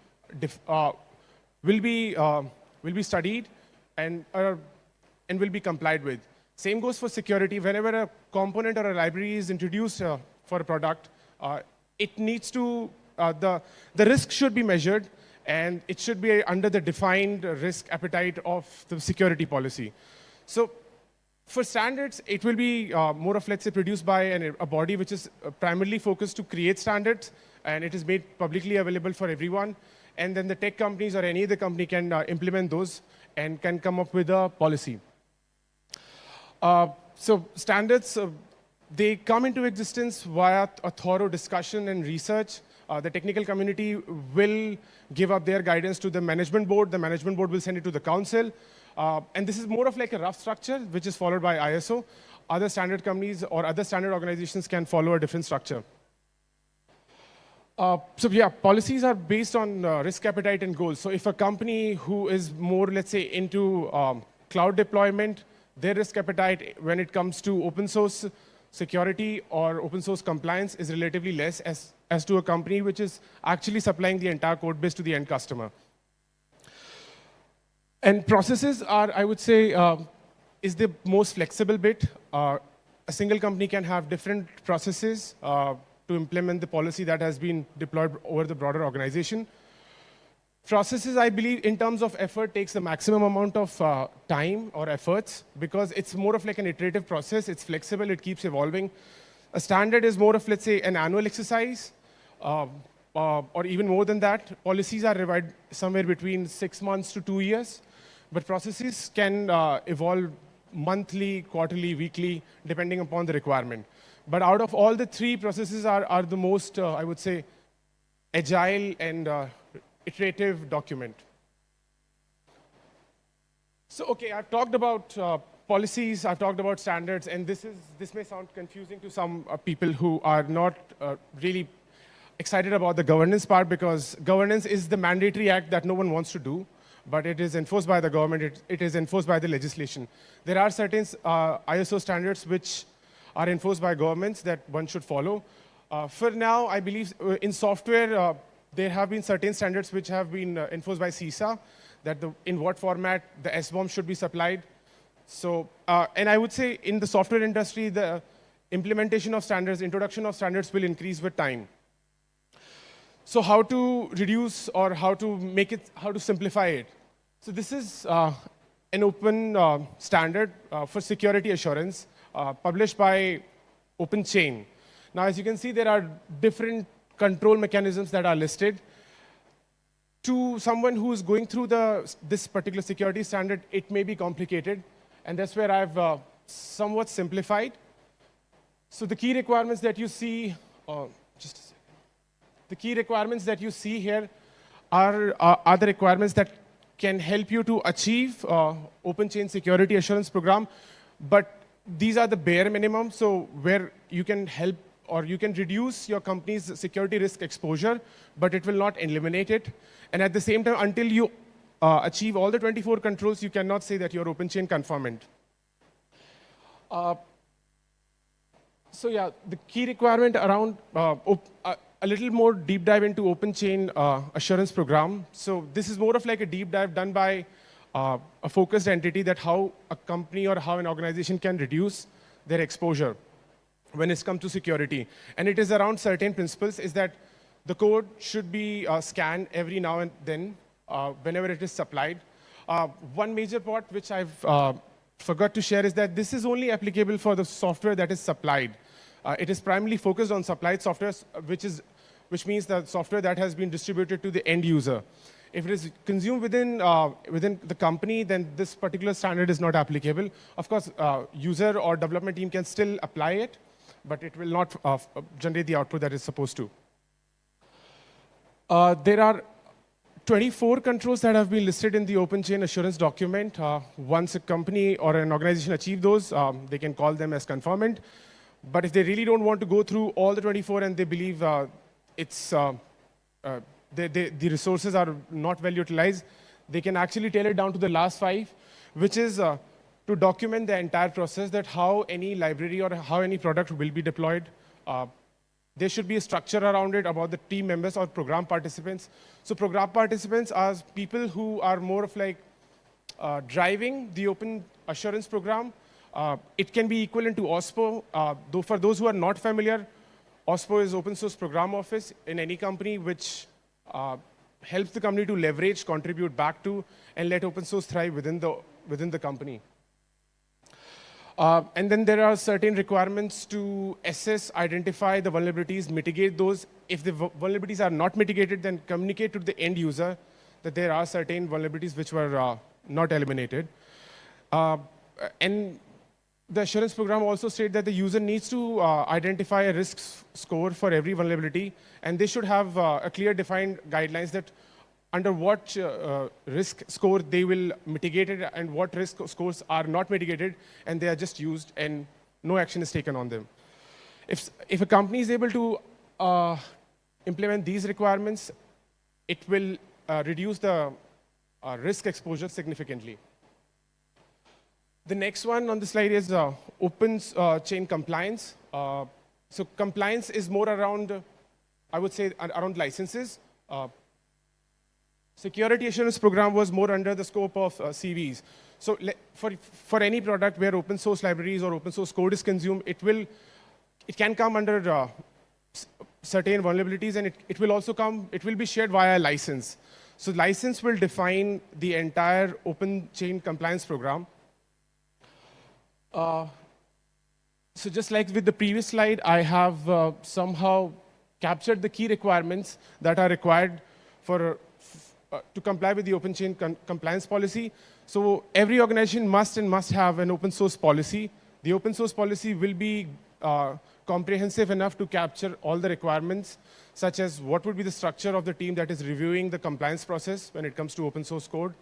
studied and will be complied with. Same goes for security. Whenever a component or a library is introduced for a product, it needs to, the risk should be measured and it should be under the defined risk appetite of the security policy. So for standards, it will be more of, let's say, produced by a body which is primarily focused to create standards, and it is made publicly available for everyone. And then the tech companies or any other company can implement those and can come up with a policy. So standards, they come into existence via a thorough discussion and research. The technical community will give up their guidance to the management board. The management board will send it to the council. And this is more of like a rough structure, which is followed by ISO. Other standard companies or other standard organizations can follow a different structure. So yeah, policies are based on risk appetite and goals. So if a company who is more, let's say, into cloud deployment, their risk appetite when it comes to open source security or open source compliance is relatively less as as to a company which is actually supplying the entire code base to the end customer. And processes are, I would say, is the most flexible bit. A single company can have different processes to implement the policy that has been deployed over the broader organization. Processes, I believe, in terms of effort, takes the maximum amount of time or efforts because it's more of like an iterative process. It's flexible. It keeps evolving. A standard is more of, let's say, an annual exercise or even more than that. Policies are revised somewhere between 6 months to 2 years. But processes can evolve monthly, quarterly, weekly, depending upon the requirement. But out of all the three, processes are the most, I would say, agile and iterative document. So, okay, I've talked about policies, I've talked about standards, and this may sound confusing to some people who are not really excited about the governance part because governance is the mandatory act that no one wants to do, but it is enforced by the government, it is enforced by the legislation. There are certain ISO standards which are enforced by governments that one should follow. For now, I believe in software, there have been certain standards which have been enforced by CISA, that in what format the SBOM should be supplied. So, and I would say in the software industry, the implementation of standards, introduction of standards will increase with time. So how to reduce or how to make it, how to simplify it? So this is an open standard for security assurance published by OpenChain. Now, as you can see, there are different control mechanisms that are listed. To someone who is going through this particular security standard, it may be complicated. And that's where I've somewhat simplified. So the key requirements that you see, just a second. The key requirements that you see here are the requirements that can help you to achieve OpenChain security assurance program. But these are the bare minimum, so where you can help or you can reduce your company's security risk exposure, but it will not eliminate it. And at the same time, until you achieve all the 24 controls, you cannot say that you're OpenChain conformant. So yeah, the key requirement around a little more deep dive into OpenChain assurance program. So this is more of like a deep dive done by a focused entity that how a company or how an organization can reduce their exposure when it's come to security. And it is around certain principles is that the code should be scanned every now and then whenever it is supplied. One major part which I've forgot to share is that this is only applicable for the software that is supplied. It is primarily focused on supplied software, which means the software that has been distributed to the end user. If it is consumed within the company, then this particular standard is not applicable. Of course, user or development team can still apply it, but it will not generate the output that it's supposed to. There are 24 controls that have been listed in the OpenChain assurance document. Once a company or an organization achieve those, they can call them as conformant. But if they really don't want to go through all the 24 and they believe the resources are not well utilized, they can actually tailor it down to the last 5, which is to document the entire process, that how any library or how any product will be deployed. There should be a structure around it about the team members or program participants. So program participants are people who are more of like driving the open assurance program. It can be equivalent to OSPO. Though for those who are not familiar, OSPO is Open Source Program Office in any company, which helps the company to leverage, contribute back to, and let open source thrive within the company. And then there are certain requirements to assess, identify the vulnerabilities, mitigate those. If the vulnerabilities are not mitigated, then communicate to the end user that there are certain vulnerabilities which were not eliminated. And the assurance program also states that the user needs to identify a risk score for every vulnerability, and they should have a clear defined guidelines that under what risk score they will mitigate it and what risk scores are not mitigated, and they are just used and no action is taken on them. If a company is able to implement these requirements, it will reduce the risk exposure significantly. The next one on the slide is open chain compliance. So compliance is more around I would say, around licenses. Security assurance program was more under the scope of CVs. So for any product where open source libraries or open source code is consumed, it can come under certain vulnerabilities, and it will be shared via license. So license will define the entire open chain compliance program. So just like with the previous slide, I have somehow captured the key requirements that are required to comply with the open chain compliance policy. So every organization must have an open source policy. The open source policy will be comprehensive enough to capture all the requirements, such as what would be the structure of the team that is reviewing the compliance process when it comes to open source code,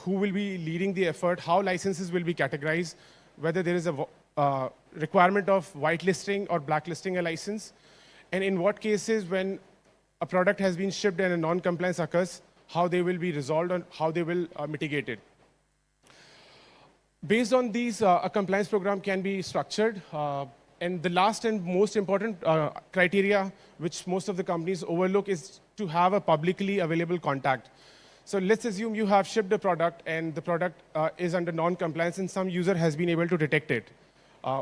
who will be leading the effort, how licenses will be categorized, whether there is a requirement of whitelisting or blacklisting a license, and in what cases when a product has been shipped and a non-compliance occurs, how they will be resolved and how they will mitigate it. Based on these, a compliance program can be structured. And the last and most important criteria, which most of the companies overlook, is to have a publicly available contact. So let's assume you have shipped a product and the product is under non-compliance and some user has been able to detect it.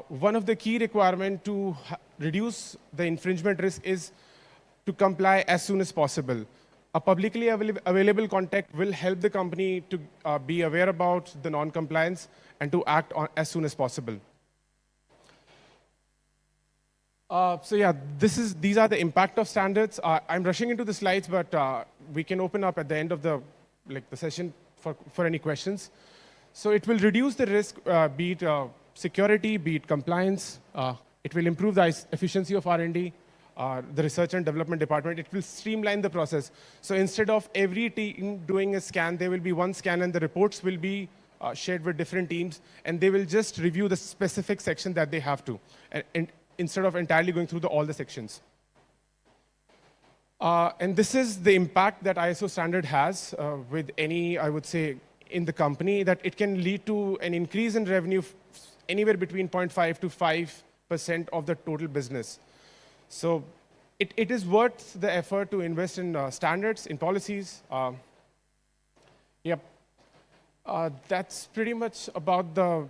One of the key requirements to reduce the infringement risk is to comply as soon as possible. A publicly available contact will help the company to be aware about the non-compliance and to act as soon as possible. So yeah, these are the impact of standards. I'm rushing into the slides, but we can open up at the end of the session for any questions. So it will reduce the risk, be it security, be it compliance. It will improve the efficiency of R&D, the research and development department. It will streamline the process. So instead of every team doing a scan, there will be one scan and the reports will be shared with different teams, and they will just review the specific section that they have to, and instead of entirely going through all the sections. And this is the impact that ISO standard has with any, I would say, in the company, that it can lead to an increase in revenue anywhere between 0.5 to 5% of the total business. So it is worth the effort to invest in standards, in policies. Yep. That's pretty much about the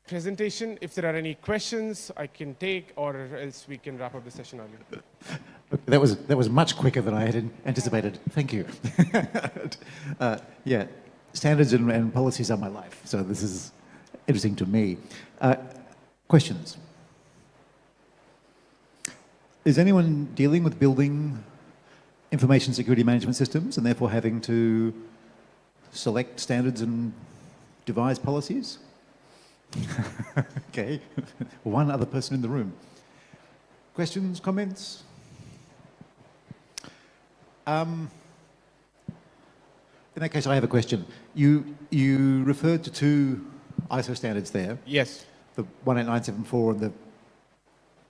presentation. If there are any questions, I can take, or else we can wrap up the session earlier. That was much quicker than I had anticipated. Thank you. Yeah, standards and policies are my life, so this is interesting to me. Questions? Is anyone dealing with building information security management systems and therefore having to select standards and devise policies? Okay, one other person in the room. Questions, comments? In that case, I have a question. You referred to two ISO standards there. Yes. The 18974 and the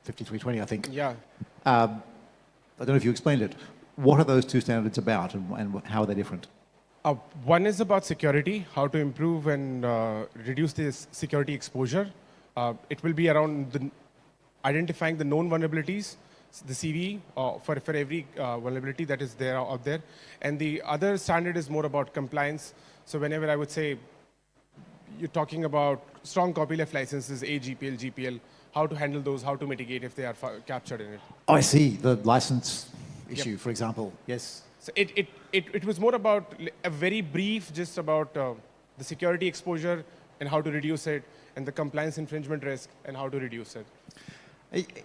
5320, I think. Yeah. I don't know if you explained it. What are those two standards about, and how are they different? One is about security, how to improve and reduce this security exposure. It will be around identifying the known vulnerabilities, the CV for every vulnerability that is there out there. And the other standard is more about compliance. So whenever I would say you're talking about strong copyleft licenses, AGPL, GPL, how to handle those, how to mitigate if they are captured in it. Oh, I see. The license issue, for example. Yes. So it was more about a very brief, just about the security exposure and how to reduce it, and the compliance infringement risk and how to reduce it.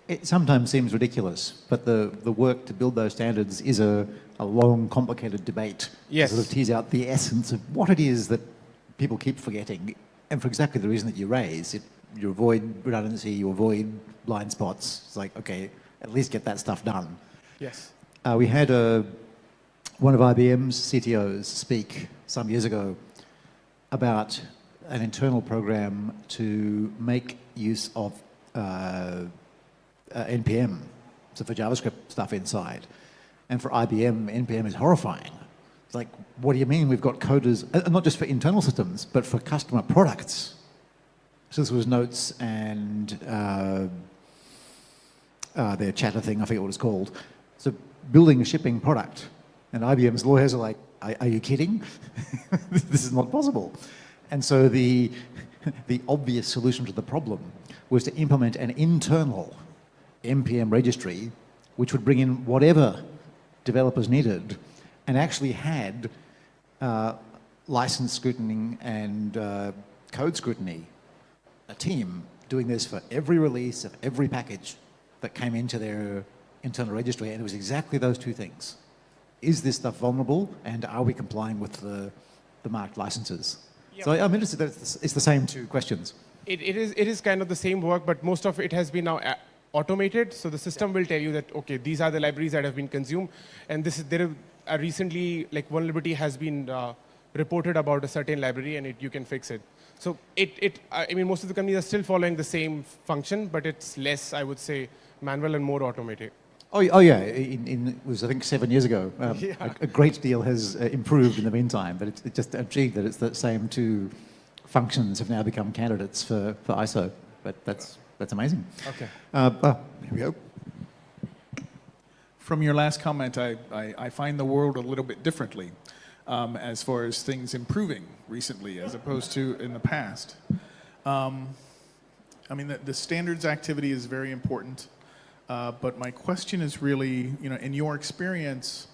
It sometimes seems ridiculous, but the work to build those standards is a long, complicated debate. Yes. To sort of tease out the essence of what it is that people keep forgetting, and for exactly the reason that you raise. You avoid redundancy, you avoid blind spots. It's like, okay, at least get that stuff done. Yes. We had one of IBM's CTOs speak some years ago about an internal program to make use of NPM, so for JavaScript stuff inside. And for IBM, NPM is horrifying. It's like, what do you mean we've got coders, not just for internal systems, but for customer products? So this was Notes and their chatter thing, I forget what it's called. So building a shipping product. And IBM's lawyers are like, are you kidding? This is not possible. And so the obvious solution to the problem was to implement an internal NPM registry, which would bring in whatever developers needed, and actually had license scrutiny and code scrutiny, a team doing this for every release of every package that came into their internal registry, and it was exactly those two things. Is this stuff vulnerable, and are we complying with the marked licenses? Yeah. So I'm interested that it's the same two questions. It is kind of the same work, but most of it has been now automated. So the system will tell you that, okay, these are the libraries that have been consumed, and recently, like, vulnerability has been reported about a certain library, and you can fix it. So I mean, most of the companies are still following the same function, but it's less, I would say, manual and more automated. Oh yeah, it was, I think, 7 years ago. A great deal has improved in the meantime, but it's just intrigued that it's the same two functions have now become candidates for ISO. But that's amazing. Okay. Here we go. From your last comment, I find the world a little bit differently as far as things improving recently as opposed to in the past. I mean, the standards activity is very important. But my question is really, in your experience,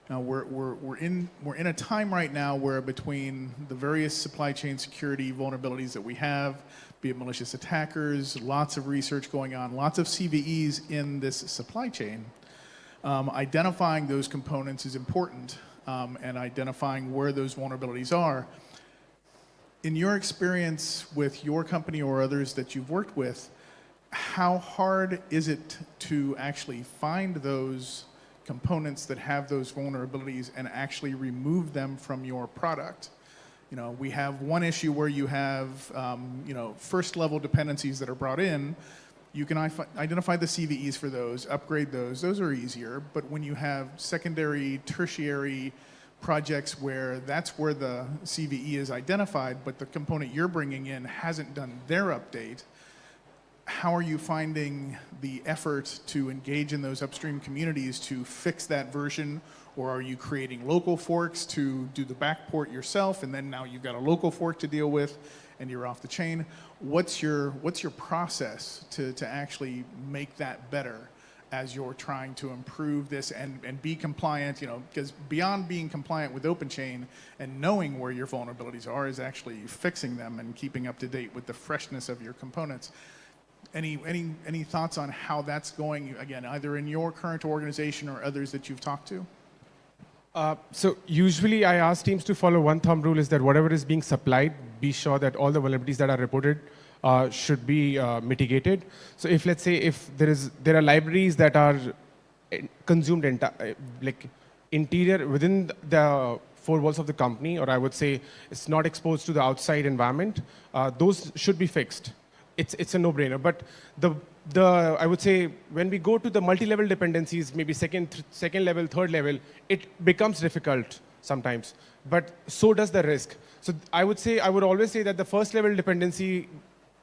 we're in a time right now where between the various supply chain security vulnerabilities that we have, be it malicious attackers, lots of research going on, lots of CVEs in this supply chain, identifying those components is important, and identifying where those vulnerabilities are. In your experience with your company or others that you've worked with, how hard is it to actually find those components that have those vulnerabilities and actually remove them from your product? We have one issue where you have, first level dependencies that are brought in. You can identify the CVEs for those, upgrade those. Those are easier. But when you have secondary, tertiary projects where that's where the CVE is identified, but the component you're bringing in hasn't done their update, how are you finding the effort to engage in those upstream communities to fix that version? Or are you creating local forks to do the backport yourself, and then now you've got a local fork to deal with and you're off the chain? What's your process to actually make that better as you're trying to improve this and be compliant? Because beyond being compliant with OpenChain and knowing where your vulnerabilities are is actually fixing them and keeping up to date with the freshness of your components. Any thoughts on how that's going, again, either in your current organization or others that you've talked to? So usually I ask teams to follow one thumb rule, is that whatever is being supplied, be sure that all the vulnerabilities that are reported should be mitigated. So if, let's say, if there are libraries that are consumed like interior within the four walls of the company, or I would say it's not exposed to the outside environment, those should be fixed. It's a no-brainer. But I would say when we go to the multi-level dependencies, maybe second level, third level, it becomes difficult sometimes. But so does the risk. So I would always say that the first level dependency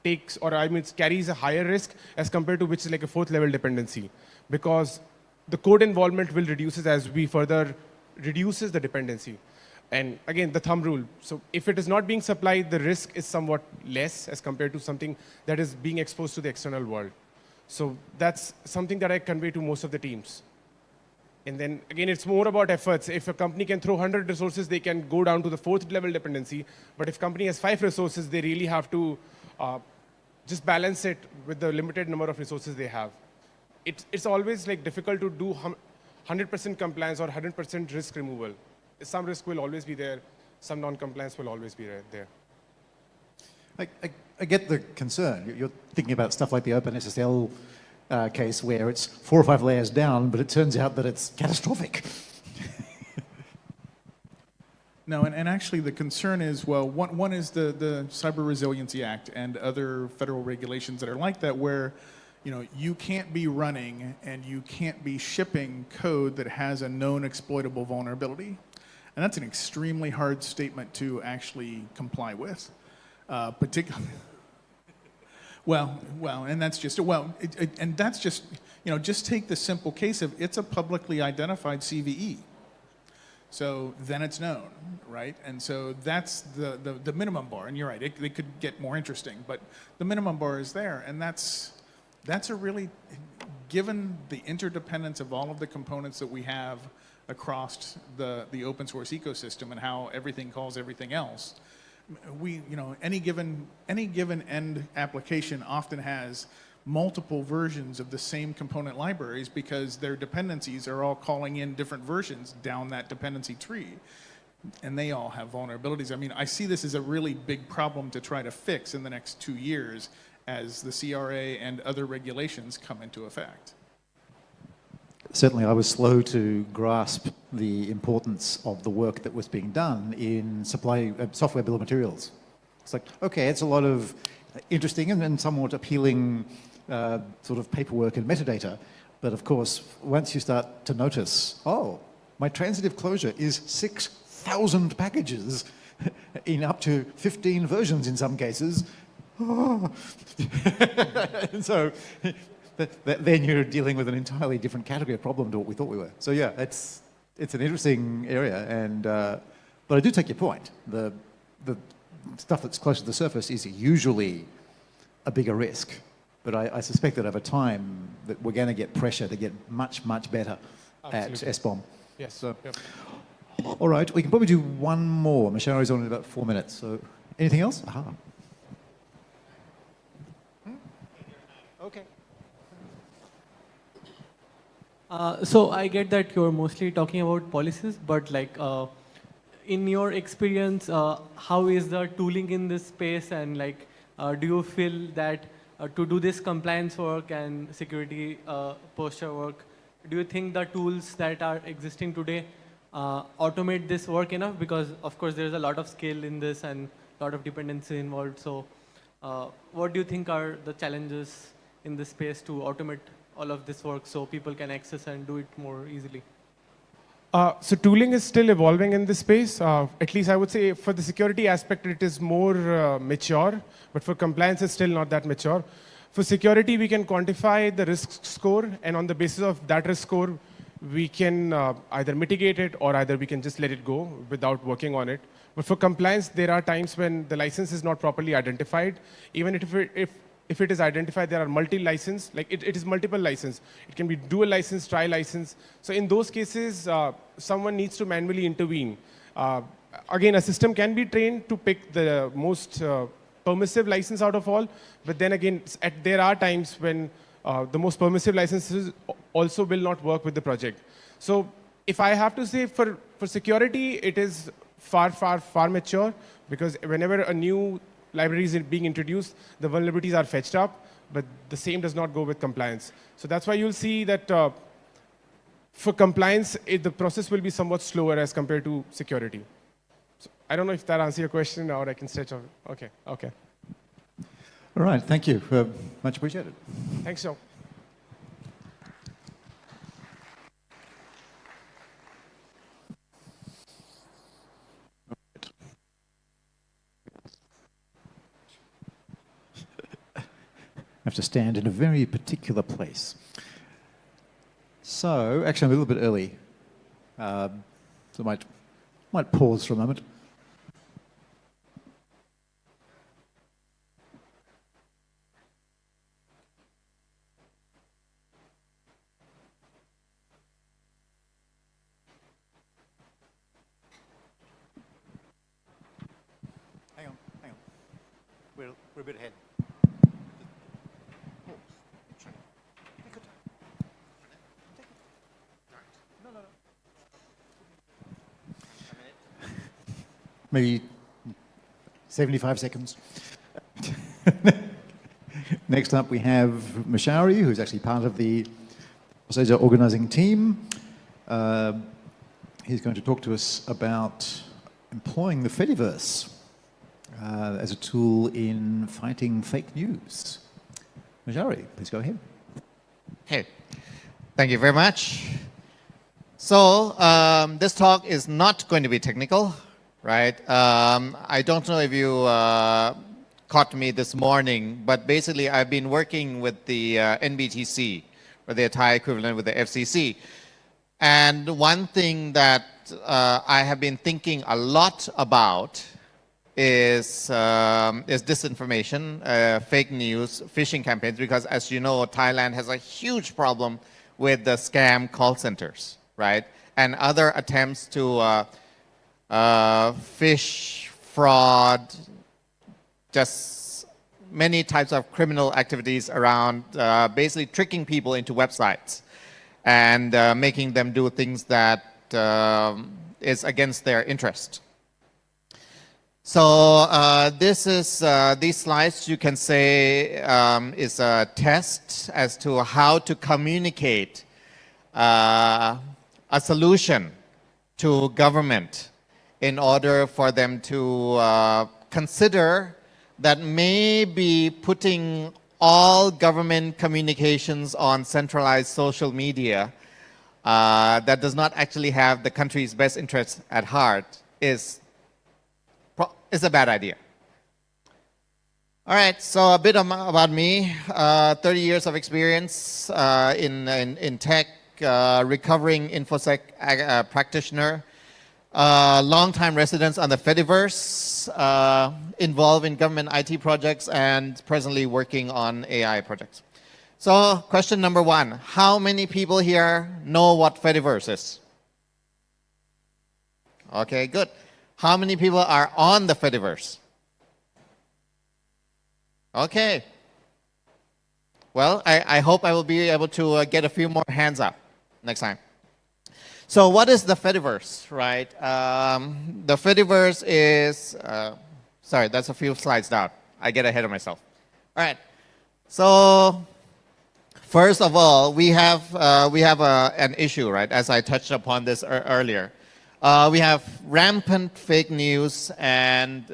carries a higher risk as compared to which is like a fourth level dependency, because the code involvement will reduces as we further reduces the dependency. And again, the thumb rule. So if it is not being supplied, the risk is somewhat less as compared to something that is being exposed to the external world. So that's something that I convey to most of the teams. And then again, it's more about efforts. If a company can throw 100 resources, they can go down to the fourth level dependency. But if company has 5 resources, they really have to just balance it with the limited number of resources they have. It's always like difficult to do 100% compliance or 100% risk removal. Some risk will always be there. Some non-compliance will always be there. I get the concern. You're thinking about stuff like the OpenSSL case where it's 4 or 5 layers down, but it turns out that it's catastrophic. No, and actually the concern is, well, one is the Cyber Resiliency Act and other federal regulations that are like that, where you can't be running and you can't be shipping code that has a known exploitable vulnerability. And that's an extremely hard Well, and that's just and that's just just take the simple case of it's a publicly identified CVE. So then it's known, right? And so that's the minimum bar. And you're right, it could get more interesting, but the minimum bar is there, and that's a really, given the interdependence of all of the components that we have across the open source ecosystem and how everything calls everything else, any given end application often has multiple versions of the same component libraries because their dependencies are all calling in different versions down that dependency tree. And they all have vulnerabilities. I mean, I see this as a really big problem to try to fix in the next 2 years as the CRA and other regulations come into effect. Certainly, I was slow to grasp the importance of the work that was being done in software bill of materials. It's like, okay, it's a lot of interesting and somewhat appealing sort of paperwork and metadata, but of course, once you start to notice, oh, my transitive closure is 6,000 packages in up to 15 versions in some cases. Oh. And so then you're dealing with an entirely different category of problem to what we thought we were. So yeah, it's an interesting area, and but I do take your point. The stuff that's close to the surface is usually a bigger risk, but I suspect that over time that we're going to get pressure to get much, much better Absolutely. at SBOM. Yes. So, Yep. all right, we can probably do one more. Mashari's on in about 4 minutes. So anything else? Aha. Okay. So I get that you're mostly talking about policies, but like in your experience, how is the tooling in this space, and like do you feel that to do this compliance work and security posture work, do you think the tools that are existing today automate this work enough? Because of course there's a lot of scale in this and a lot of dependency involved. So what do you think are the challenges in this space to automate all of this work so people can access and do it more easily? So tooling is still evolving in this space. At least I would say for the security aspect, it is more mature, but for compliance, it's still not that mature. For security, we can quantify the risk score, and on the basis of that risk score, we can either mitigate it or either we can just let it go without working on it. But for compliance, there are times when the license is not properly identified. Even if it is identified, there are multi-license, like it is multiple license. It can be dual license, tri-license. So in those cases, someone needs to manually intervene. Again, a system can be trained to pick the most permissive license out of all, but then again, there are times when the most permissive licenses also will not work with the project. So if I have to say for security, it is far mature, because whenever a new library is being introduced, the vulnerabilities are fetched up, but the same does not go with compliance. So that's why you'll see that for compliance, the process will be somewhat slower as compared to security. So I don't know if that answers your question, or I can stretch on. Okay. All right, thank you. Much appreciated. Thanks, Joe. I have to stand in a very particular place. So, actually, I'm a little bit early. So I might pause for a moment. Hang on. We're a bit ahead. Maybe 75 seconds. Next up, we have Mashari, who's actually part of the FOSSASIA organizing team. He's going to talk to us about employing the Fediverse as a tool in fighting fake news. Mashari, please go ahead. Hey, thank you very much. So this talk is not going to be technical, right? I don't know if you caught me this morning, but basically I've been working with the NBTC, or the Thai equivalent with the FCC. And one thing that I have been thinking a lot about is disinformation, fake news, phishing campaigns, because as you know, Thailand has a huge problem with the scam call centers, right? And other attempts to phish, fraud, just many types of criminal activities around basically tricking people into websites and making them do things that is against their interest. So these slides, you can say, is a test as to how to communicate a solution to government in order for them to consider that maybe putting all government communications on centralized social media that does not actually have the country's best interests at heart is a bad idea. All right, so a bit about me. 30 years of experience in tech, recovering InfoSec practitioner, long-time residents on the Fediverse, involved in government IT projects, and presently working on AI projects. So question number one, how many people here know what Fediverse is? Okay, good. How many people are on the Fediverse? Okay. Well, I hope I will be able to get a few more hands up next time. So what is the Fediverse, right? The Fediverse is, sorry, that's a few slides down. I get ahead of myself. All right. So first of all, we have an issue, right? As I touched upon this earlier. We have rampant fake news and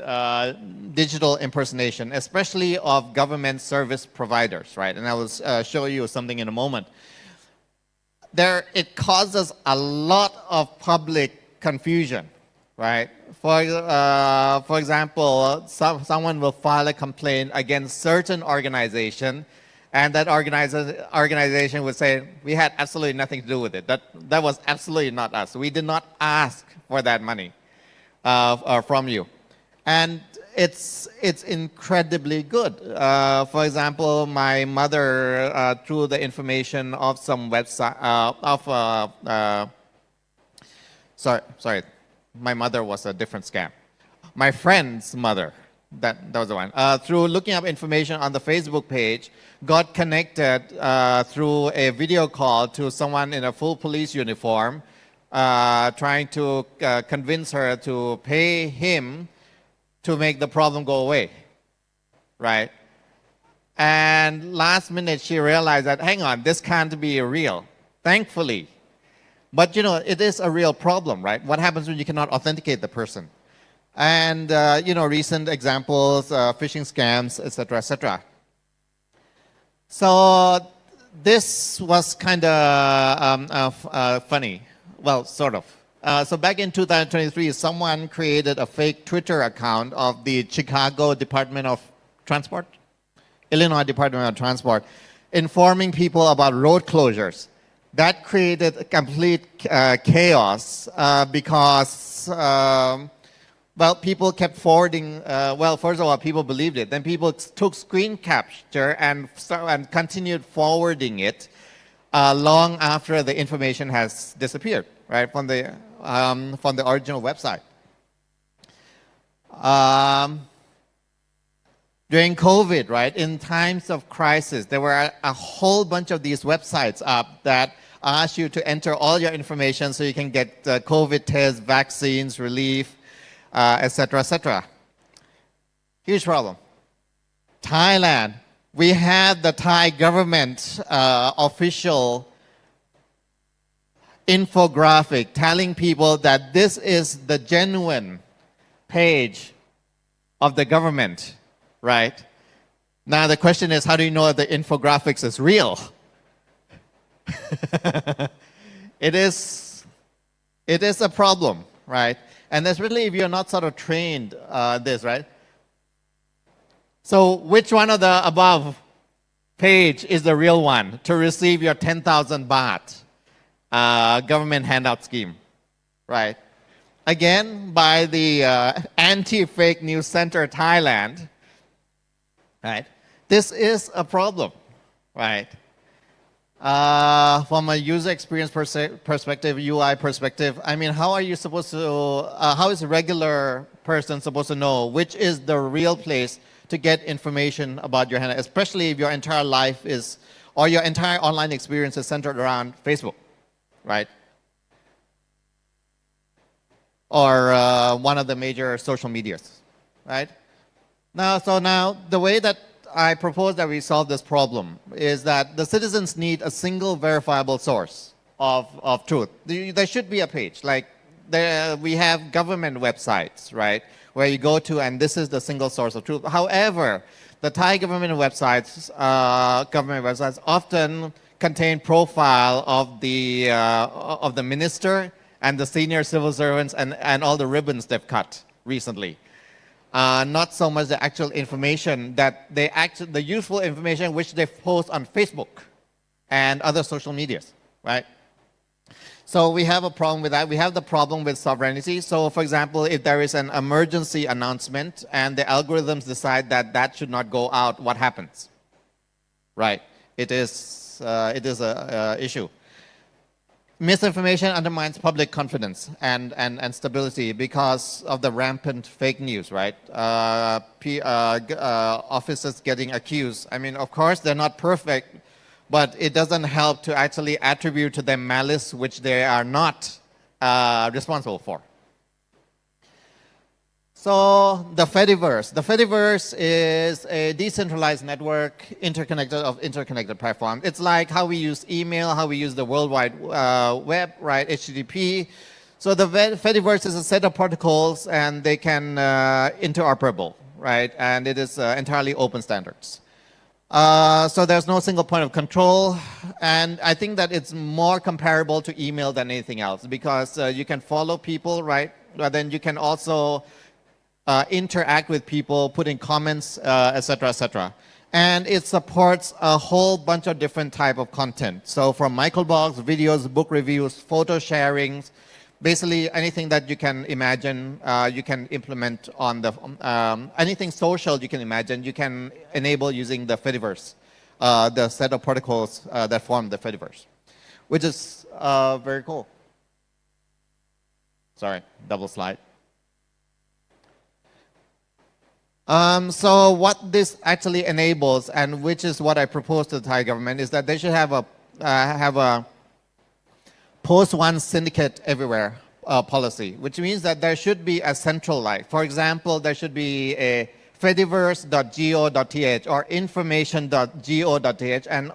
digital impersonation, especially of government service providers, right? And I will show you something in a moment. It causes a lot of public confusion, right? For example, someone will file a complaint against certain organization, and that organization would say, we had absolutely nothing to do with it. That was absolutely not us. We did not ask for that money from you. And it's incredibly good. For example, my mother, through the information of some website, sorry, my mother was a different scam. My friend's mother, that was the one, through looking up information on the Facebook page, got connected through a video call to someone in a full police uniform, trying to convince her to pay him to make the problem go away, right? And last minute she realized that, hang on, this can't be real, thankfully. But you know, it is a real problem, right? What happens when you cannot authenticate the person? And you know, recent examples, phishing scams, etc., etc. So this was kind of funny, well, sort of. So back in 2023, someone created a fake Twitter account of the Chicago Department of Transport, Illinois Department of Transport, informing people about road closures. That created complete chaos because, well, people kept forwarding, well, first of all, people believed it. Then people took screen capture and continued forwarding it long after the information has disappeared, right, from the original website. During COVID, right, in times of crisis, there were a whole bunch of these websites up that ask you to enter all your information so you can get COVID tests, vaccines, relief, etc., etc. Huge problem. Thailand, we have the Thai government official infographic telling people that this is the genuine page of the government, right? Now the question is, how do you know the infographics is real? It is a problem, right? And especially if you're not sort of trained this, right? So which one of the above page is the real one to receive your 10,000 baht government handout scheme, right? Again, by the Anti-Fake News Center Thailand, right? This is a problem, right? From a user experience perspective, UI perspective, I mean, how are you supposed to, how is a regular person supposed to know which is the real place to get information about your handout, especially if your entire life is, or your entire online experience is centered around Facebook, right? Or one of the major social medias, right? Now, so now the way that I propose that we solve this problem is that the citizens need a single verifiable source of truth. There should be a page, like we have government websites, right, where you go to and this is the single source of truth. However, the Thai government websites often contain profile of the minister and the senior civil servants and all the ribbons they've cut recently. Not so much the actual information that the useful information which they post on Facebook and other social medias, right? So we have a problem with that. We have the problem with sovereignty. So for example, if there is an emergency announcement and the algorithms decide that that should not go out, what happens? Right, it is a issue. Misinformation undermines public confidence and stability because of the rampant fake news, right? Officers getting accused. I mean, of course, they're not perfect, but it doesn't help to actually attribute to them malice which they are not responsible for. So the Fediverse. The Fediverse is a decentralized network of interconnected platforms. It's like how we use email, how we use the World Wide Web, right, HTTP. So the Fediverse is a set of protocols and they can interoperable, right, and it is entirely open standards. So there's no single point of control, and I think that it's more comparable to email than anything else because you can follow people, right, but then you can also interact with people, put in comments, etc., etc. And it supports a whole bunch of different type of content. So from microblogs, videos, book reviews, photo sharings, basically anything that you can imagine, you can implement on the, anything social you can imagine, you can enable using the Fediverse, the set of protocols that form the Fediverse, which is very cool. Sorry, double slide. So what this actually enables, and which is what I propose to the Thai government, is that they should have a post one syndicate everywhere policy, which means that there should be a central light. For example, there should be a fediverse.go.th or information.go.th and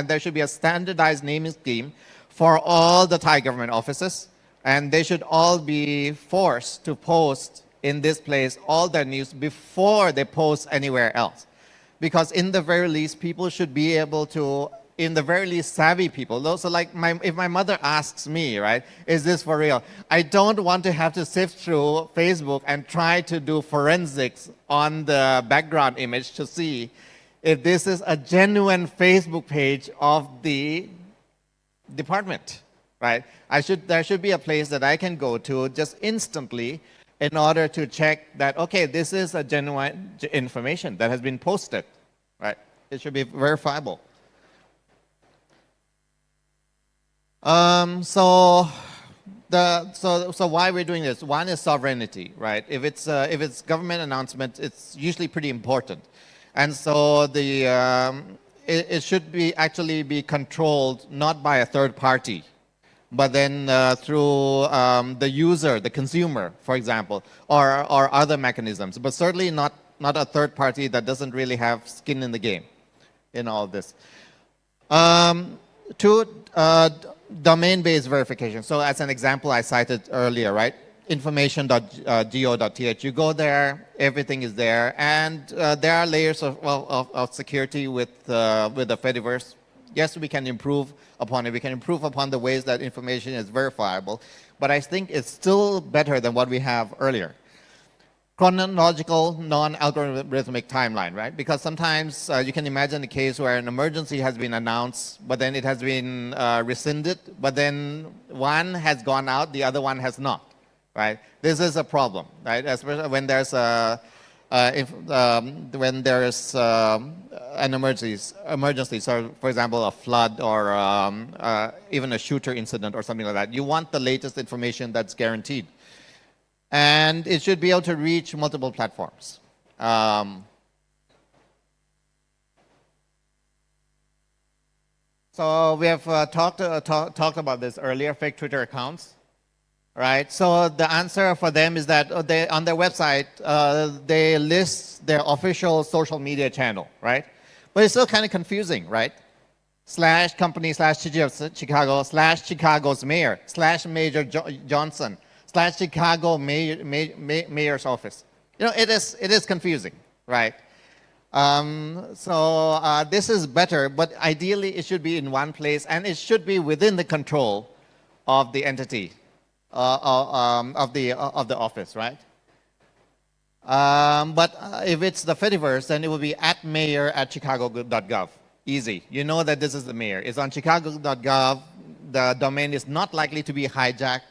there should be a standardized naming scheme for all the Thai government offices, and they should all be forced to post in this place all their news before they post anywhere else. Because in the very least, people should be able to, in the very least savvy people, those are like, if my mother asks me, right, is this for real? I don't want to have to sift through Facebook and try to do forensics on the background image to see if this is a genuine Facebook page of the department, right? There should be a place that I can go to just instantly in order to check that, okay, this is a genuine information that has been posted, right? It should be verifiable. So why we're doing this? One is sovereignty, right? If it's government announcement, it's usually pretty important, and so it should be actually be controlled not by a third party, but then through the user, the consumer, for example, or other mechanisms, but certainly not a third party that doesn't really have skin in the game in all of this. Domain-based verification. So as an example I cited earlier, right? Information.go.th. You go there, everything is there, and there are layers of security with the Fediverse. Yes, we can improve upon it. We can improve upon the ways that information is verifiable, but I think it's still better than what we have earlier. chronological, non-algorithmic timeline, right? Because sometimes you can imagine a case where an emergency has been announced, but then it has been rescinded, but then one has gone out, the other one has not, right? This is a problem, right? Especially when there's an emergency, so for example, a flood or even a shooter incident or something like that. You want the latest information that's guaranteed. And it should be able to reach multiple platforms. So we have talked about this earlier, fake Twitter accounts, right? So the answer for them is that on their website, they list their official social media channel, right? But it's still kind of confusing, right? /company /City of Chicago /Chicago's mayor /Major Johnson /Chicago mayor's office. You know, it is confusing, right? This is better, but ideally it should be in one place, and it should be within the control of the entity, of the office, right? But if it's the Fediverse, then it will be @mayor@chicago.gov. Easy. You know that this is the mayor. It's on chicago.gov. The domain is not likely to be hijacked.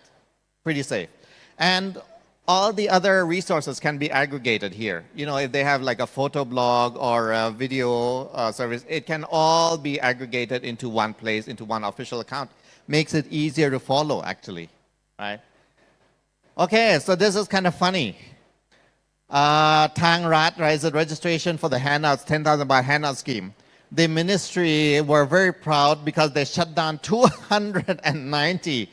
Pretty safe. And all the other resources can be aggregated here. You know, if they have like a photo blog or a video service, it can all be aggregated into one place, into one official account. Makes it easier to follow, actually, right? Okay, so this is kind of funny. Tang Rat, right, is a registration for the handouts, 10,000 baht handout scheme. The ministry were very proud because they shut down 290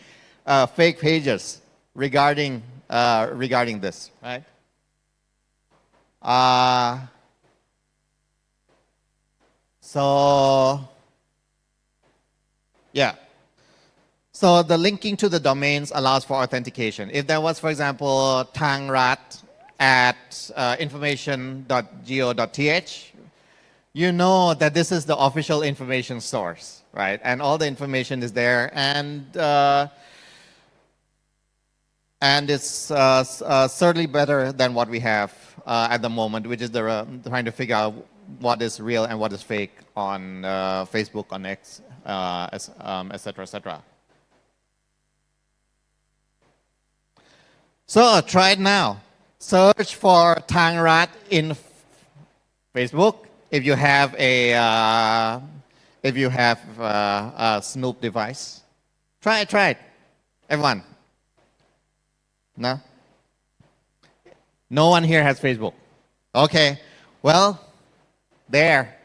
fake pages regarding this, right? Yeah. So the linking to the domains allows for authentication. If there was, for example, tangrat@information.go.th, you know that this is the official information source, right? And all the information is there, and it's certainly better than what we have at the moment, which is trying to figure out what is real and what is fake on Facebook, on X, et cetera, et cetera. So try it now. Search for Tang Rat in Facebook if you have a Snoop device. Try it, everyone. No? No one here has Facebook. Okay. Well, there.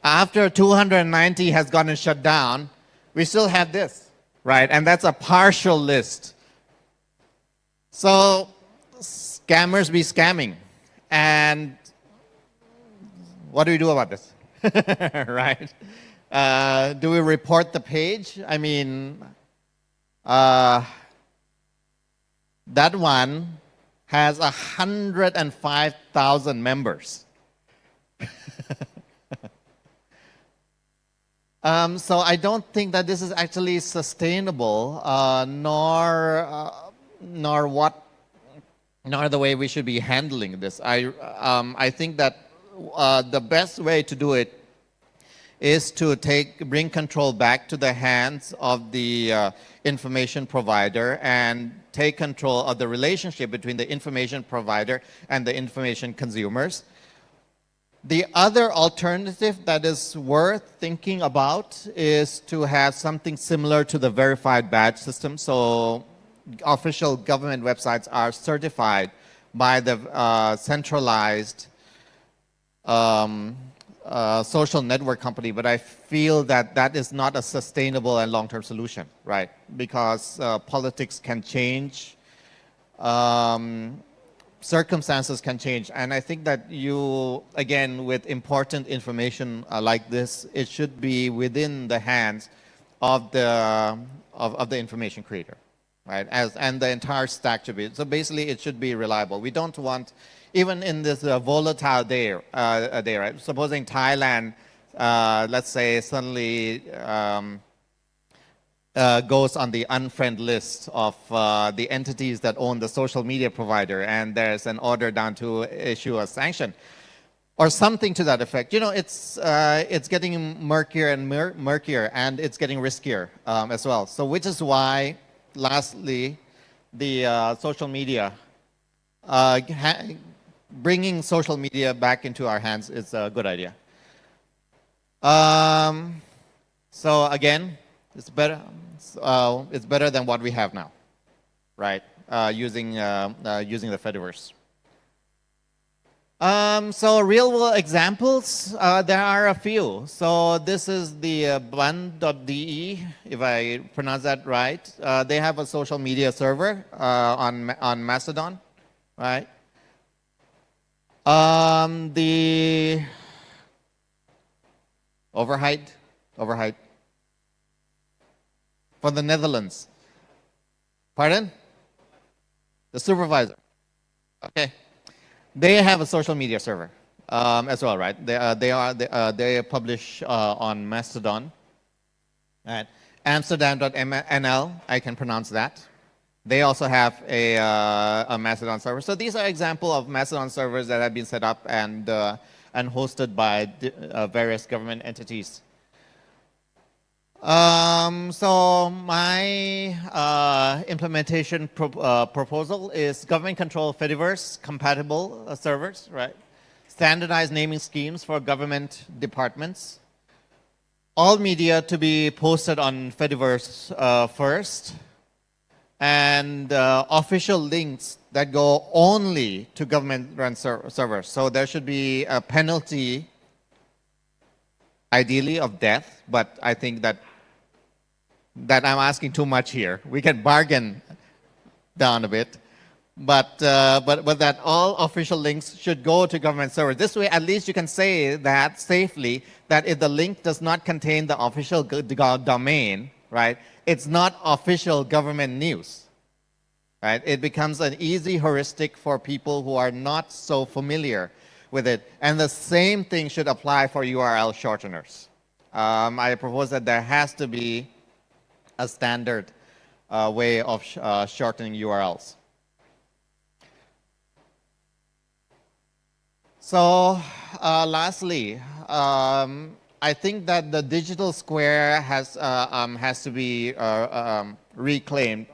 After 290 has gotten shut down, we still have this, right? And that's a partial list. So scammers be scamming. And what do we do about this? Right? Do we report the page? I mean, that one has 105,000 members. So I don't think that this is actually sustainable, nor the way we should be handling this. I think that the best way to do it is to bring control back to the hands of the information provider and take control of the relationship between the information provider and the information consumers. The other alternative that is worth thinking about is to have something similar to the verified badge system. So official government websites are certified by the centralized social network company, but I feel that that is not a sustainable and long-term solution, right? Because politics can change, circumstances can change, and I think that again, with important information like this, it should be within the hands of the information creator, right? And the entire stack should be. So basically, it should be reliable. We don't want, even in this volatile day, right? Supposing Thailand, let's say, suddenly goes on the unfriend list of the entities that own the social media provider, and there's an order down to issue a sanction, or something to that effect. You know, it's getting murkier and murkier, and it's getting riskier as well. So, which is why, lastly, the social media, bringing social media back into our hands is a good idea. So again, it's better than what we have now, right? Using the Fediverse. So real-world examples, there are a few. So this is the bun.de, if I pronounce that right. They have a social media server on Mastodon, right? The Overheid for the Netherlands. Pardon? The supervisor. Okay. They have a social media server as well, right? They publish on Mastodon. Right. Amsterdam.nl, I can pronounce that. They also have a Mastodon server. So these are examples of Mastodon servers that have been set up and hosted by various government entities. So my implementation proposal is government control Fediverse compatible servers, right? Standardized naming schemes for government departments. All media to be posted on Fediverse first, and official links that go only to government-run servers. So there should be a penalty, ideally of death, but I think that I'm asking too much here. We can bargain down a bit, but that all official links should go to government servers. This way, at least you can say that safely, that if the link does not contain the official domain, right, it's not official government news, right? It becomes an easy heuristic for people who are not so familiar with it. And the same thing should apply for URL shorteners. I propose that there has to be a standard way of shortening URLs. So lastly, I think that the digital square has to be reclaimed.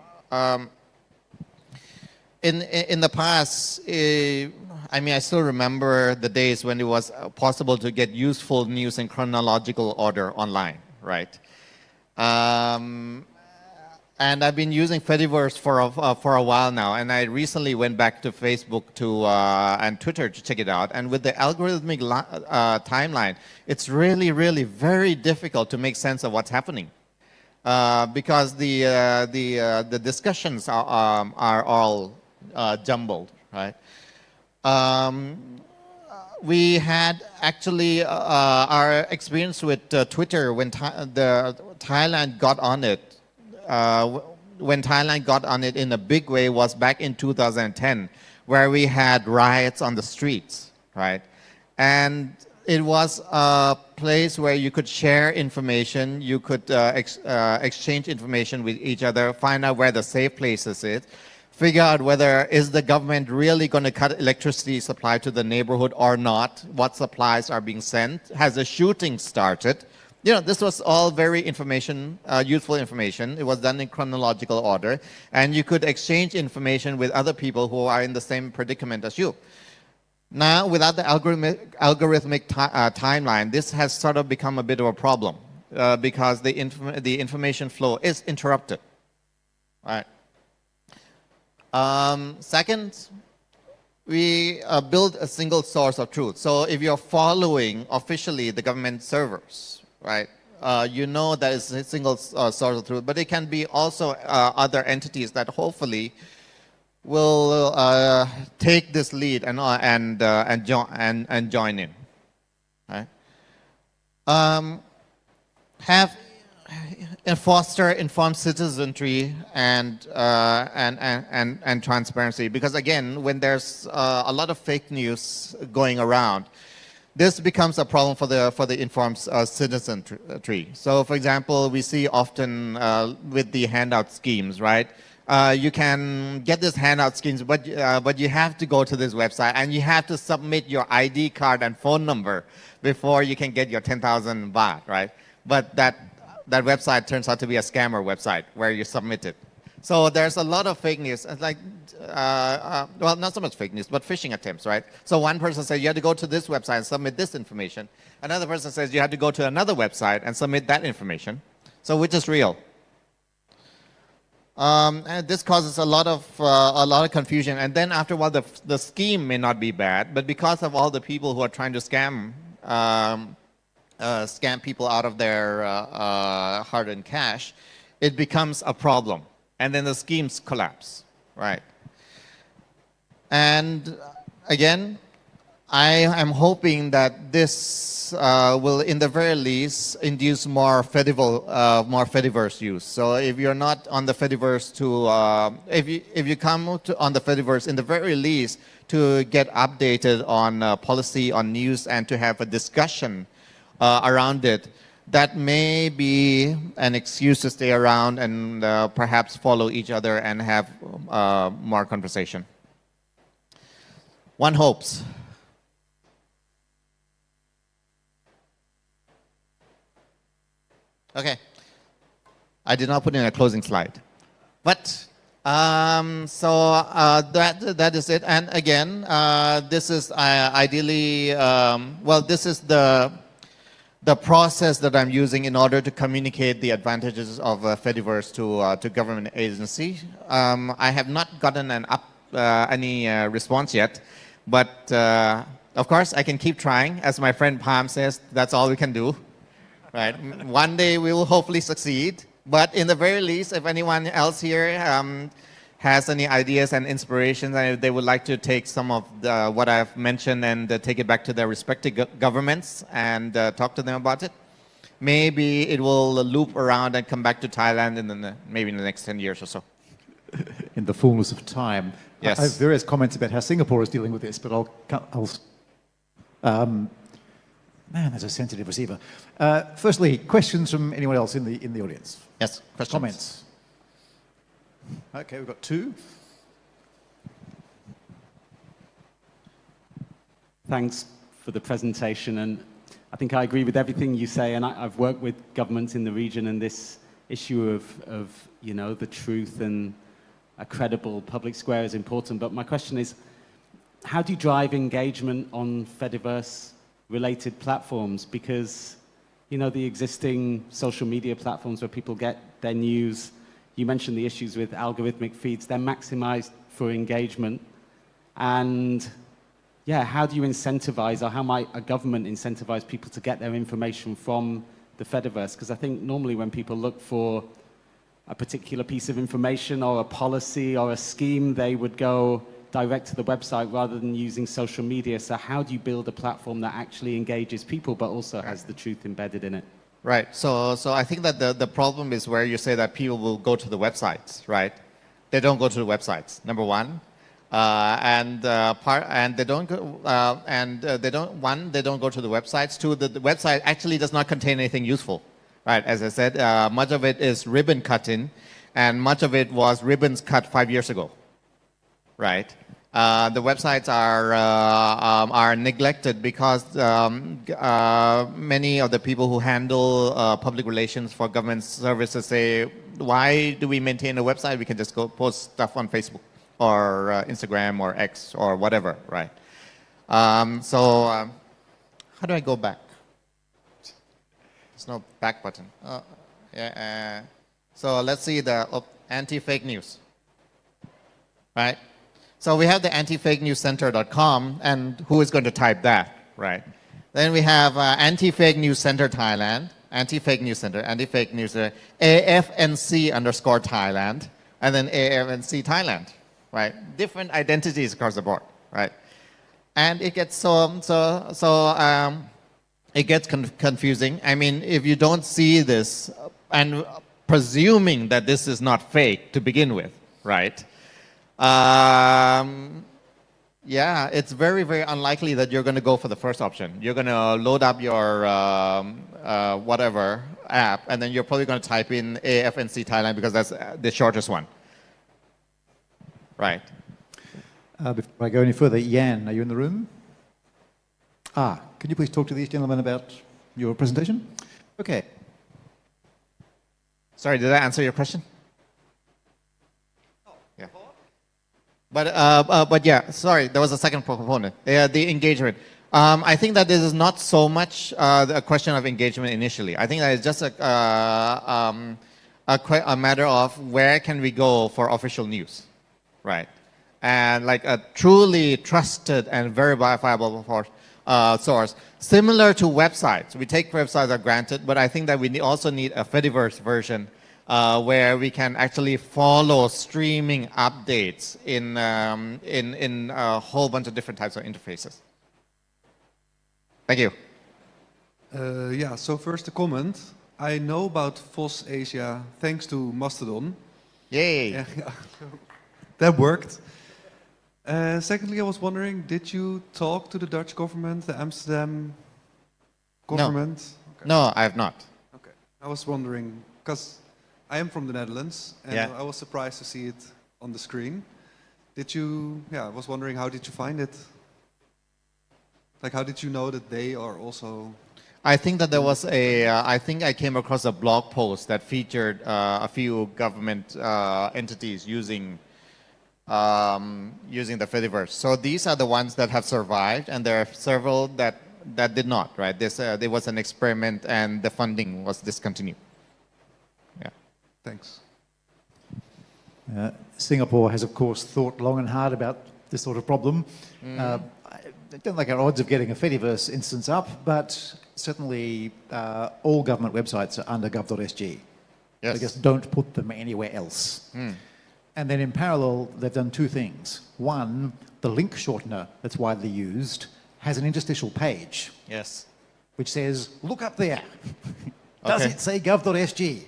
In the past, I mean, I still remember the days when it was possible to get useful news in chronological order online, right? And I've been using Fediverse for a while now, and I recently went back to Facebook and Twitter to check it out. And with the algorithmic timeline, it's really, really very difficult to make sense of what's happening because the discussions are all jumbled, right? We had actually our experience with Twitter when Thailand got on it. When Thailand got on it in a big way was back in 2010, where we had riots on the streets, right? And it was a place where you could share information, you could exchange information with each other, find out where the safe places is, figure out whether is the government really going to cut electricity supply to the neighborhood or not, what supplies are being sent, has a shooting started. You know, this was all very useful information. It was done in chronological order, and you could exchange information with other people who are in the same predicament as you. Now, without the algorithmic timeline, this has sort of become a bit of a problem because the information flow is interrupted. All right. Second, we build a single source of truth. So if you're following officially the government servers, right, you know that it's a single source of truth, but it can be also other entities that hopefully will take this lead and join in. Right? Have and foster informed citizenry and transparency, because again, when there's a lot of fake news going around, this becomes a problem for the informed citizenry. So, for example, we see often with the handout schemes, right? You can get this handout schemes, but you have to go to this website and you have to submit your ID card and phone number before you can get your 10,000 baht, right? But that website turns out to be a scammer website where you submit it. So there's a lot of fake news, like, well, not so much fake news, but phishing attempts, right? So one person says you have to go to this website and submit this information. Another person says you have to go to another website and submit that information. So which is real? And this causes a lot of confusion. And then after a while, the scheme may not be bad, but because of all the people who are trying to scam people out of their hard-earned cash, it becomes a problem. And then the schemes collapse, right? And again, I am hoping that this will, in the very least, induce more Fediverse use. So if you're not on the Fediverse if you come on the Fediverse, in the very least, to get updated on policy, on news, and to have a discussion around it, that may be an excuse to stay around and perhaps follow each other and have more conversation. One hopes. Okay. I did not put in a closing slide. But, that is it. And again, this is ideally, well, this is the process that I'm using in order to communicate the advantages of Fediverse to government agency. I have not gotten any response yet, but of course I can keep trying. As my friend Palm says, that's all we can do. Right? One day we will hopefully succeed, but in the very least, if anyone else here has any ideas and inspirations, and if they would like to take some of what I've mentioned and take it back to their respective governments and talk to them about it, maybe it will loop around and come back to Thailand maybe in the next 10 years or so. In the fullness of time. Yes. I have various comments about how Singapore is dealing with this, but man, there's a sensitive receiver. Firstly, questions from anyone else in the audience? Yes, questions. Comments? Okay, we've got two. Thanks for the presentation, and I think I agree with everything you say, and I've worked with governments in the region, and this issue of you know, the truth and a credible public square is important. But my question is, how do you drive engagement on Fediverse-related platforms? Because, you know, the existing social media platforms where people get their news, you mentioned the issues with algorithmic feeds, they're maximized for engagement. And yeah, how do you incentivize, or how might a government incentivize people to get their information from the Fediverse? Because I think normally when people look for a particular piece of information or a policy or a scheme, they would go direct to the website rather than using social media. So how do you build a platform that actually engages people but also has the truth embedded in it? Right. So I think that the problem is where you say that people will go to the websites, right? They don't go to the websites, number one. They don't go to the websites. Two, the website actually does not contain anything useful, right? As I said, much of it is ribbon cutting, and much of it was ribbons cut 5 years ago, right? The websites are neglected because many of the people who handle public relations for government services say, why do we maintain a website? We can just go post stuff on Facebook or Instagram or X or whatever, right? How do I go back? There's no back button. So let's see the anti-fake news, right? So we have the antifakenewscenter.com, and who is going to type that, right? Then we have Anti-Fake News Center Thailand, Anti-Fake News Center, Anti-Fake News AFNC_Thailand, and then AFNC Thailand, right? Different identities across the board, right? And it gets it gets confusing. I mean, if you don't see this, and presuming that this is not fake to begin with, right? Yeah, it's very, very unlikely that you're going to go for the first option. You're going to load up your whatever app, and then you're probably going to type in AFNC Thailand because that's the shortest one. Right. Before I go any further, Yan, are you in the room? Can you please talk to these gentlemen about your presentation? Okay. Sorry, did I answer your question? Yeah. But yeah, sorry, there was a second component, the engagement. I think that this is not so much a question of engagement initially. I think that it's just a matter of where can we go for official news, right? And like a truly trusted and verifiable source, similar to websites. We take websites as granted, but I think that we also need a Fediverse version where we can actually follow streaming updates in a whole bunch of different types of interfaces. Thank you. Yeah, so first a comment. I know about FOSSASIA thanks to Mastodon. Yay! Yeah, that worked. Secondly, I was wondering, did you talk to the Dutch government, the Amsterdam government? No, okay. No, I have not. Okay, I was wondering, because I am from the Netherlands, and yeah. I was surprised to see it on the screen. Did you, I was wondering, how did you find it? Like, how did you know that they are also... I think that there was I think I came across a blog post that featured a few government entities using the Fediverse. So these are the ones that have survived, and there are several that did not, right? There was an experiment, and the funding was discontinued. Yeah. Thanks. Singapore has, of course, thought long and hard about this sort of problem. I don't like our odds of getting a Fediverse instance up, but certainly all government websites are under gov.sg. Yes. So just don't put them anywhere else. And then in parallel, they've done two things. One, the link shortener that's widely used has an interstitial page. Yes. Which says, look up there. Does Okay. it say gov.sg?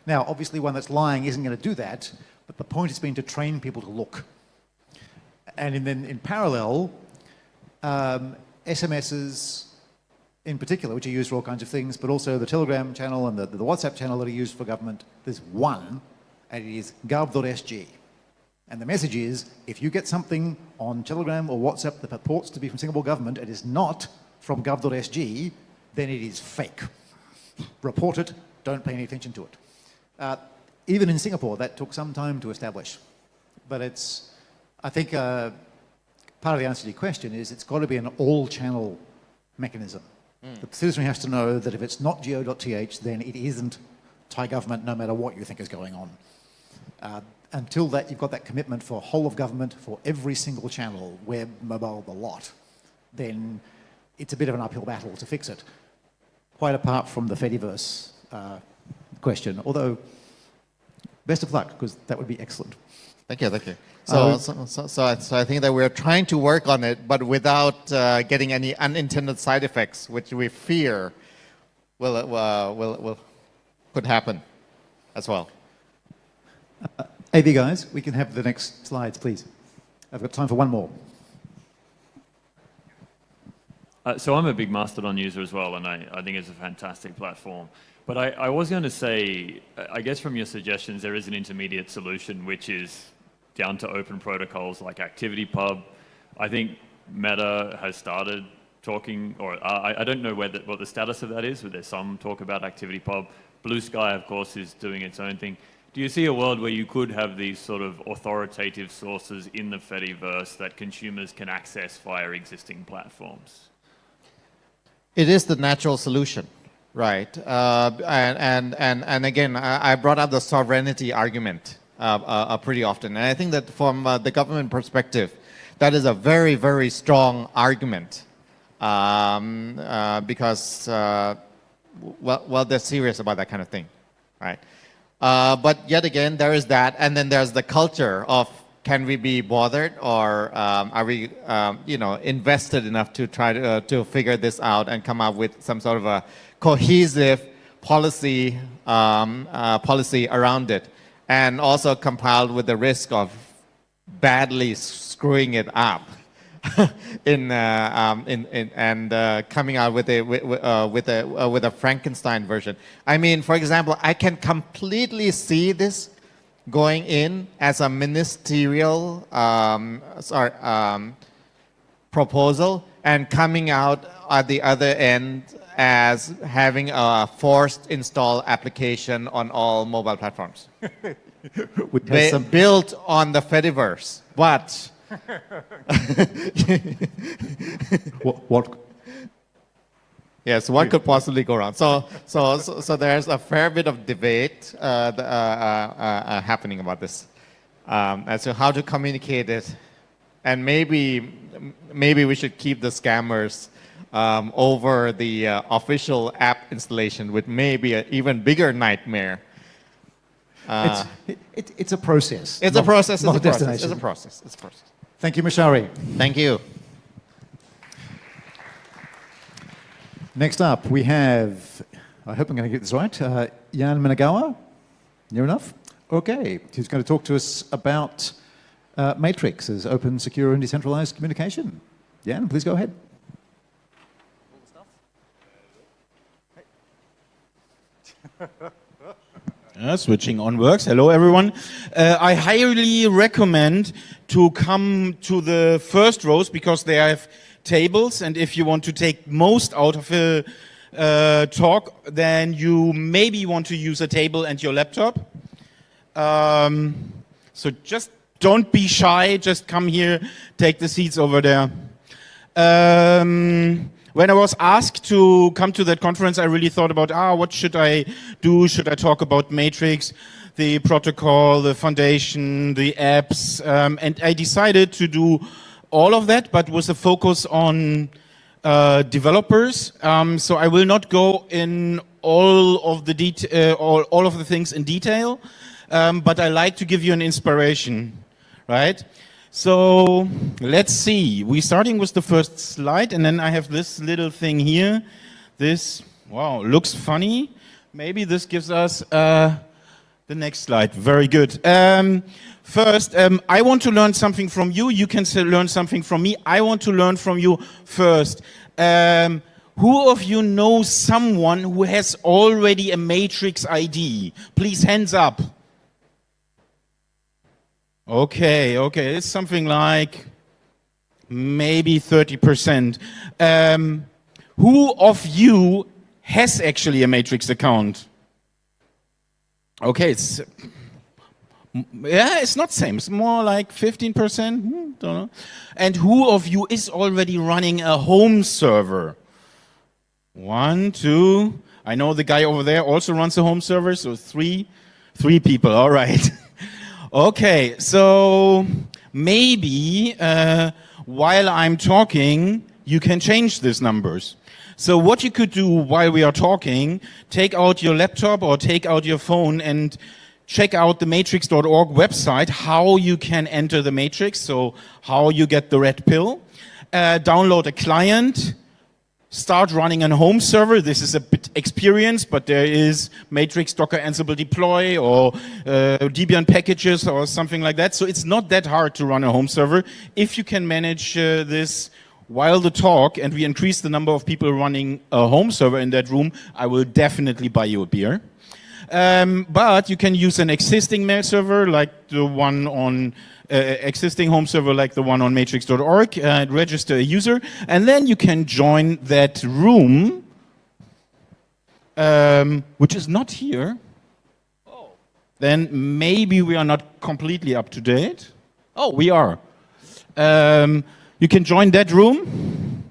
Now, obviously one that's lying isn't going to do that, but the point has been to train people to look. And then in parallel, SMSs in particular, which are used for all kinds of things, but also the Telegram channel and the WhatsApp channel that are used for government, there's one, and it is gov.sg. And the message is, if you get something on Telegram or WhatsApp that purports to be from Singapore government, it is not from gov.sg, then it is fake. Report it, don't pay any attention to it. Even in Singapore, that took some time to establish. But it's, I think, part of the answer to your question is it's got to be an all-channel mechanism. The citizenry has to know that if it's not go.th, then it isn't Thai government, no matter what you think is going on. Until that, you've got that commitment for whole of government, for every single channel, web, mobile, the lot, then it's a bit of an uphill battle to fix it. Quite apart from the Fediverse question, although best of luck, because that would be excellent. Thank you, thank you. So I think that we're trying to work on it, but without getting any unintended side effects, which we fear could happen as well. AV guys, we can have the next slides, please. I've got time for one more. So I'm a big Mastodon user as well, and I think it's a fantastic platform. But I was going to say, I guess from your suggestions, there is an intermediate solution, which is down to open protocols like ActivityPub. I think Meta has started talking, or I don't know what the status of that is, but there's some talk about ActivityPub. Blue Sky, of course, is doing its own thing. Do you see a world where you could have these sort of authoritative sources in the Fediverse that consumers can access via existing platforms? It is the natural solution, right? And again, I brought up the sovereignty argument pretty often. And I think that from the government perspective, that is a very, very strong argument because, well, they're serious about that kind of thing, right? But yet again, there is that, and then there's the culture of can we be bothered, or are we, invested enough to try to figure this out and come up with some sort of a cohesive policy around it, and also compiled with the risk of badly screwing it up coming out with a Frankenstein version. I mean, for example, I can completely see this going in as a ministerial proposal and coming out at the other end as having a forced install application on all mobile platforms. Built on the Fediverse, but what? Yes, what could possibly go wrong? So there's a fair bit of debate happening about this as to how to communicate it, and maybe we should keep the scammers over the official app installation, which may be an even bigger nightmare. It's a process. It's a process. Not a It's a destination. process. It's a process. Thank you, Mashari. Thank you. Next up, we have, I hope I'm going to get this right, Jan Minagawa. Near enough? Okay. Who's going to talk to us about Matrix as open, secure, and decentralized communication. Jan, please go ahead. Switching on works. Hello, everyone. I highly recommend to come to the first rows because they have tables, and if you want to take most out of a talk, then you maybe want to use a table and your laptop. So just don't be shy. Just come here, take the seats over there. When I was asked to come to that conference, I really thought about, what should I do? Should I talk about Matrix, the protocol, the foundation, the apps? And I decided to do all of that, but with a focus on developers. So I will not go in all of the things in detail, but I like to give you an inspiration, right? So let's see. We're starting with the first slide, and then I have this little thing here. This, wow, looks funny. Maybe this gives us the next slide. Very good. First, I want to learn something from you. You can learn something from me. I want to learn from you first. Who of you knows someone who has already a Matrix ID? Please, hands up. Okay, it's something like maybe 30%. Who of you has actually a Matrix account? Okay, it's not same. It's more like 15%. Don't know. And who of you is already running a home server? 1, 2. I know the guy over there also runs a home server, so 3 people. All right. Okay, so maybe while I'm talking, you can change these numbers. So what you could do while we are talking, take out your laptop or take out your phone and check out the matrix.org website, how you can enter the Matrix, so how you get the red pill. Download a client. Start running a home server. This is a bit experienced, but there is Matrix, Docker, Ansible deploy, or Debian packages, or something like that. So it's not that hard to run a home server. If you can manage this while the talk, and we increase the number of people running a home server in that room, I will definitely buy you a beer. But you can use an existing mail server, like the one on existing home server like the one on matrix.org, register a user, and then you can join that room, which is not here. Then maybe we are not completely up to date. Oh, we are. You can join that room.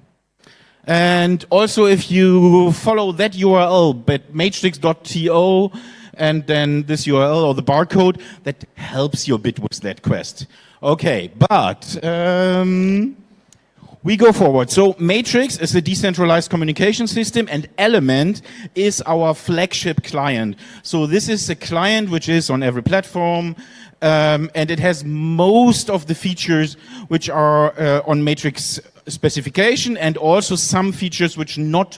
And also if you follow that URL, but matrix.to, and then this URL or the barcode, that helps you a bit with that quest. Okay, but we go forward. So Matrix is a decentralized communication system, and Element is our flagship client. So this is a client which is on every platform, and it has most of the features which are on Matrix specification, and also some features which not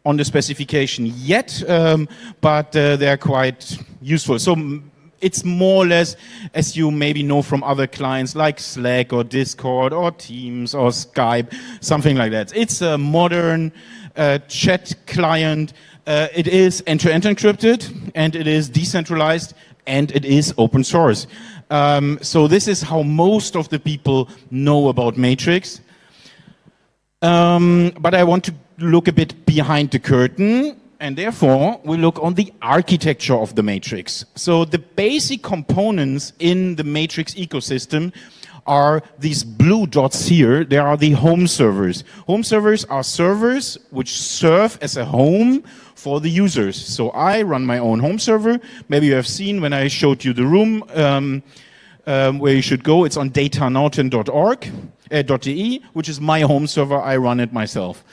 on the specification yet, but they are quite useful. So It's more or less as you maybe know from other clients like Slack or Discord or Teams or Skype, something like that. It's a modern chat client. It is end-to-end encrypted, and it is decentralized, and it is open source. So this is how most of the people know about Matrix. But I want to look a bit behind the curtain, and therefore we look on the architecture of the Matrix. So the basic components in the Matrix ecosystem are these blue dots here. They are the home servers. Home servers are servers which serve as a home for the users. So I run my own home server. Maybe you have seen when I showed you the room where you should go. It's on datanautin.org.de, which is my home server. I run it myself.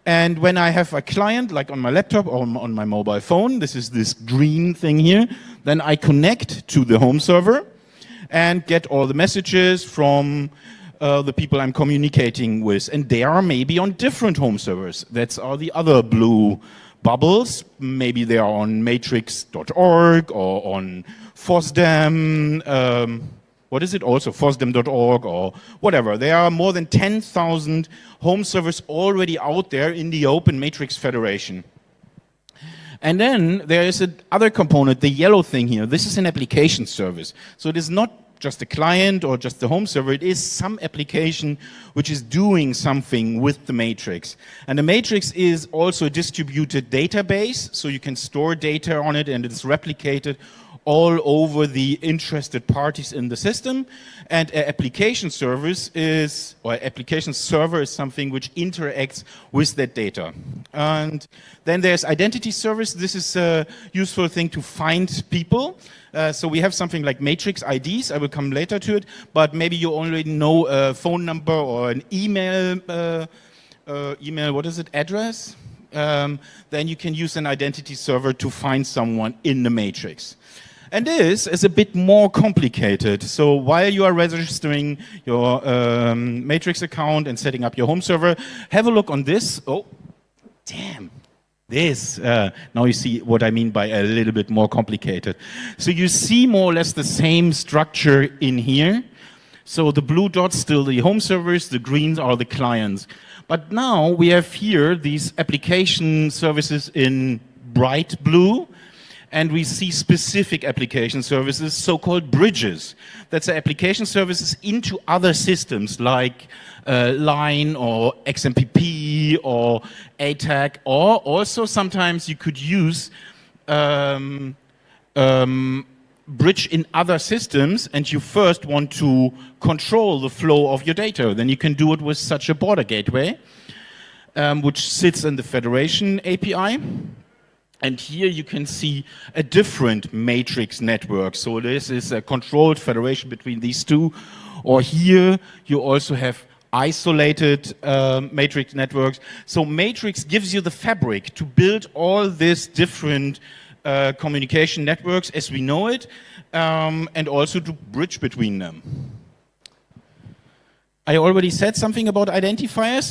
And when I have a client, like on my laptop or on my mobile phone, this is this green thing here, then I connect to the home server and get all the messages from the people I'm communicating with. And they are maybe on different home servers. That's all the other blue bubbles. Maybe they are on matrix.org or on FOSSDEM, what is it also, FOSSDEM.org or whatever. There are more than 10,000 home servers already out there in the Open Matrix Federation. And then there is another component, the yellow thing here. This is an application service. So it is not just a client or just the home server. It is some application which is doing something with the Matrix. And the Matrix is also a distributed database, so you can store data on it and it's replicated all over the interested parties in the system. And an application service is, or application server is something which interacts with that data. And then there's identity service. This is a useful thing to find people. So we have something like Matrix IDs. I will come later to it, but maybe you already know a phone number or an email, what is it, address? Then you can use an identity server to find someone in the Matrix. And this is a bit more complicated. So while you are registering your Matrix account and setting up your home server, have a look on this. Oh, damn. This, now you see what I mean by a little bit more complicated. So you see more or less the same structure in here. So the blue dots still the home servers, the greens are the clients. But now we have here these application services in bright blue, and we see specific application services, so-called bridges. That's the application services into other systems like Line or XMPP or ATAC, or also sometimes you could use bridge in other systems, and you first want to control the flow of your data. Then you can do it with such a border gateway, which sits in the Federation API. And here you can see a different matrix network. So this is a controlled federation between these two. Or here you also have isolated matrix networks. So matrix gives you the fabric to build all these different communication networks as we know it, and also to bridge between them. I already said something about identifiers.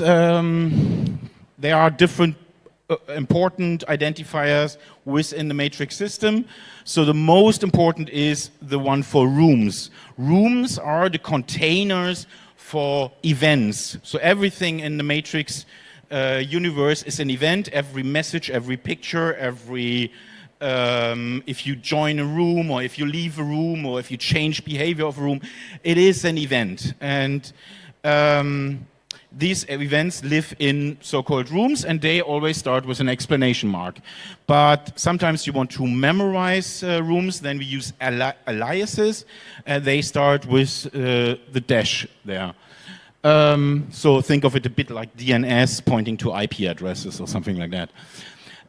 There are different important identifiers within the matrix system. So the most important is the one for rooms. Rooms are the containers for events. So everything in the matrix universe is an event. Every message, every picture, every if you join a room or if you leave a room or if you change behavior of a room, it is an event. And these events live in so-called rooms, and they always start with an exclamation mark. But sometimes you want to memorize rooms, then we use aliases, and they start with the dash there. So think of it a bit like DNS pointing to IP addresses or something like that.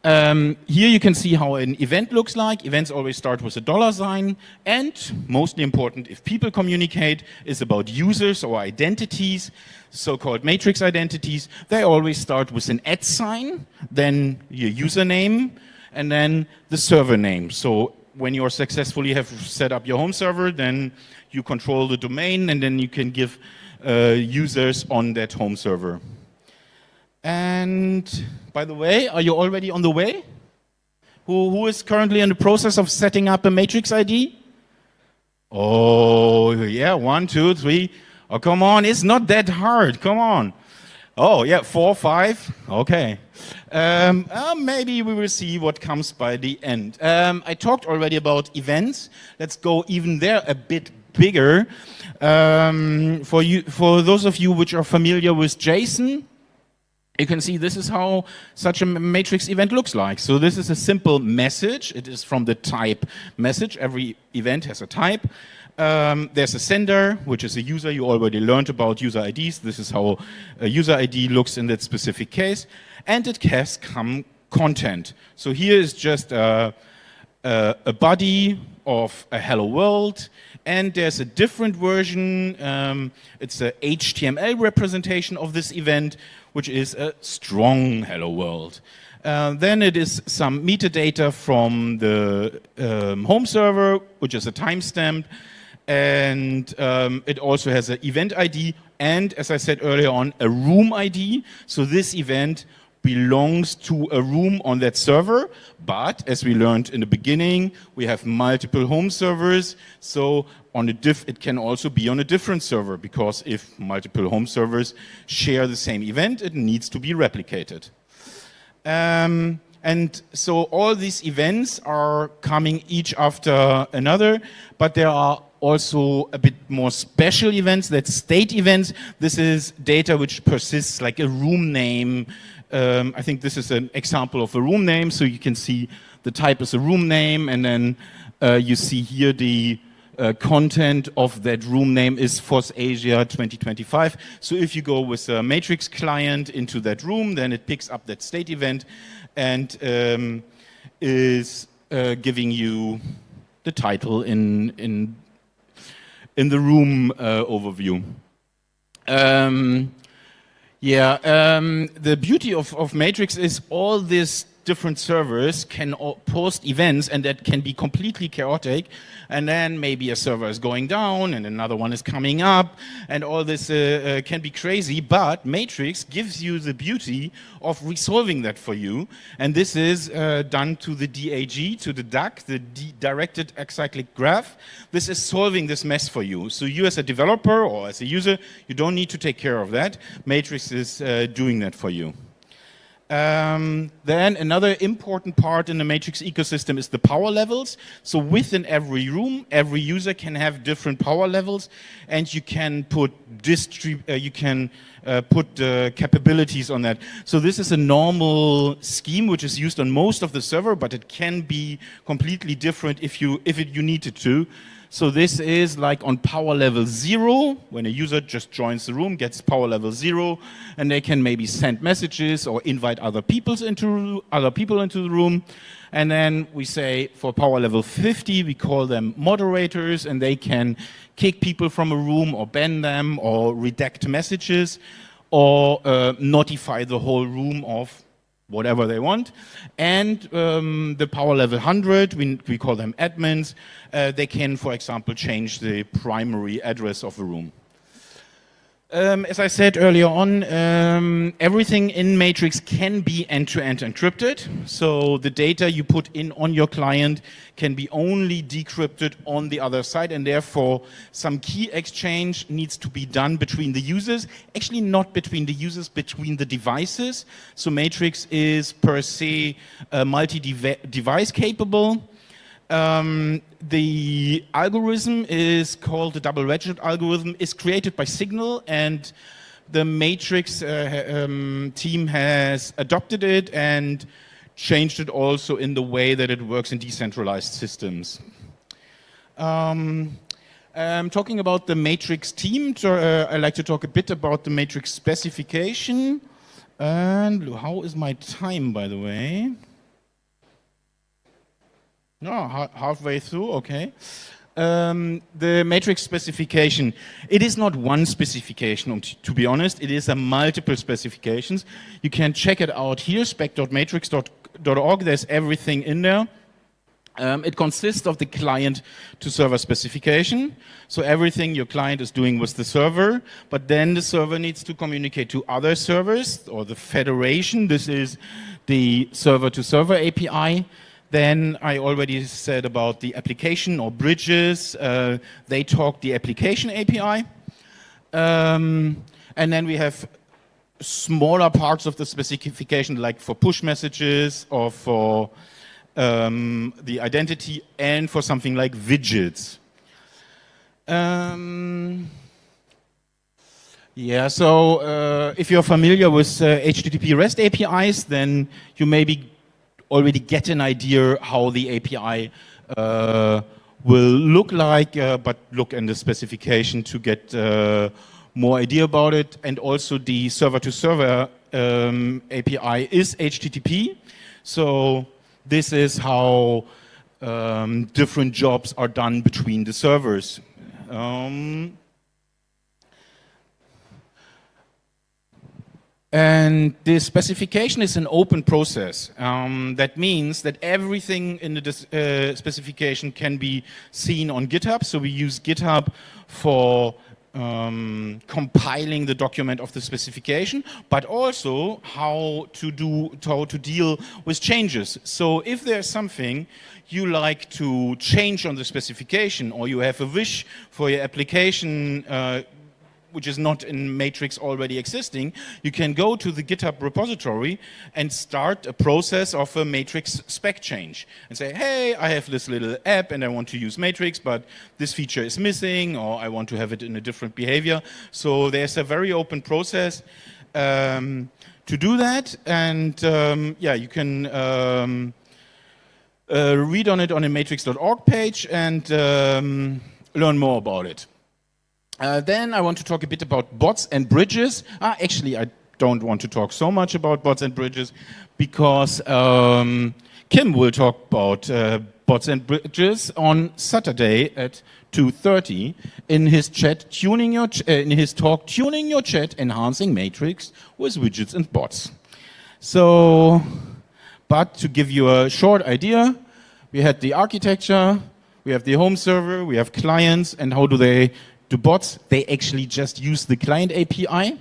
Here you can see how an event looks like. Events always start with a $sign, and mostly important, if people communicate, is about users or identities, so-called matrix identities. They always start with an @sign, then your username, and then the server name. So when you successfully have set up your home server, then you control the domain, and then you can give users on that home server. And by the way, are you already on the way? Who is currently in the process of setting up a matrix ID? Oh, yeah, 1, 2, 3. Oh, come on, it's not that hard. Come on. Oh, yeah, 4, 5. Okay. Maybe we will see what comes by the end. I talked already about events. Let's go even there a bit bigger. For those of you which are familiar with JSON, you can see this is how such a matrix event looks like. So this is a simple message. It is from the type message. Every event has a type. There's a sender, which is a user. You already learned about user IDs. This is how a user ID looks in that specific case. And it has content. So here is just a body of a hello world. And there's a different version. It's a HTML representation of this event, which is a strong hello world. Then it is some metadata from the home server, which is a timestamp. And it also has an event ID and, as I said earlier on, a room ID. So this event belongs to a room on that server. But as we learned in the beginning, we have multiple home servers. So it can also be on a different server, because if multiple home servers share the same event, it needs to be replicated. And so all these events are coming each after another, but there are also a bit more special events, that's state events. This is data which persists, like a room name. I think this is an example of a room name. So you can see the type is a room name, and then you see here the content of that room name is FOSSASIA 2025. So if you go with a matrix client into that room, then it picks up that state event and is giving you the title in the room overview. The beauty of Matrix is all these different servers can post events, and that can be completely chaotic. And then maybe a server is going down and another one is coming up, and all this can be crazy. But Matrix gives you the beauty of resolving that for you. And this is done to the DAG, to the DAG, the directed acyclic graph. This is solving this mess for you. So you as a developer or as a user, you don't need to take care of that. Matrix is doing that for you. Then another important part in the Matrix ecosystem is the power levels. So within every room, every user can have different power levels, and you can put capabilities on that. So this is a normal scheme which is used on most of the server, but it can be completely different if you need it to. So this is like on power level 0, when a user just joins the room, gets power level 0, and they can maybe send messages or invite other people into the room. And then we say for power level 50, we call them moderators, and they can kick people from a room or ban them or redact messages or notify the whole room of whatever they want. And the power level 100, we call them admins. They can, for example, change the primary address of a room. As I said earlier on, everything in Matrix can be end-to-end encrypted. So the data you put in on your client can be only decrypted on the other side, and therefore some key exchange needs to be done between the users. Actually not between the users, between the devices. So Matrix is per se multi-device capable. The algorithm is called the double redshift algorithm, is created by Signal, and the Matrix team has adopted it and changed it also in the way that it works in decentralized systems. Talking about the Matrix team, I'd like to talk a bit about the Matrix specification. And how is my time, by the way? No, halfway through, okay. The Matrix specification, it is not one specification, to be honest. It is a multiple specifications. You can check it out here, spec.matrix.org. There's everything in there. It consists of the client to server specification. So everything your client is doing with the server, but then the server needs to communicate to other servers or the federation. This is the server to server API. Then I already said about the application or bridges. They talk the application API. And then we have smaller parts of the specification, like for push messages or for the identity and for something like widgets. Yeah, so if you're familiar with HTTP REST APIs, then you maybe already get an idea how the API will look like, but look in the specification to get more idea about it. And also the server-to-server API is HTTP. So this is how different jobs are done between the servers. And the specification is an open process. That means that everything in the specification can be seen on GitHub. So we use GitHub for compiling the document of the specification, but also how to deal with changes. So if there's something you like to change on the specification, or you have a wish for your application which is not in Matrix already existing, you can go to the GitHub repository and start a process of a Matrix spec change and say, hey, I have this little app and I want to use Matrix, but this feature is missing, or I want to have it in a different behavior. So there's a very open process to do that. And yeah, you can read on it on a matrix.org page and learn more about it. Then I want to talk a bit about bots and bridges. Actually, I don't want to talk so much about bots and bridges because Kim will talk about bots and bridges on Saturday at 2:30 in his talk, Tuning Your Chat, Enhancing Matrix with Widgets and Bots. So, but to give you a short idea, we had the architecture, we have the home server, we have clients, and how do they do bots? They actually just use the client API.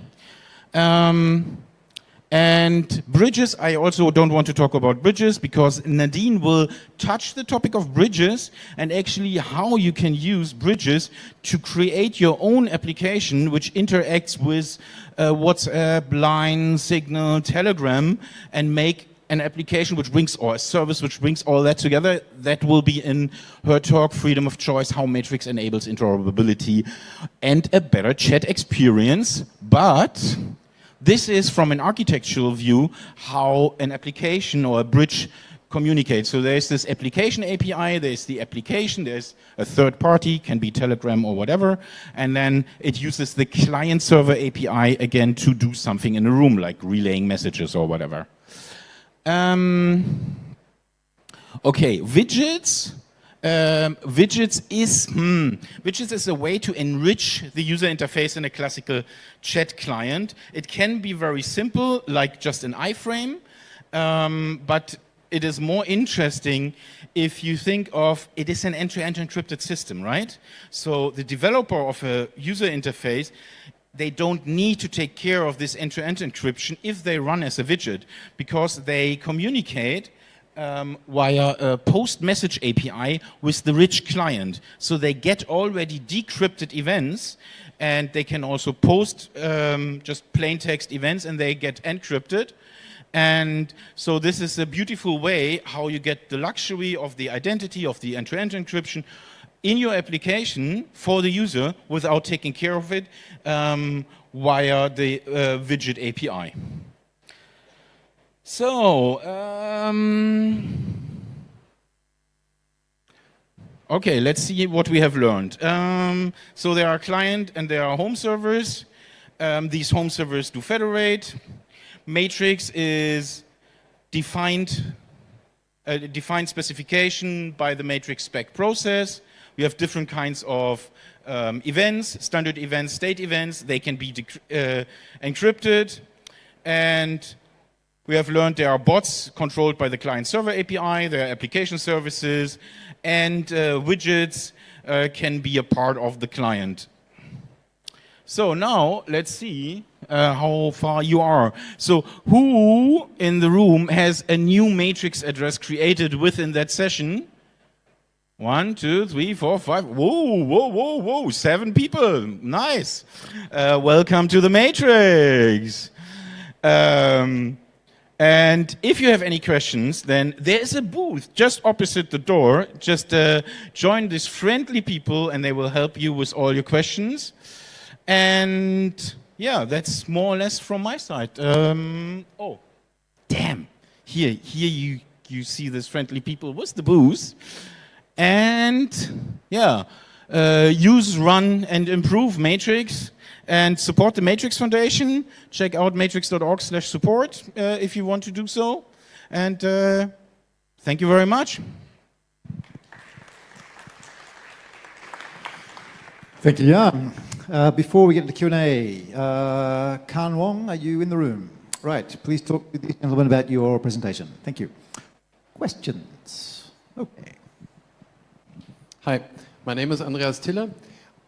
And bridges, I also don't want to talk about bridges because Nadine will touch the topic of bridges and actually how you can use bridges to create your own application which interacts with WhatsApp, Line, Signal, Telegram, and make an application which brings, or a service which brings all that together. That will be in her talk, Freedom of Choice, how Matrix enables interoperability and a better chat experience. But this is from an architectural view, how an application or a bridge communicates. So there's this application API, there's the application, there's a third party, can be Telegram or whatever, and then it uses the client server API again to do something in a room, like relaying messages or whatever. Okay, widgets. Widgets is a way to enrich the user interface in a classical chat client. It can be very simple, like just an iframe, but it is more interesting if you think of it is an end-to-end encrypted system, right? So the developer of a user interface, they don't need to take care of this end-to-end encryption if they run as a widget, because they communicate via a post message API with the rich client. So they get already decrypted events, and they can also post just plain text events, and they get encrypted. And so this is a beautiful way how you get the luxury of the identity of the end-to-end encryption in your application for the user without taking care of it via the widget API. So, okay, let's see what we have learned. So there are client and there are home servers. These home servers do federate. Matrix is defined specification by the matrix spec process. We have different kinds of events, standard events, state events. They can be encrypted. And we have learned there are bots controlled by the client-server API, there are application services, and widgets can be a part of the client. So now let's see how far you are. So who in the room has a new matrix address created within that session? 1, 2, 3, 4, 5. Whoa, whoa, whoa, whoa. 7 people. Nice. Welcome to the matrix. And if you have any questions, then there's a booth just opposite the door. Just join these friendly people and they will help you with all your questions. And yeah, that's more or less from my side. Oh, damn. Here you see these friendly people with the booth. And yeah, use, run, and improve Matrix. And support the Matrix Foundation. Check out matrix.org/support if you want to do so. And thank you very much. Thank you, Jan. Before we get to Q&A, Kan Wong, are you in the room? Right, please talk to the gentleman about your presentation. Thank you. Questions? Okay. Hi, my name is Andreas Tille.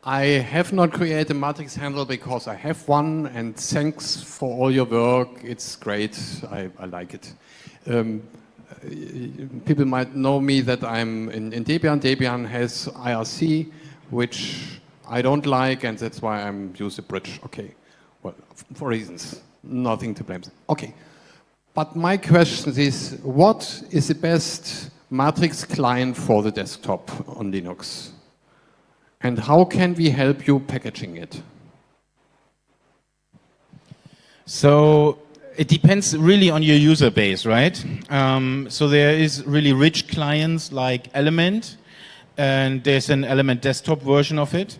I have not created a matrix handle because I have one, and thanks for all your work. It's great. I like it. People might know me that I'm in Debian. Debian has IRC, which I don't like, and that's why I'm use a bridge. Okay, well, for reasons, nothing to blame. Okay, but my question is, what is the best matrix client for the desktop on Linux? And how can we help you packaging it? So it depends really on your user base, right? So there is really rich clients like Element, and there's an Element desktop version of it.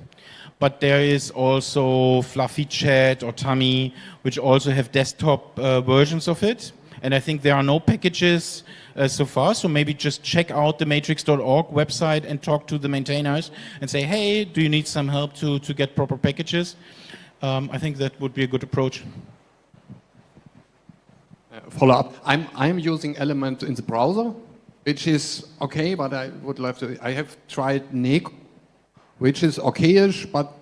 But there is also Fluffy Chat or Tummy, which also have desktop versions of it. And I think there are no packages so far, so maybe just check out the matrix.org website and talk to the maintainers and say, hey, do you need some help to get proper packages? I think that would be a good approach. Follow up. I'm using Element in the browser, which is okay, but I would love to. I have tried Neko, which is okayish, but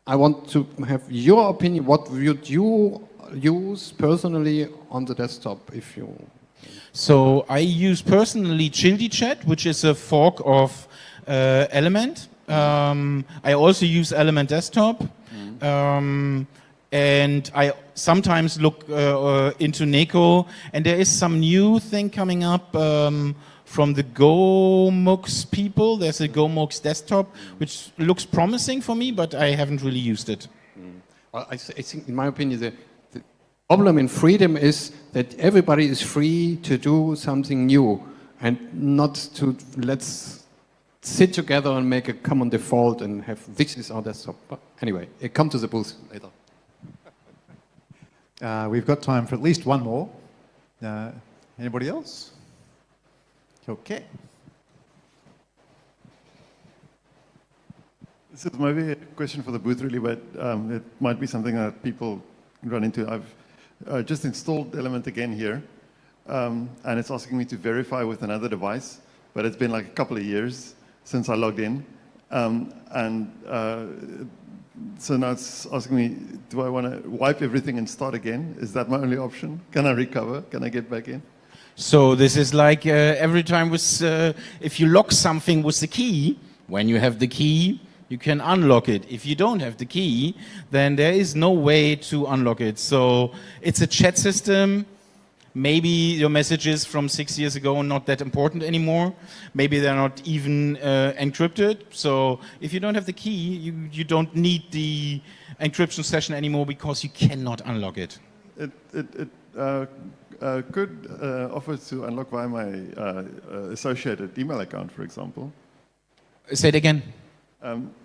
I want to have your opinion. What would you use personally on the desktop if you? So I use personally Childi Chat, which is a fork of Element. I also use Element Desktop. And I sometimes look into Neko. And there is some new thing coming up from the GoMux people. There's a GoMux Desktop, which looks promising for me, but I haven't really used it. Well, I think, in my opinion, the problem in freedom is that everybody is free to do something new and not to let's sit together and make a common default and have this is our desktop. But anyway, come to the booth later. We've got time for at least one more. Anybody else? Okay. This is maybe a question for the booth, really, but it might be something that people run into. I've just installed Element again here, and it's asking me to verify with another device, but it's been like a couple of years since I logged in. So now it's asking me, do I want to wipe everything and start again? Is that my only option? Can I recover? Can I get back in? So this is like every time with, if you lock something with the key, when you have the key, you can unlock it. If you don't have the key, then there is no way to unlock it. So it's a chat system. Maybe your messages from 6 years ago are not that important anymore. Maybe they're not even encrypted. So if you don't have the key, you don't need the encryption session anymore because you cannot unlock it. It could offer to unlock via my associated email account, for example. Say it again.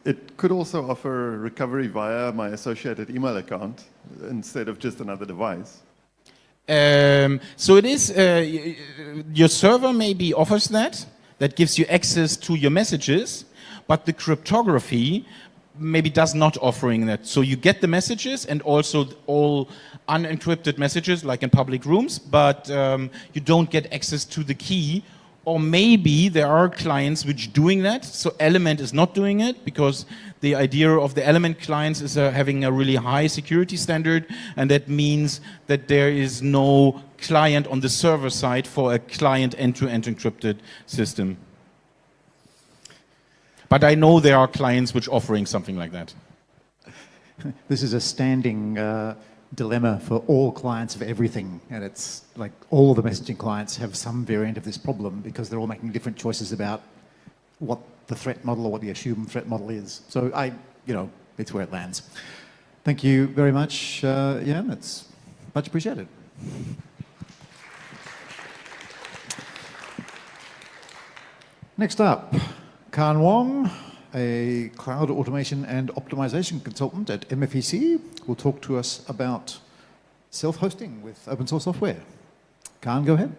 It could also offer recovery via my associated email account instead of just another device. So it is, your server maybe offers that gives you access to your messages, but the cryptography maybe does not offering that. So you get the messages and also all unencrypted messages like in public rooms, but you don't get access to the key or maybe there are clients which doing that, so Element is not doing it because the idea of the Element clients is having a really high security standard, and that means that there is no client on the server side for a client end-to-end encrypted system. But I know there are clients which offering something like that. This is a standing dilemma for all clients of everything, and it's like all the messaging clients have some variant of this problem because they're all making different choices about what the threat model or what the assumed threat model is. So it's where it lands. Thank you very much, Jan. It's much appreciated. Next up, Khan Wong, a cloud automation and optimization consultant at MFEC, will talk to us about self-hosting with open source software. Khan, go ahead.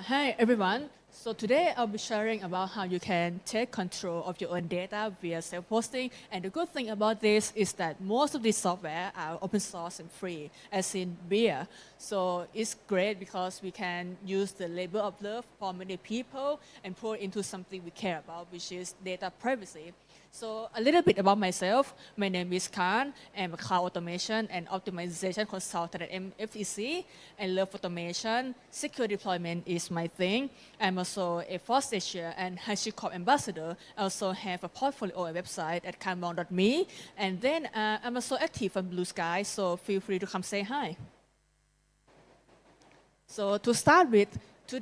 Hi everyone. So today I'll be sharing about how you can take control of your own data via self-hosting. And the good thing about this is that most of these software are open source and free, as in beer. So it's great because we can use the labor of love for many people and pour into something we care about, which is data privacy. So a little bit about myself. My name is Khan. I'm a cloud automation and optimization consultant at MFEC. I love automation. Secure deployment is my thing. I'm also a FOSSASIA and HashiCorp ambassador. I also have a portfolio website at khanwong.me. And then I'm also active on Blue Sky, so feel free to come say hi. So to start with,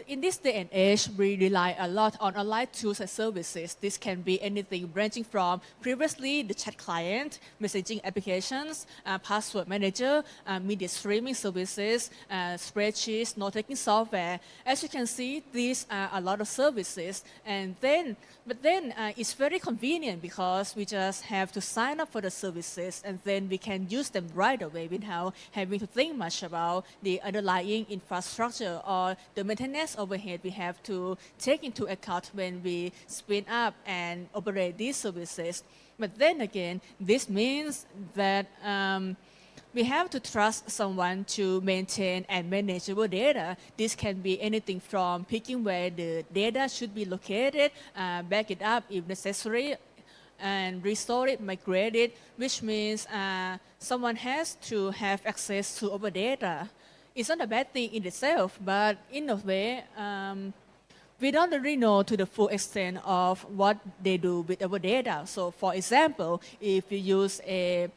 in this day and age, we rely a lot on online tools and services. This can be anything ranging from previously the chat client, messaging applications, password manager, media streaming services, spreadsheets, note-taking software. As you can see, these are a lot of services. But then it's very convenient because we just have to sign up for the services and then we can use them right away without having to think much about the underlying infrastructure or the maintenance overhead we have to take into account when we spin up and operate these services. But then again, this means that we have to trust someone to maintain and manage our data. This can be anything from picking where the data should be located, back it up if necessary, and restore it, migrate it, which means someone has to have access to our data. It's not a bad thing in itself, but in a way, we don't really know to the full extent of what they do with our data. So for example, if you use a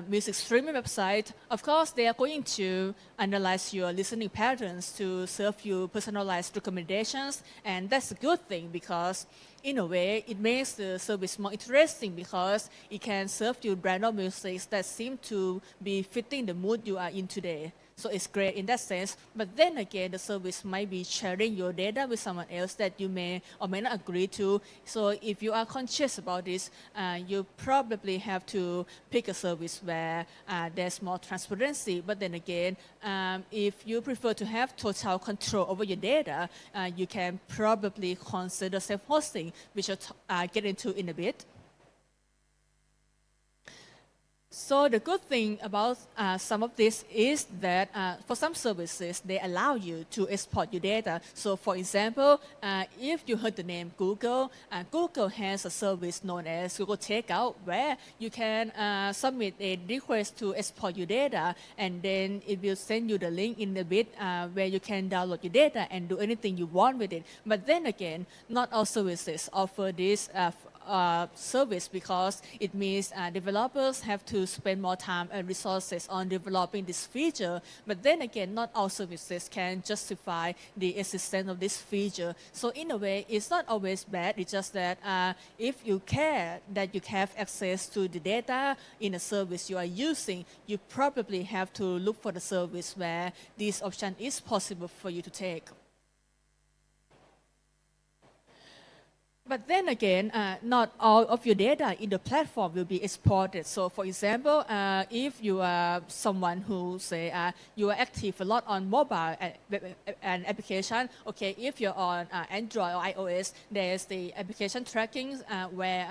music streaming website, of course, they are going to analyze your listening patterns to serve you personalized recommendations. And that's a good thing because in a way, it makes the service more interesting because it can serve you random music that seem to be fitting the mood you are in today. So it's great in that sense. But then again, the service might be sharing your data with someone else that you may or may not agree to. So if you are conscious about this, you probably have to pick a service where there's more transparency. But then again, if you prefer to have total control over your data, you can probably consider self-hosting, which I'll get into in a bit. So the good thing about some of this is that for some services, they allow you to export your data. So for example, if you heard the name Google, Google has a service known as Google Takeout where you can submit a request to export your data and then it will send you the link in a bit where you can download your data and do anything you want with it. But then again, not all services offer this service because it means developers have to spend more time and resources on developing this feature. But then again, not all services can justify the existence of this feature. So in a way, it's not always bad. It's just that if you care that you have access to the data in a service you are using, you probably have to look for the service where this option is possible for you to take. But then again, not all of your data in the platform will be exported. So for example, if you are someone who say you are active a lot on mobile and application, okay, if you're on Android or iOS, there's the application tracking where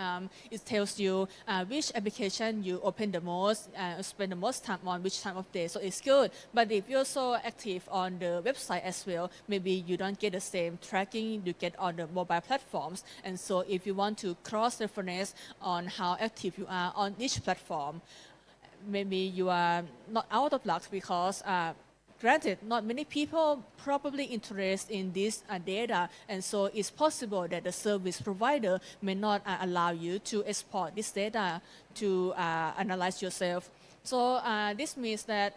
it tells you which application you open the most, spend the most time on, which time of day, so it's good. But if you're so active on the website as well, maybe you don't get the same tracking you get on the mobile platforms. And so if you want to cross-reference on how active you are on each platform, maybe you are not out of luck because granted, not many people probably interested in this data, and so it's possible that the service provider may not allow you to export this data to analyze yourself. So this means that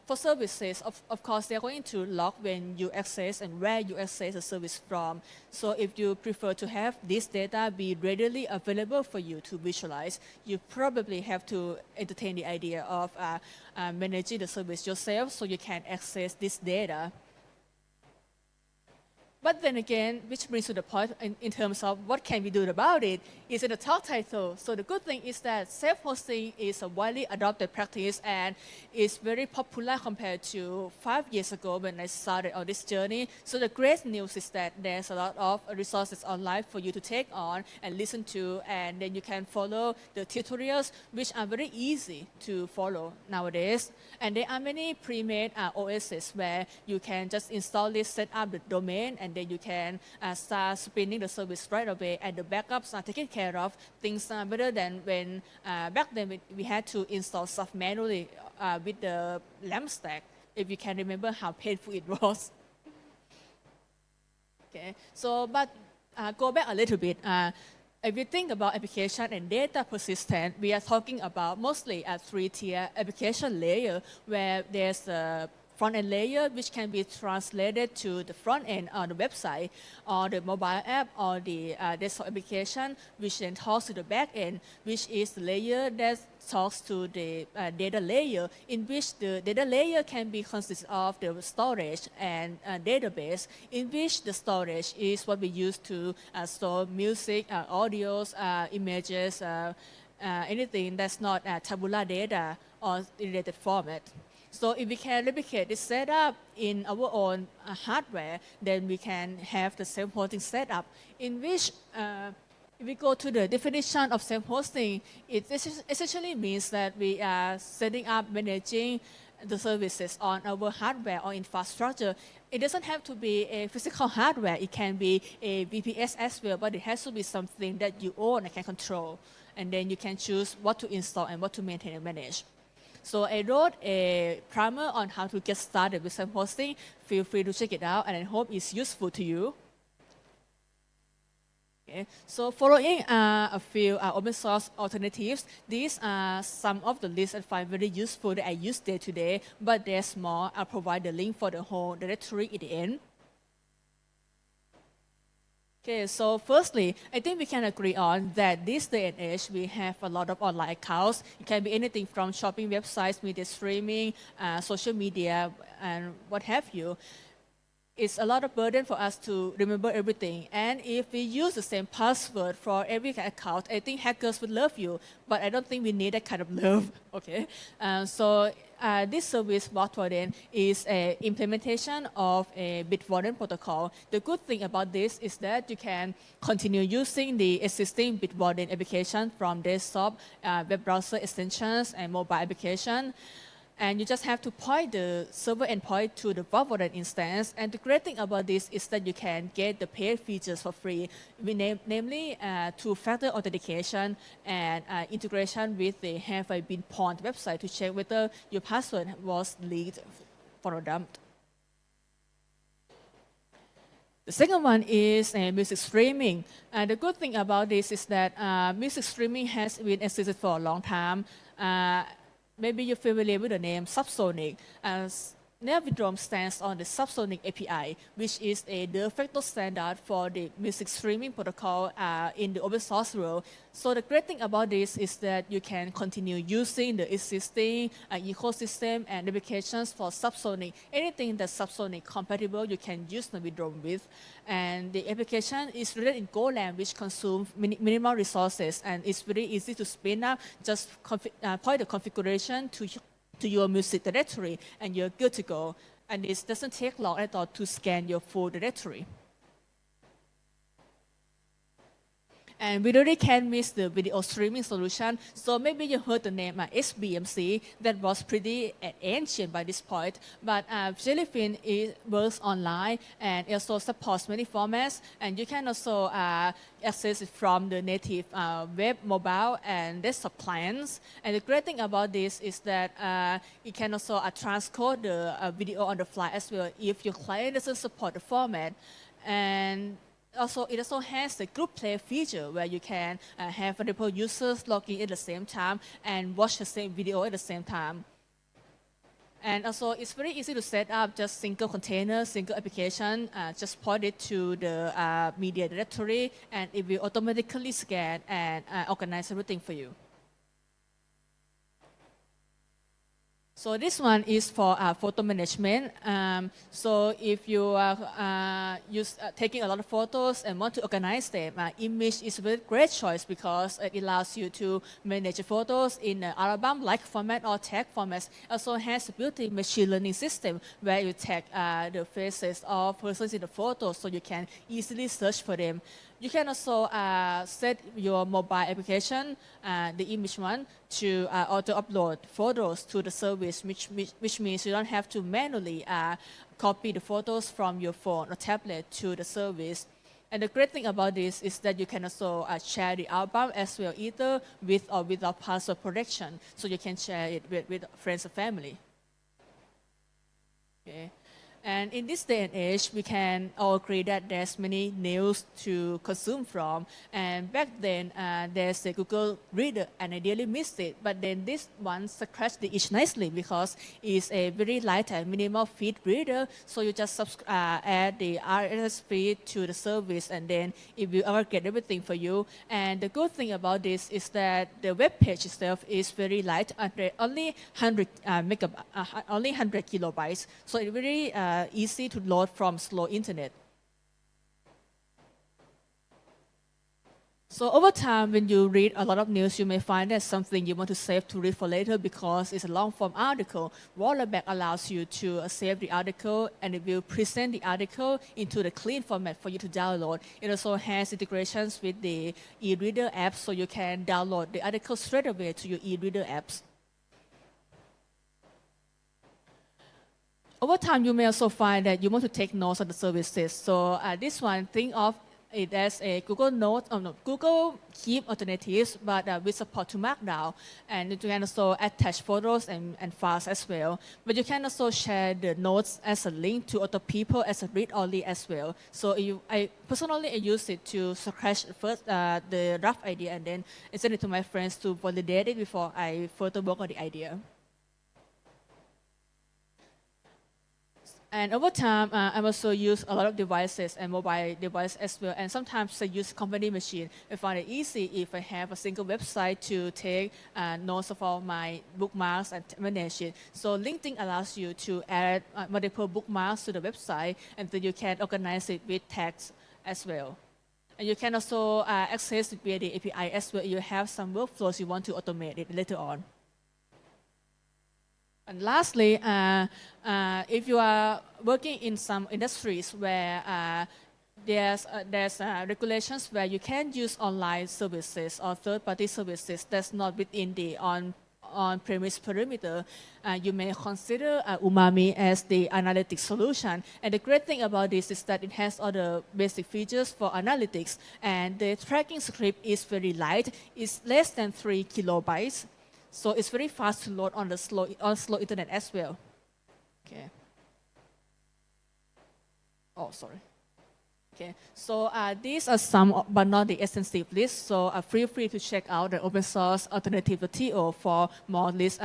for services, of course, they're going to log when you access and where you access the service from. So if you prefer to have this data be readily available for you to visualize, you probably have to entertain the idea of managing the service yourself so you can access this data. But then again, which brings to the point in terms of what can we do about it, is in the talk title. So the good thing is that self-hosting is a widely adopted practice and is very popular compared to 5 years ago when I started on this journey. So the great news is that there's a lot of resources online for you to take on and listen to, and then you can follow the tutorials, which are very easy to follow nowadays. And there are many pre-made OSs where you can just install this, set up the domain, and then you can start spinning the service right away, and the backups are taken care of. Things are better than when back then we had to install stuff manually with the LAMP stack, if you can remember how painful it was. Okay, so but go back a little bit. If you think about application and data persistence, we are talking about mostly a 3-tier application layer where there's a front-end layer, which can be translated to the front end on the website, or the mobile app, or the desktop application, which then talks to the back end, which is the layer that talks to the data layer, in which the data layer can be consisted of the storage and database, in which the storage is what we use to store music, audios, images, anything that's not tabular data or related format. So if we can replicate this setup in our own hardware, then we can have the self-hosting setup, in which if we go to the definition of self-hosting, it essentially means that we are setting up, managing the services on our hardware or infrastructure. It doesn't have to be a physical hardware. It can be a VPS as well, but it has to be something that you own and can control. And then you can choose what to install and what to maintain and manage. So I wrote a primer on how to get started with self-hosting. Feel free to check it out, and I hope it's useful to you. Okay. So following a few open source alternatives, these are some of the lists I find very useful that I use day to day, but there's more. I'll provide the link for the whole directory at the end. Okay, so firstly, I think we can agree on that this day and age, we have a lot of online accounts. It can be anything from shopping websites, media streaming, social media, and what have you. It's a lot of burden for us to remember everything. And if we use the same password for every account, I think hackers would love you, but I don't think we need that kind of love, okay? So this service, Bitwarden, is an implementation of a Bitwarden protocol. The good thing about this is that you can continue using the existing Bitwarden application from desktop, web browser extensions, and mobile application. And you just have to point the server endpoint to the Bitwarden instance. And the great thing about this is that you can get the paid features for free, namely two-factor authentication and integration with the Have I Been Pawned website to check whether your password was leaked or dumped. The second one is music streaming. The good thing about this is that music streaming has been existed for a long time. Maybe you're familiar with the name Subsonic. Navidrome stands on the Subsonic API, which is a de facto standard for the music streaming protocol in the open source world. So the great thing about this is that you can continue using the existing ecosystem and applications for Subsonic. Anything that's Subsonic compatible, you can use Navidrome with. And the application is written in Golang, which consumes minimal resources, and it's very easy to spin up. Just point the configuration to your music directory, and you're good to go. And it doesn't take long at all to scan your full directory. And we really can't miss the video streaming solution. So maybe you heard the name SBMC. That was pretty ancient by this point. But Jellyfin works online and also supports many formats. And you can also access it from the native web, mobile, and desktop clients. And the great thing about this is that it can also transcode the video on the fly as well if your client doesn't support the format. And it also has the group play feature where you can have multiple users logging at the same time and watch the same video at the same time. And also, it's very easy to set up just single container, single application. Just point it to the media directory, and it will automatically scan and organize everything for you. So this one is for photo management. So if you are taking a lot of photos and want to organize them, image is a very great choice because it allows you to manage photos in an album-like format or tag formats. Also has a built-in machine learning system where you tag the faces of persons in the photos so you can easily search for them. You can also set your mobile application, the image one, to auto-upload photos to the service, which means you don't have to manually copy the photos from your phone or tablet to the service. And the great thing about this is that you can also share the album as well, either with or without password protection. So you can share it with friends and family. Okay. And in this day and age, we can all agree that there's many news to consume from. And back then, there's a Google Reader, and I really missed it. But then this one scratched the itch nicely because it's a very light and minimal feed reader. So you just add the RSS feed to the service, and then it will aggregate everything for you. And the good thing about this is that the web page itself is very light, only 100 kilobytes. So it's very easy to load from slow internet. So over time, when you read a lot of news, you may find that something you want to save to read for later because it's a long-form article. Rollerback allows you to save the article, and it will present the article into the clean format for you to download. It also has integrations with the e-reader app, so you can download the article straight away to your e-reader apps. Over time, you may also find that you want to take notes of the services. So this one, think of it as a Google Notes, Google Keep alternatives, but with support to Markdown. And you can also attach photos and files as well. But you can also share the notes as a link to other people as a read-only as well. So I personally use it to scratch first the rough idea and then send it to my friends to validate it before I further work on the idea. And over time, I also use a lot of devices and mobile devices as well. And sometimes I use company machine. I find it easy if I have a single website to take notes of all my bookmarks and manage it. So LinkedIn allows you to add multiple bookmarks to the website, and then you can organize it with tags as well. And you can also access it via the API as well. You have some workflows you want to automate it later on. And lastly, if you are working in some industries where there's regulations where you can use online services or third-party services that's not within the on-premise perimeter, you may consider Umami as the analytics solution. And the great thing about this is that it has all the basic features for analytics, and the tracking script is very light. It's less than 3 kilobytes. So it's very fast to load on the slow internet as well. Okay. Oh, sorry. Okay, so these are some, but not the extensive list. So feel free to check out the open source alternative to TO for more lists.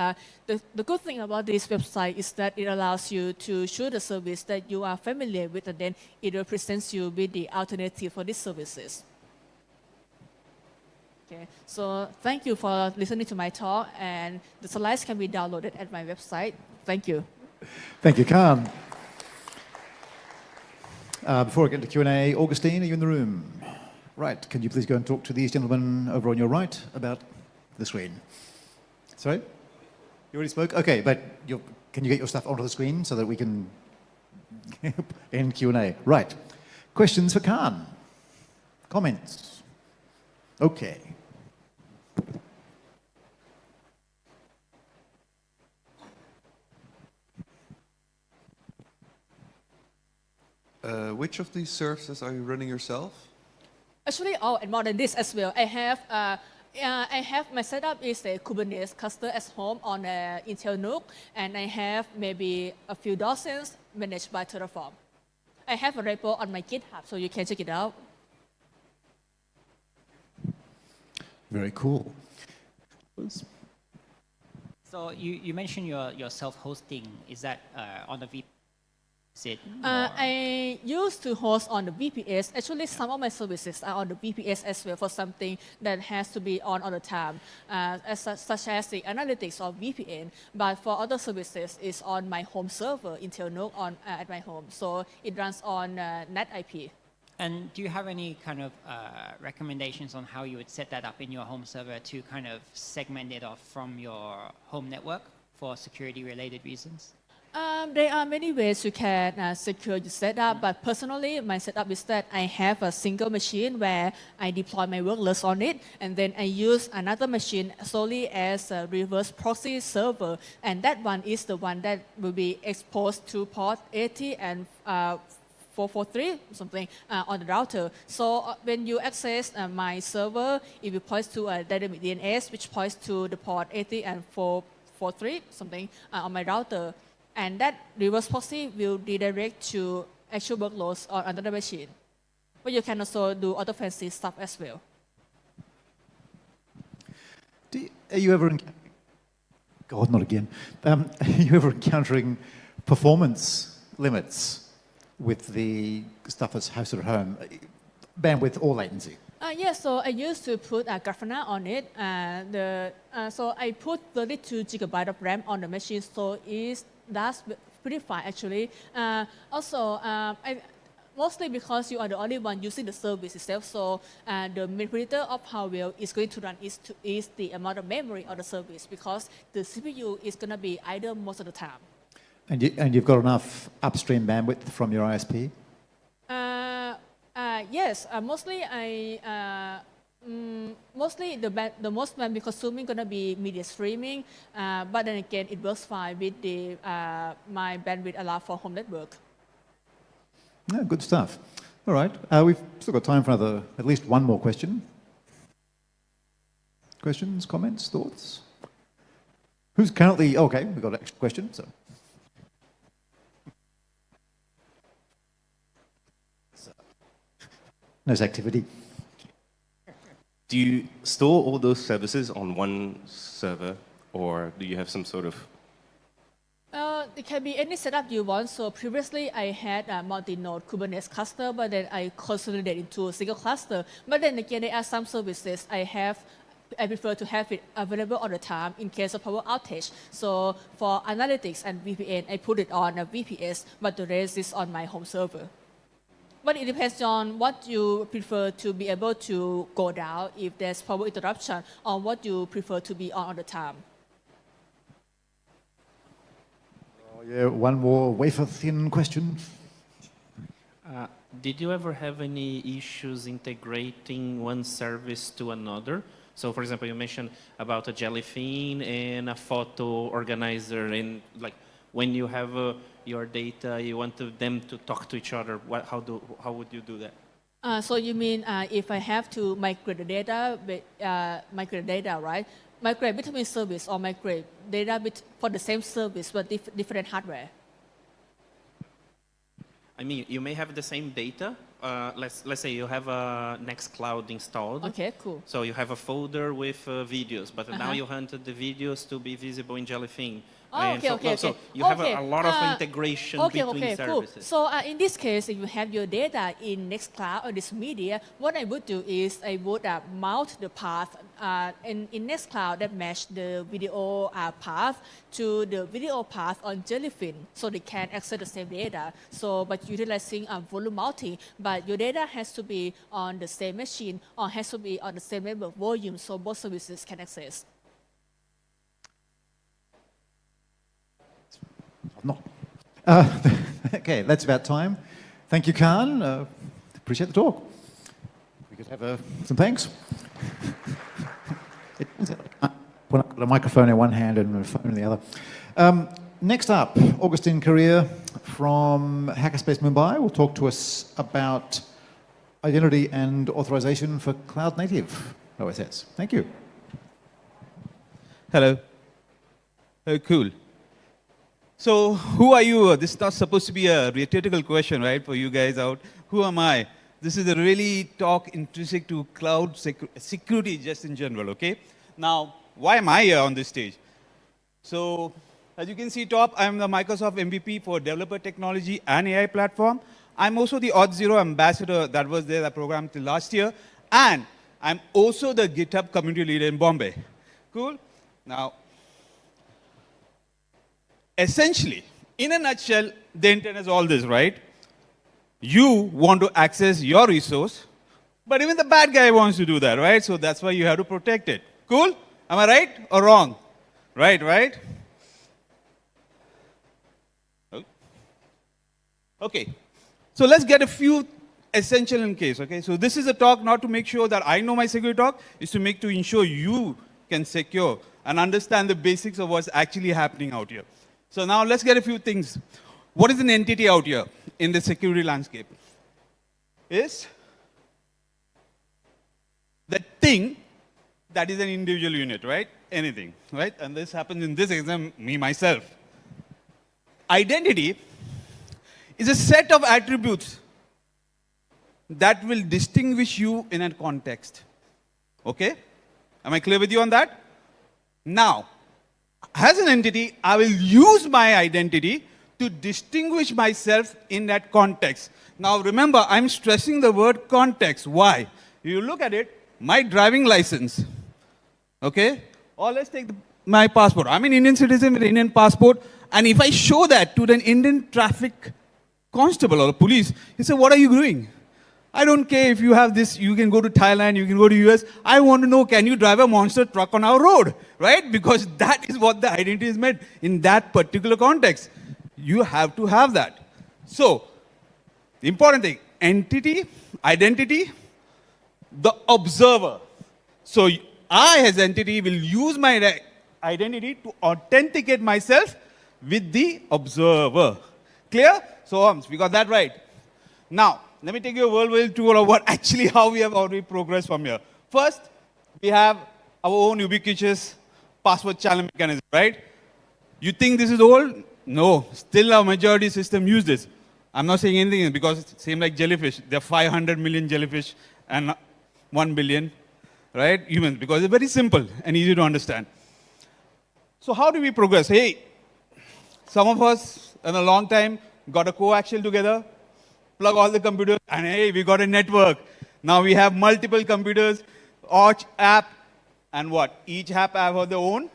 The good thing about this website is that it allows you to choose the service that you are familiar with, and then it represents you with the alternative for these services. Okay, so thank you for listening to my talk, and the slides can be downloaded at my website. Thank you. Thank you, Khan. Before I get into Q&A, Augustine, are you in the room? Right, can you please go and talk to these gentlemen over on your right about the screen? Sorry? You already spoke? Okay, but can you get your stuff onto the screen so that we can end Q&A? Right. Questions for Khan? Comments? Okay. Which of these services are you running yourself? Actually, and more than this as well. I have my setup is a Kubernetes cluster at home on Intel NUC, and I have maybe a few dozens managed by Terraform. I have a repo on my GitHub, so you can check it out. Very cool. So you mentioned your self-hosting. Is that on the VPS? I used to host on the VPS. Actually, some of my services are on the VPS as well for something that has to be on all the time, such as the analytics or VPN. But for other services, it's on my home server, Intel NUC at my home. So it runs on NetIP. And do you have any kind of recommendations on how you would set that up in your home server to kind of segment it off from your home network for security-related reasons? There are many ways you can secure your setup, but personally, my setup is that I have a single machine where I deploy my workloads on it, and then I use another machine solely as a reverse proxy server, and that one is the one that will be exposed to port 80 and 443 something on the router. So when you access my server, it will point to a dynamic DNS, which points to the port 80 and 443 something on my router. And that reverse proxy will redirect to actual workloads on another machine. But you can also do other fancy stuff as well. Are you ever, God, not again. Are you ever encountering performance limits with the stuff that's hosted at home? Bandwidth or latency? Yeah, so I used to put Grafana on it. So I put 32 gigabytes of RAM on the machine, so that's pretty fine actually. Mostly because you are the only one using the service itself, so the main predictor of how well it's going to run is the amount of memory of the service, because the CPU is going to be idle most of the time. And you've got enough upstream bandwidth from your ISP? Yes, mostly mostly the most bandwidth consuming gonna be media streaming, but then again it works fine with the my bandwidth allowed for home network. Yeah, good stuff. All right, we've still got time for at least one more question. Questions, comments, thoughts? Who's currently, okay, we've got an extra question, so. Nice activity. Do you store all those services on one server, or do you have some sort of... It can be any setup you want. So previously I had a multi-node Kubernetes cluster, but then I consolidated into a single cluster. But then again, there are some services I prefer to have it available all the time in case of power outage. So for analytics and VPN, I put it on a VPS, but the rest is on my home server. But it depends on what you prefer to be able to go down if there's power interruption, or what you prefer to be on all the time. Oh, yeah, one more wafer-thin question. Did you ever have any issues integrating one service to another? So, for example, you mentioned about a Jellyfin and a photo organizer, and like when you have your data, you want them to talk to each other. How would you do that? So you mean if I have to migrate the data, right? Migrate between service or migrate data for the same service but different hardware? I mean, you may have the same data let's say you have a Nextcloud installed. Okay, cool. So you have a folder with videos, but now Uh-huh. you wanted the videos to be visible in Jellyfin. Oh, And okay, so, okay, so okay. you have Okay, a lot of integration between cool. services. So in this case, if you have your data in Nextcloud or this media, what I would do is I would mount the path in Nextcloud that match the video path to the video path on Jellyfin, so they can access the same data. So, but utilizing volume multi, but your data has to be on the same machine or has to be on the same member volume, so both services can access. No. Okay, that's about time. Thank you, Khan. Appreciate the talk. We could have some thanks. When I've got a microphone in one hand and a phone in the other. Next up, Augustine Korea from Hackerspace Mumbai will talk to us about identity and authorization for cloud native OSS. Thank you. Hello. Oh, cool. So, who are you? This is not supposed to be a rhetorical question, right, for you guys out. Who am I? This is a really talk intrinsic to cloud security just in general, okay? Now, why am I here on this stage? So, as you can see top, I'm the Microsoft MVP for developer technology and AI platform. I'm also the Auth0 ambassador that was there, that program till last year. And I'm also the GitHub community leader in Bombay. Cool? Now, essentially, in a nutshell, the intent is all this, right? You want to access your resource, but even the bad guy wants to do that, right? So that's why you have to protect it. Cool? Am I right or wrong? Right? Okay. So let's get a few essential in case, okay? So this is a talk not to make sure that I know my security talk, is to make to ensure you can secure and understand the basics of what's actually happening out here. So now let's get a few things. What is an entity out here in the security landscape? Is the thing that is an individual unit, right? Anything, right? And this happens in this exam, me, myself. Identity is a set of attributes that will distinguish you in a context. Okay? Am I clear with you on that? Now, as an entity, I will use my identity to distinguish myself in that context. Now remember, I'm stressing the word context. Why? You look at it, my driving license, okay? Or let's take my passport. I'm an Indian citizen with an Indian passport, and if I show that to the Indian traffic constable or police, he said, what are you doing? I don't care if you have this, you can go to Thailand, you can go to US. I want to know, can you drive a monster truck on our road, right? Because that is what the identity is meant in that particular context. You have to have that. So, the important thing, entity, identity, the observer. So, I as entity will use my identity to authenticate myself with the observer. Clear? So, we got that right. Now, let me take you a whirlwind tour of what actually how we have already progressed from here. First, we have our own ubiquitous password channel mechanism, right? You think this is old? No, still our majority system use this. I'm not saying anything because it's same like jellyfish. There are 500 million jellyfish and 1 billion, right, humans, because it's very simple and easy to understand. So how do we progress? Hey, some of us in a long time got a coaxial together, plug all the computers, and hey, we got a network. Now we have multiple computers, each app, and what? Each app have their own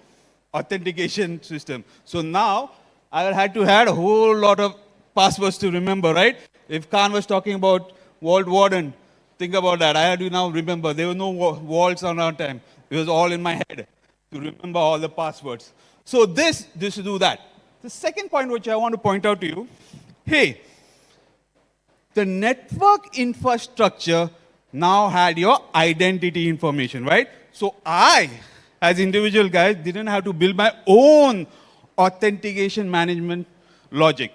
authentication system. So now I had to add a whole lot of passwords to remember, right? If Khan was talking about Vault Warden, think about that. I had to now remember. There were no vaults on our time. It was all in my head to remember all the passwords. So this to do that. The second point which I want to point out to you, hey, the network infrastructure now had your identity information, right? So I, as individual guys, didn't have to build my own authentication management logic.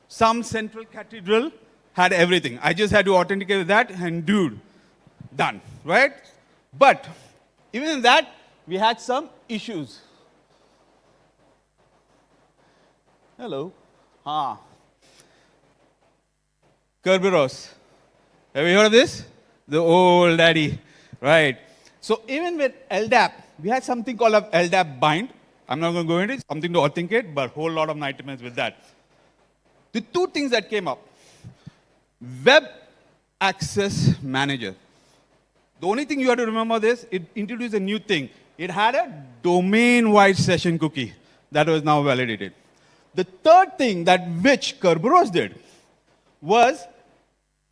Some central cathedral had everything. I just had to authenticate that and dude, done, right? But even in that, we had some issues. Hello. Kerberos. Have you heard of this? The old daddy, right? So even with LDAP, we had something called a LDAP bind. I'm not going to go into it, something to authenticate, but a whole lot of nightmares with that. The two things that came up, Web Access Manager. The only thing you have to remember this, it introduced a new thing. It had a domain-wide session cookie that was now validated. The third thing that which Kerberos did was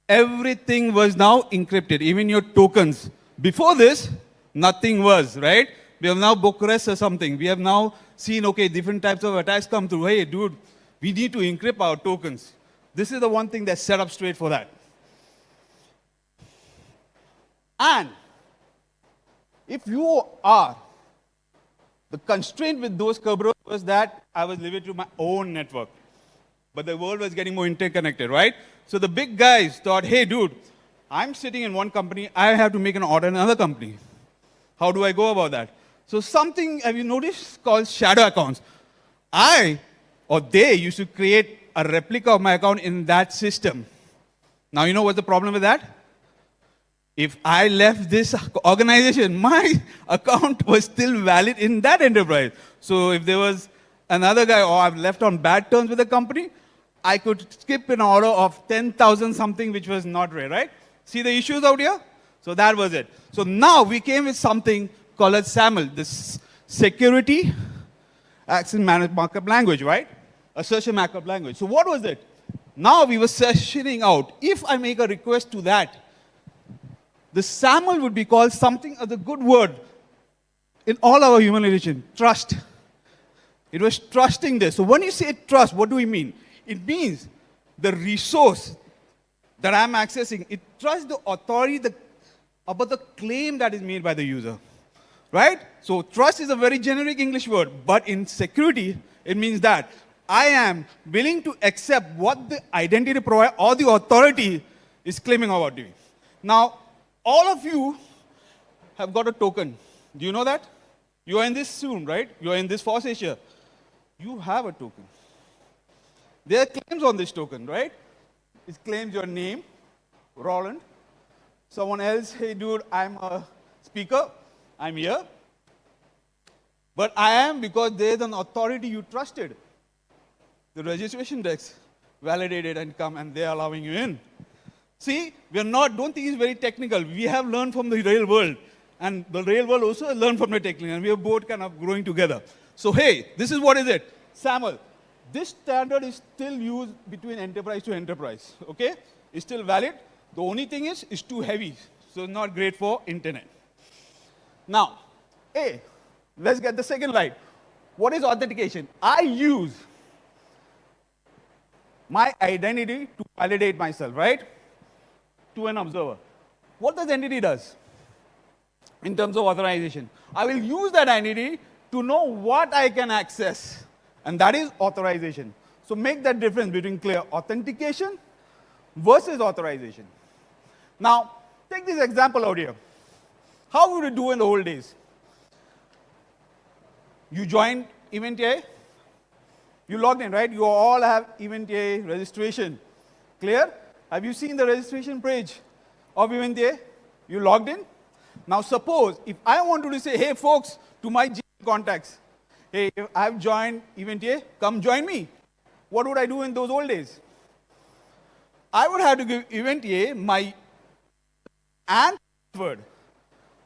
everything was now encrypted, even your tokens. Before this, nothing was, right? We have now Bucharest or something. We have now seen, okay, different types of attacks come through. Hey, dude, we need to encrypt our tokens. This is the one thing that's set up straight for that. And if you are, the constraint with those Kerberos was that I was limited to my own network. But the world was getting more interconnected, right? So the big guys thought, hey, dude, I'm sitting in one company, I have to make an order in another company. How do I go about that? So something, have you noticed, called shadow accounts. They used to create a replica of my account in that system. Now you know what's the problem with that? If I left this organization, my account was still valid in that enterprise. So if there was another guy, or I've left on bad terms with the company, I could skip an order of 10,000 something, which was not rare, right? See the issues out here? So that was it. So now we came with something called as SAML, this Security Access Markup Language, right? Assertion Markup Language. So what was it? Now we were sessioning out. If I make a request to that, the SAML would be called something of the good word in all our human relation, trust. It was trusting this. So when you say trust, what do we mean? It means the resource that I'm accessing, it trusts the authority about the claim that is made by the user, right? So trust is a very generic English word, but in security, it means that I am willing to accept what the identity provider or the authority is claiming about me. Now, all of you have got a token. Do you know that? You are in this soon, right? You are in this FOSSASIA. You have a token. There are claims on this token, right? It claims your name, Roland. Someone else, hey dude, I'm a speaker. I'm here. But I am because there's an authority you trusted. The registration desk validated and come and they're allowing you in. See, don't think it's very technical. We have learned from the real world. And the real world also learned from the technical. And we are both kind of growing together. So hey, this is what is it? SAML. This standard is still used between enterprise to enterprise. Okay? It's still valid. The only thing is, it's too heavy. So it's not great for internet. Now, let's get the second slide. What is authentication? I use my identity to validate myself, right? To an observer. What does entity does in terms of authorization? I will use that identity to know what I can access, and that is authorization. So make that difference between clear authentication versus authorization. Now, take this example out here. How would you do in the old days? You joined EventAI, you logged in, right? You all have EventAI registration. Clear? Have you seen the registration page of EventAI? You logged in? Now suppose, if I wanted to say, hey folks, to my contacts, hey, if I've joined EventAI, come join me. What would I do in those old days? I would have to give EventAI my and password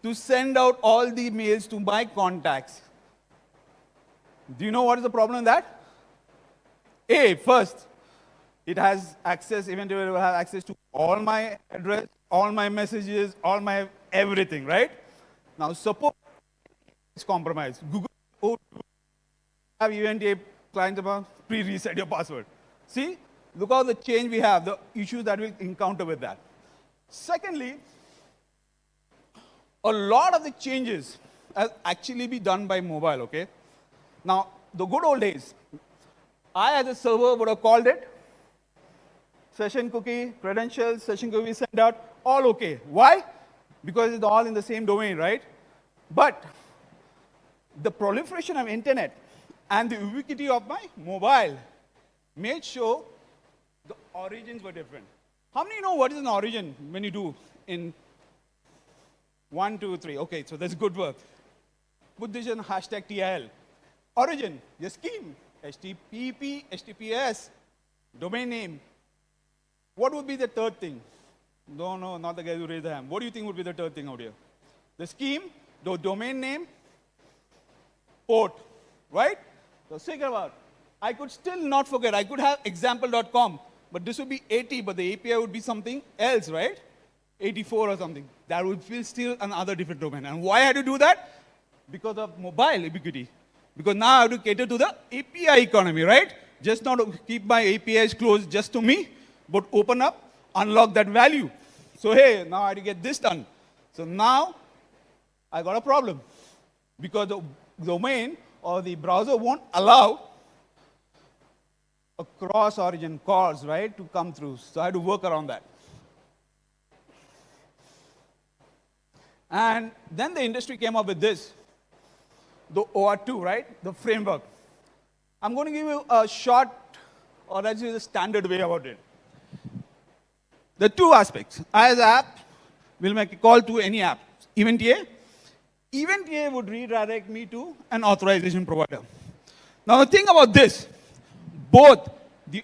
to send out all the mails to my contacts. Do you know what is the problem in that? First, it has access, EventAI will have access to all my address, all my messages, all my everything, right? Now suppose it's compromised. Google have EventAI clients about pre-reset your password. See, look how the change we have, the issues that we encounter with that. Secondly, a lot of the changes has actually been done by mobile, okay? Now, the good old days, I as a server would have called it, session cookie, credentials, session cookie sent out, all okay. Why? Because it's all in the same domain, right? But the proliferation of internet and the ubiquity of my mobile made sure the origins were different. How many know what is an origin when you do in 1, 2, 3? Okay, so that's good work. Put this in hashtag TIL. Origin, your scheme, HTTP, HTTPS, domain name. What would be the third thing? No, not the guy who raised the hand. What do you think would be the third thing out here? The scheme, the domain name, port, right? So think about, I could still not forget, I could have example.com, but this would be 80, but the API would be something else, right? 84 or something. That would be still another different domain. And why I had to do that? Because of mobile ubiquity. Because now I have to cater to the API economy, right? Just not to keep my APIs closed just to me, but open up, unlock that value. So hey, now I have to get this done. So now I got a problem. Because the domain or the browser won't allow a cross-origin calls, right, to come through. So I had to work around that. And then the industry came up with this, the OR2, right, the framework. I'm going to give you a short, or actually the standard way about it. There are two aspects. As an app, we'll make a call to any app. Event A. Event A would redirect me to an authorization provider. Now the thing about this, both the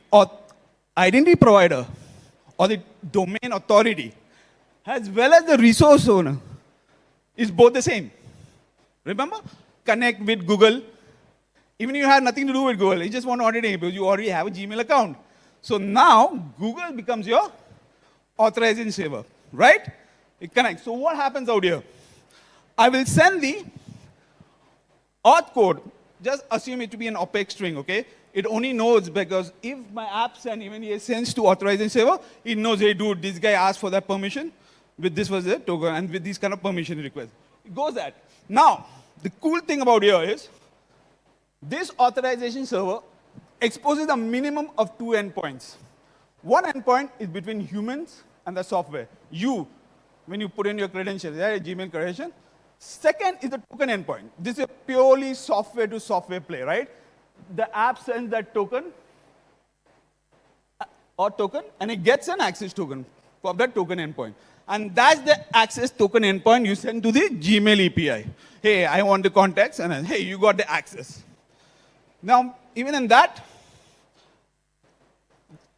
identity provider or the domain authority as well as the resource owner is both the same. Remember? Connect with Google. Even if you have nothing to do with Google, you just want to audit because you already have a Gmail account. So now Google becomes your authorization server, right? It connects. So what happens out here? I will send the auth code. Just assume it to be an OPSEC string, okay? It only knows because if my app send, even it sends to authorization server, it knows, hey, dude, this guy asked for that permission. With this was the token, and with these kind of permission requests. It goes that. Now, the cool thing about here is, this authorization server exposes a minimum of 2 endpoints. One endpoint is between humans and the software. You, when you put in your credentials, yeah, Gmail credential. Second is the token endpoint. This is a purely software to software play, right? The app sends that token or token, and it gets an access token for that token endpoint. And that's the access token endpoint you send to the Gmail API. Hey, I want the contacts, and then, hey, you got the access. Now, even in that,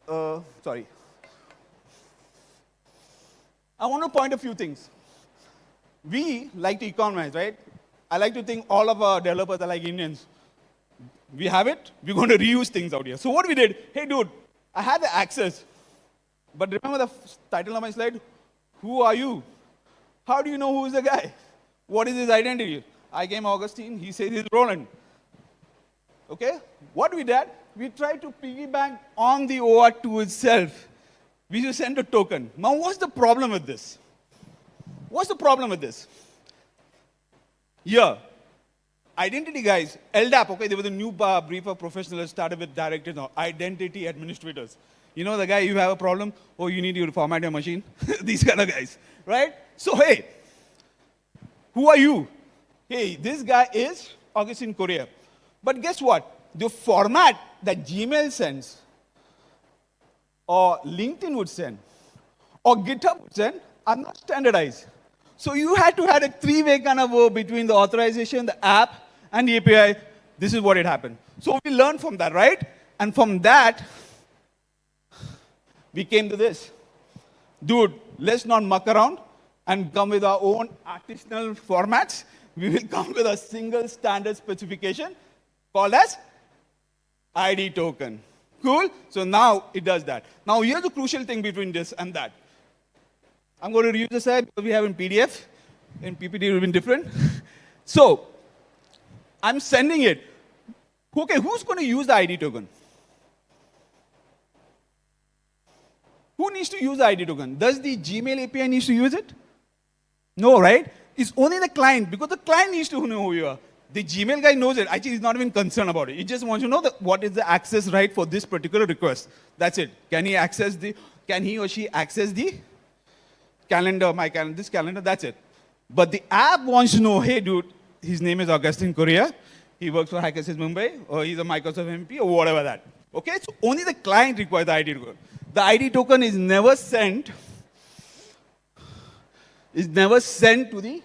sorry. I want to point a few things. We like to economize, right? I like to think all of our developers are like Indians. We have it, we're going to reuse things out here. So what we did, hey dude, I had the access. But remember the title of my slide? Who are you? How do you know who is the guy? What is his identity? I came Augustine, he says he's Roland. Okay? What we did, we tried to piggyback on the OR2 itself. We just send a token. Now what's the problem with this? What's the problem with this? Here, identity guys, LDAP, okay, there was a new brief of professionals started with directors now, identity administrators. You know the guy, you have a problem, oh, you need to format your machine. These kind of guys, right? So, hey, who are you? Hey, this guy is Augustine Korea. But guess what? The format that Gmail sends, or LinkedIn would send, or GitHub would send, are not standardized. So you had to have a three-way kind of work between the authorization, the app, and the API. This is what it happened. So we learned from that, right? And from that, we came to this. Dude, let's not muck around and come with our own artisanal formats. We will come with a single standard specification called as ID token. Cool? So now it does that. Now here's the crucial thing between this and that. I'm going to reuse the slide because we have in PDF. In PPT it will be different. So I'm sending it. Okay, who's going to use the ID token? Who needs to use the ID token? Does the Gmail API needs to use it? No, right? It's only the client, because the client needs to know who you are. The Gmail guy knows it. Actually, he's not even concerned about it. He just wants to know what is the access right for this particular request. That's it. Can he or she access the calendar, my calendar, this calendar? That's it. But the app wants to know, hey, dude, his name is Augustine Korea. He works for Hackerspace Mumbai, or he's a Microsoft MP, or whatever that. Okay, so only the client requires the ID token. the ID token is never sent to the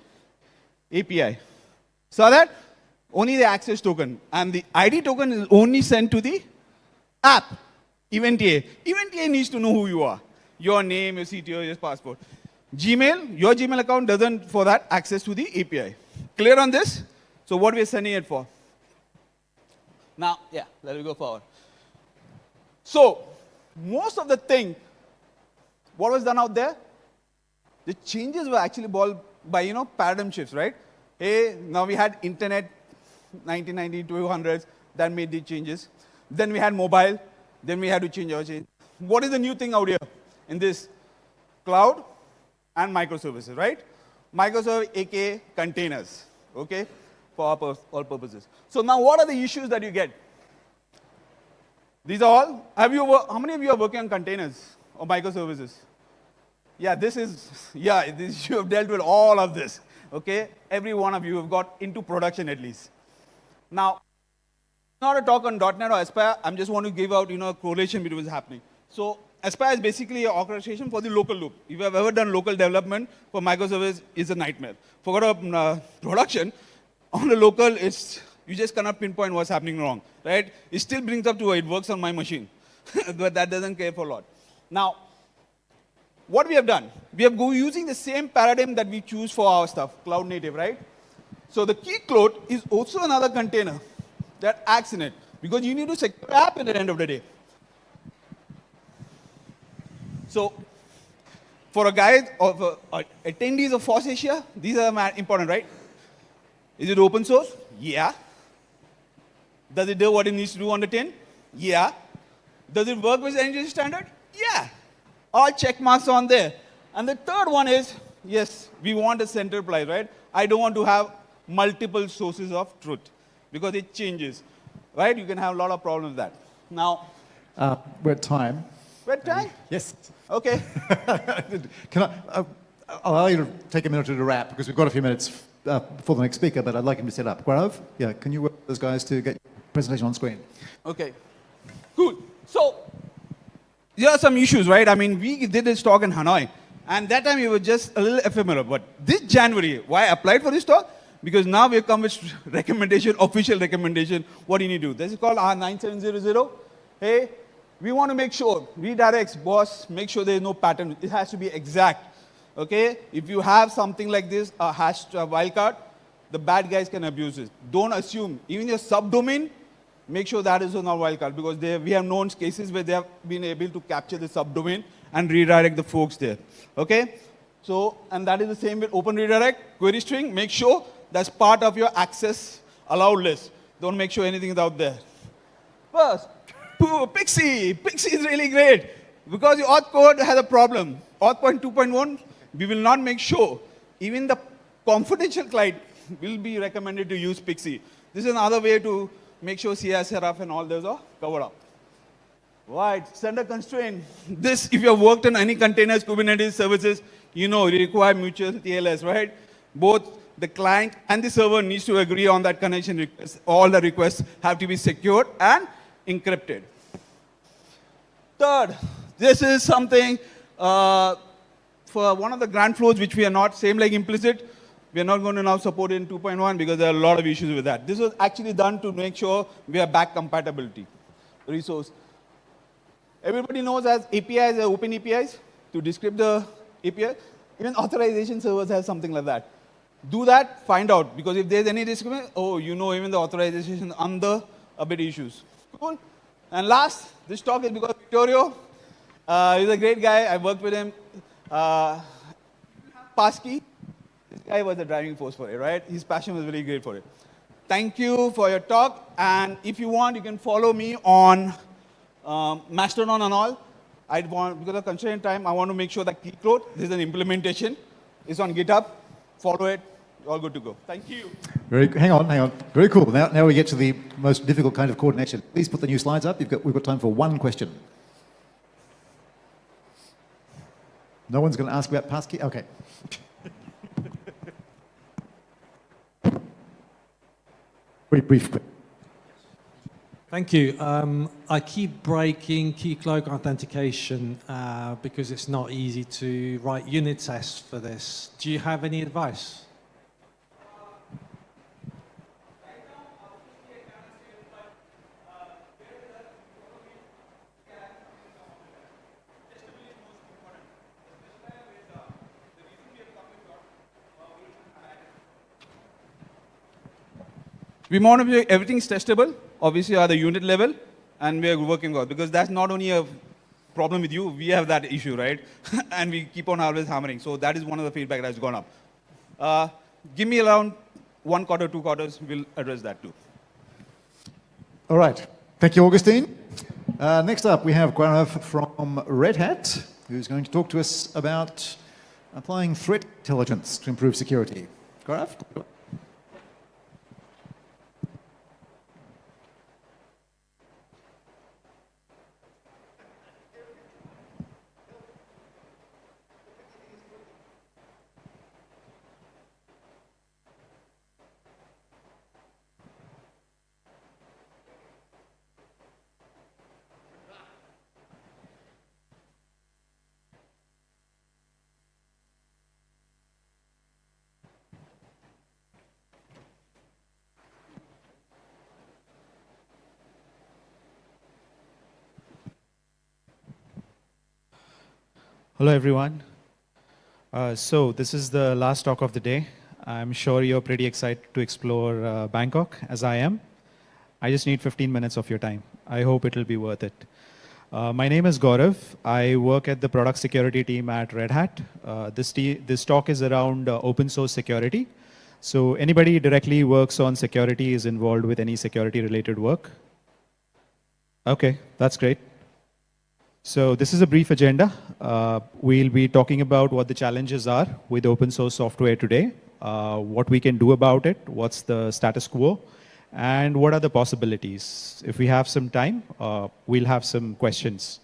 API. Saw that? Only the access token. And the ID token is only sent to the app, Event A. Event A needs to know who you are. Your name, your CTO, your passport. Gmail, your Gmail account doesn't for that access to the API. Clear on this? So what we're sending it for? Now, yeah, let me go forward. So, most of the thing, what was done out there? The changes were actually brought by, paradigm shifts, right? Hey, now we had internet, 1990, 200s, that made the changes. Then we had mobile, then we had to change our change. What is the new thing out here in this? Cloud and microservices, right? Microservice, aka containers, okay? For all purposes. So now what are the issues that you get? These are all, how many of you are working on containers or microservices? Yeah, you have dealt with all of this, okay? Every one of you have got into production at least. Now, not a talk on .NET or Aspire, I just want to give out, a correlation between what's happening. So Aspire is basically an orchestration for the local loop. If you have ever done local development for microservice, it's a nightmare. Forget about production. On the local, you just cannot pinpoint what's happening wrong, right? It still brings up to it works on my machine, but that doesn't care for a lot. Now, what we have done, we are using the same paradigm that we choose for our stuff, cloud native, right? So the key cloud is also another container that acts in it, because you need to secure the app at the end of the day. So, for a guide of attendees of FOSSASIA, these are important, right? Is it open source? Yeah. Does it do what it needs to do on the tin? Yeah. Does it work with the industry standard? Yeah. All check marks on there. And the third one is, yes, we want a centralized, right? I don't want to have multiple sources of truth because it changes, right? You can have a lot of problems with that. Now, we're at time. We're at time? Yes. Okay. I'll allow you to take a minute to wrap because we've got a few minutes for the next speaker, but I'd like him to set up. Gaurav, yeah, can you work with those guys to get your presentation on screen? Okay. Cool. So, there are some issues, right? I mean, we did this talk in Hanoi, and that time we were just a little ephemeral. But this January, why I applied for this talk? Because now we have come with recommendation, official recommendation, what do you need to do? This is called R9700. Hey, we want to make sure, redirects, boss, make sure there is no pattern. It has to be exact. Okay? If you have something like this, a hash wildcard, the bad guys can abuse it. Don't assume. Even your subdomain, make sure that is not wildcard, because we have known cases where they have been able to capture the subdomain and redirect the folks there. Okay? So, and that is the same with open redirect, query string, make sure that's part of your access allowed list. Don't make sure anything is out there. First, Pixie. Pixie is really great because your auth code has a problem. Auth point 2.1, we will not make sure. Even the confidential client will be recommended to use Pixie. This is another way to make sure CI, Seraph, and all those are covered up. Right, sender constraint. This, if you have worked on any containers, Kubernetes services, you know you require mutual TLS, right? Both the client and the server needs to agree on that connection request. All the requests have to be secured and encrypted. Third, this is something for one of the grant flows which we are not, same like implicit, we are not going to now support it in 2.1 because there are a lot of issues with that. This was actually done to make sure we have back compatibility resource. Everybody knows as APIs, open APIs, to describe the API. Even authorization servers have something like that. Do that, find out, because if there's any disagreement, even the authorization under a bit issues. Cool. And last, this talk is because Vittorio, he's a great guy. I worked with him. Pasky, this guy was the driving force for it, right? His passion was really great for it. Thank you for your talk. And if you want, you can follow me on Mastodon and all. Because of constraint time, I want to make sure that Keycode, this is an implementation, is on GitHub. Follow it. All good to go. Thank you. Hang on. Very cool. Now we get to the most difficult kind of coordination. Please put the new slides up. We've got time for one question. No one's going to ask about passkey? Okay. Very brief. Thank you. I keep breaking key cloak authentication because it's not easy to write unit tests for this. Do you have any advice? We want to be everything's testable, obviously at the unit level, and we are working on, because that's not only a problem with you, we have that issue, right? And we keep on always hammering. So that is one of the feedback that has gone up. Give me around 1 quarter, 2 quarters, we'll address that too. All right. Thank you, Augustine. Next up, we have Gaurav from Red Hat, who's going to talk to us about applying threat intelligence to improve security. Gaurav? Hello, everyone. So this is the last talk of the day. I'm sure you're pretty excited to explore Bangkok, as I am. I just need 15 minutes of your time. I hope it'll be worth it. My name is Gaurav. I work at the product security team at Red Hat. This talk is around open source security. So anybody directly works on security is involved with any security-related work? Okay, that's great. So this is a brief agenda. We'll be talking about what the challenges are with open source software today, what we can do about it, what's the status quo, and what are the possibilities. If we have some time, we'll have some questions.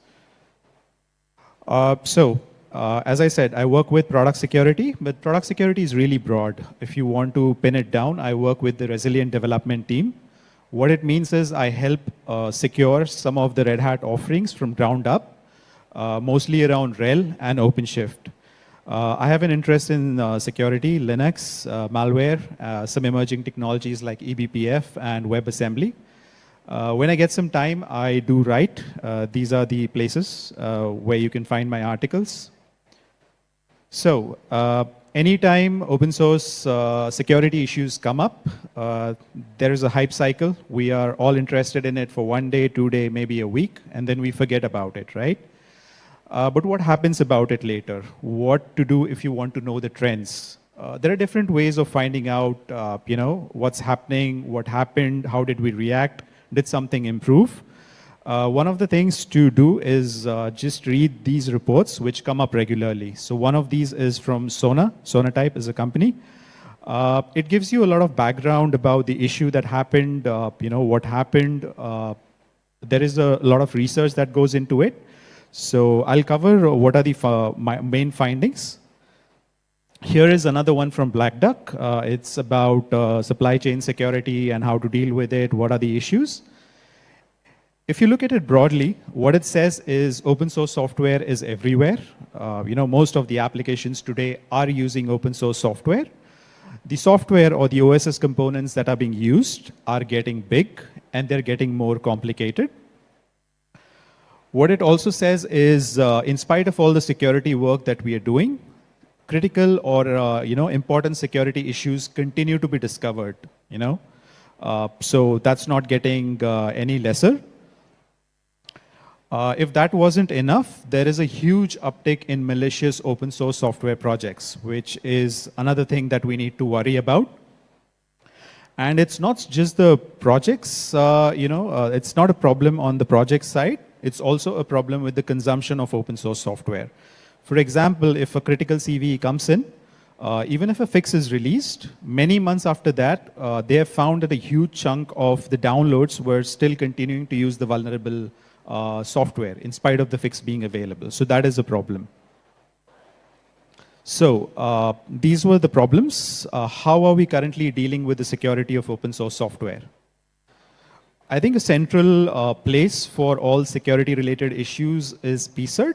As I said, I work with product security, but product security is really broad. If you want to pin it down, I work with the resilient development team. What it means is I help secure some of the Red Hat offerings from ground up, mostly around RHEL and OpenShift. I have an interest in security, Linux, malware, some emerging technologies like eBPF and WebAssembly. When I get some time, I do write. These are the places where you can find my articles. So, anytime open source security issues come up, there is a hype cycle. We are all interested in it for 1 day, 2 day, maybe a week, and then we forget about it, right? But what happens about it later? What to do if you want to know the trends? There are different ways of finding out, what's happening, what happened, how did we react, did something improve? One of the things to do is just read these reports which come up regularly. So one of these is from Sona. Sonatype is a company. It gives you a lot of background about the issue that happened, what happened. There is a lot of research that goes into it. So I'll cover what are the my main findings. Here is another one from Black Duck. It's about supply chain security and how to deal with it, what are the issues. If you look at it broadly, what it says is open source software is everywhere. Most of the applications today are using open source software. The software or the OSS components that are being used are getting big and they're getting more complicated. What it also says is, in spite of all the security work that we are doing, critical or important security issues continue to be discovered. So that's not getting any lesser. If that wasn't enough, there is a huge uptick in malicious open source software projects, which is another thing that we need to worry about. And it's not just the projects, it's not a problem on the project side. It's also a problem with the consumption of open source software. For example, if a critical CVE comes in, even if a fix is released, many months after that, they have found that a huge chunk of the downloads were still continuing to use the vulnerable software in spite of the fix being available. So that is a problem. So these were the problems. How are we currently dealing with the security of open source software? I think a central place for all security-related issues is PCERT.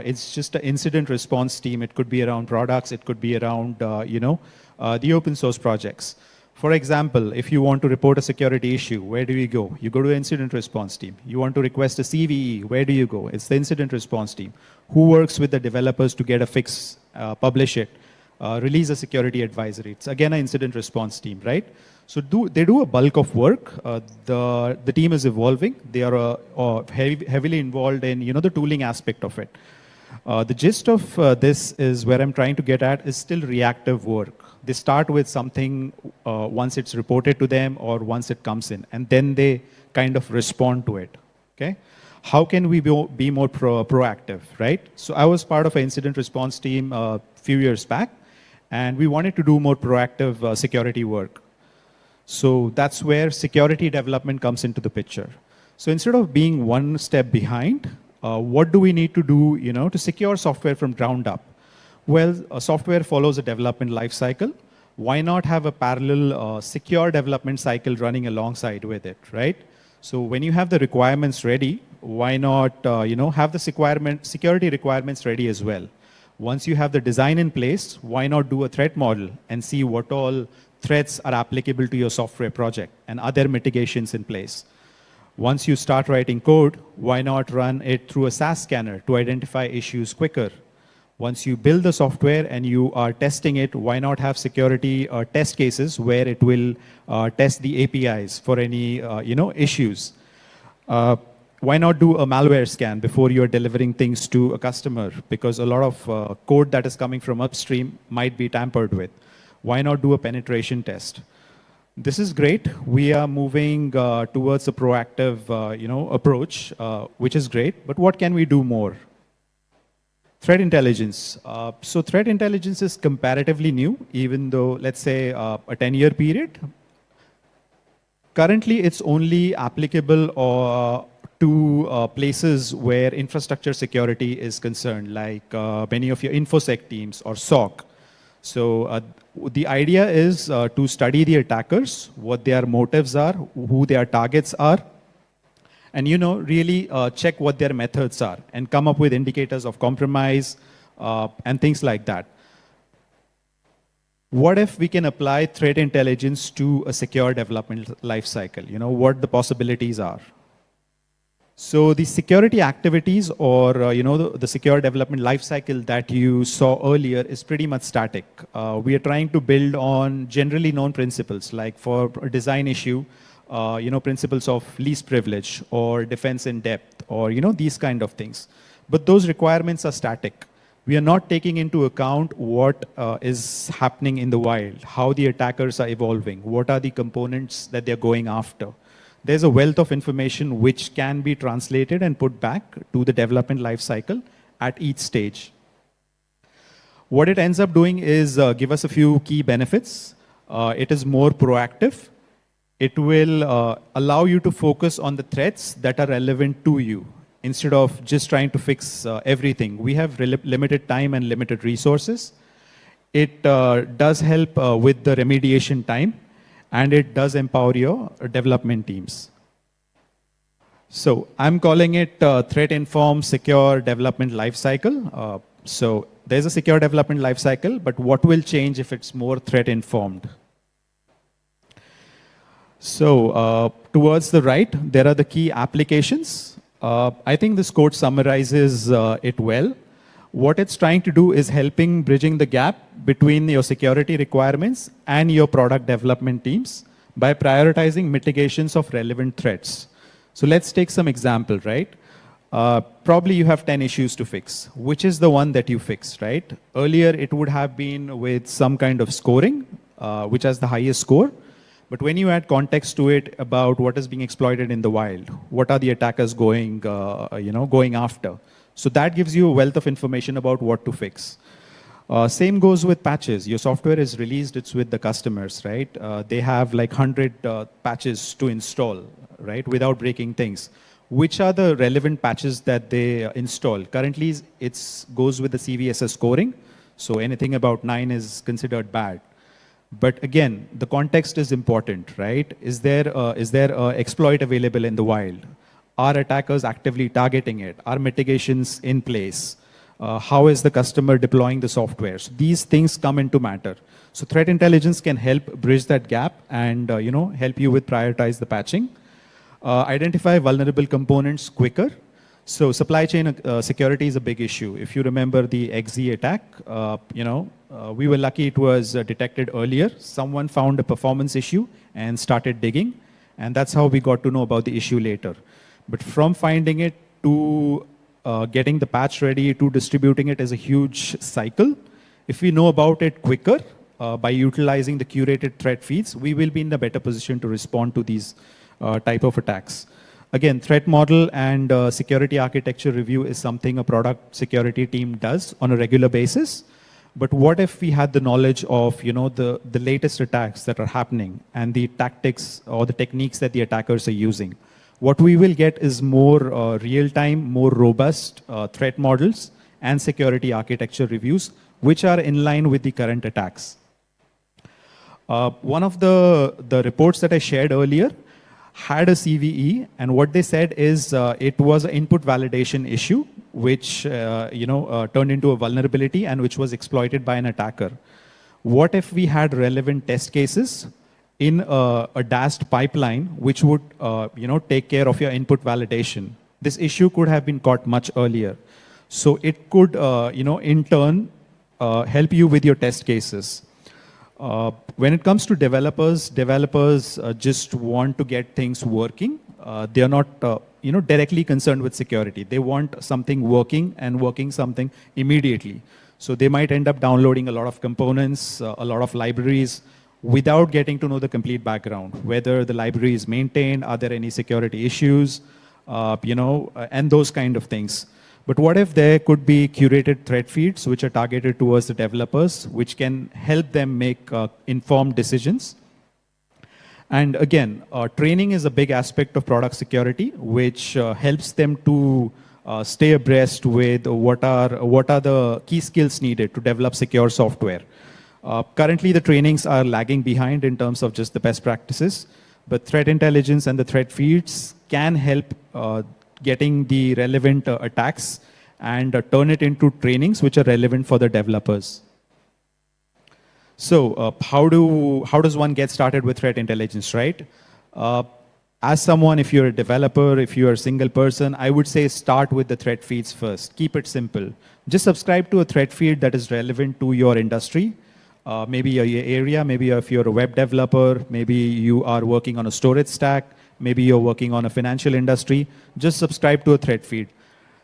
It's just an incident response team. It could be around products. It could be around, the open source projects. For example, if you want to report a security issue, where do you go? You go to the incident response team. You want to request a CVE, where do you go? It's the incident response team. Who works with the developers to get a fix, publish it, release a security advisory? It's again an incident response team, right? So they do a bulk of work. The team is evolving. They are heavily involved in the tooling aspect of it. The gist of this is where I'm trying to get at is still reactive work. They start with something once it's reported to them or once it comes in, and then they kind of respond to it. Okay, how can we be more proactive, right? So I was part of an incident response team a few years back, and we wanted to do more proactive security work. So that's where security development comes into the picture. So instead of being one step behind, what do we need to do, to secure software from ground up? Well, software follows a development life cycle. Why not have a parallel secure development cycle running alongside with it, right? So when you have the requirements ready, why not, have the security requirements ready as well? Once you have the design in place, why not do a threat model and see what all threats are applicable to your software project and other mitigations in place? Once you start writing code, why not run it through a SAS scanner to identify issues quicker? Once you build the software and you are testing it, why not have security test cases where it will test the APIs for any issues? Why not do a malware scan before you're delivering things to a customer? Because a lot of code that is coming from upstream might be tampered with. Why not do a penetration test? This is great. We are moving towards a proactive approach, which is great. But what can we do more? Threat intelligence. So threat intelligence is comparatively new, even though, let's say, a 10-year period. Currently, it's only applicable to places where infrastructure security is concerned, like many of your InfoSec teams or SOC. So the idea is to study the attackers, what their motives are, who their targets are, and really check what their methods are and come up with indicators of compromise and things like that. What if we can apply threat intelligence to a secure development lifecycle? What the possibilities are. So the security activities or the secure development lifecycle that you saw earlier is pretty much static. We are trying to build on generally known principles, like for a design issue, principles of least privilege or defense in depth or these kind of things. But those requirements are static. We are not taking into account what is happening in the wild, how the attackers are evolving, what are the components that they're going after. There's a wealth of information which can be translated and put back to the development life cycle at each stage. What it ends up doing is give us a few key benefits. It is more proactive. It will allow you to focus on the threats that are relevant to you instead of just trying to fix everything. We have limited time and limited resources. It does help with the remediation time, and it does empower your development teams. So I'm calling it threat-informed secure development lifecycle. So there's a secure development lifecycle, but what will change if it's more threat-informed? So towards the right, there are the key applications. I think this code summarizes it well. What it's trying to do is helping bridging the gap between your security requirements and your product development teams by prioritizing mitigations of relevant threats. So let's take some example, right? Probably you have 10 issues to fix. Which is the one that you fix, right? Earlier, it would have been with some kind of scoring, which has the highest score. But when you add context to it about what is being exploited in the wild, what are the attackers going after? So that gives you a wealth of information about what to fix. Same goes with patches. Your software is released, it's with the customers, right? They have like 100 patches to install, right, without breaking things. Which are the relevant patches that they install? Currently, it goes with the CVSS scoring. So anything about 9 is considered bad. But again, the context is important, right? Is there exploit available in the wild? Are attackers actively targeting it? Are mitigations in place? How is the customer deploying the software? So these things come into matter. So threat intelligence can help bridge that gap and help you with prioritize the patching. Identify vulnerable components quicker. So supply chain security is a big issue. If you remember the XZ attack, we were lucky it was detected earlier. Someone found a performance issue and started digging, and that's how we got to know about the issue later. But from finding it to getting the patch ready to distributing it is a huge cycle. If we know about it quicker by utilizing the curated threat feeds, we will be in a better position to respond to these type of attacks. Again, threat model and security architecture review is something a product security team does on a regular basis. But what if we had the knowledge of the latest attacks that are happening and the tactics or the techniques that the attackers are using? What we will get is more real-time, more robust threat models and security architecture reviews, which are in line with the current attacks. One of the reports that I shared earlier had a CVE, and what they said is it was an input validation issue, which turned into a vulnerability and which was exploited by an attacker. What if we had relevant test cases in a DAST pipeline, which would take care of your input validation? This issue could have been caught much earlier. So it could, in turn, help you with your test cases. When it comes to developers just want to get things working. They are not directly concerned with security. They want something working and working something immediately. So they might end up downloading a lot of components, a lot of libraries, without getting to know the complete background, whether the library is maintained, are there any security issues, and those kind of things. But what if there could be curated threat feeds which are targeted towards the developers, which can help them make informed decisions? And again, training is a big aspect of product security, which helps them to stay abreast with what are the key skills needed to develop secure software. Currently, the trainings are lagging behind in terms of just the best practices, but threat intelligence and the threat feeds can help getting the relevant attacks and turn it into trainings which are relevant for the developers. So how does one get started with threat intelligence, right? As someone, if you're a developer, if you're a single person, I would say start with the threat feeds first. Keep it simple. Just subscribe to a threat feed that is relevant to your industry. Maybe your area, maybe if you're a web developer, maybe you are working on a storage stack, maybe you're working on a financial industry, just subscribe to a threat feed.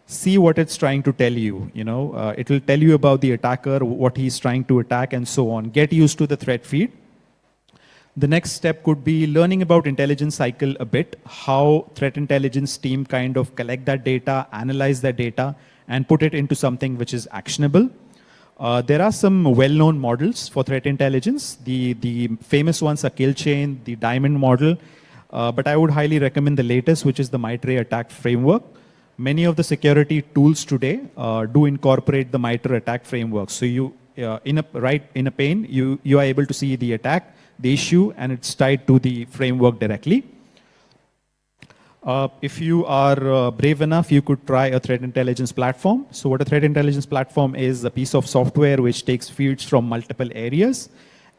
See what it's trying to tell you. It will tell you about the attacker, what he's trying to attack, and so on. Get used to the threat feed. The next step could be learning about intelligence cycle a bit, how threat intelligence team kind of collect that data, analyze that data, and put it into something which is actionable. There are some well-known models for threat intelligence. The famous ones are Kill Chain, the Diamond model, but I would highly recommend the latest, which is the MITRE attack framework. Many of the security tools today do incorporate the MITRE attack framework. So you, in a pane, you are able to see the attack, the issue, and it's tied to the framework directly. If you are brave enough, you could try a threat intelligence platform. So what a threat intelligence platform is a piece of software which takes feeds from multiple areas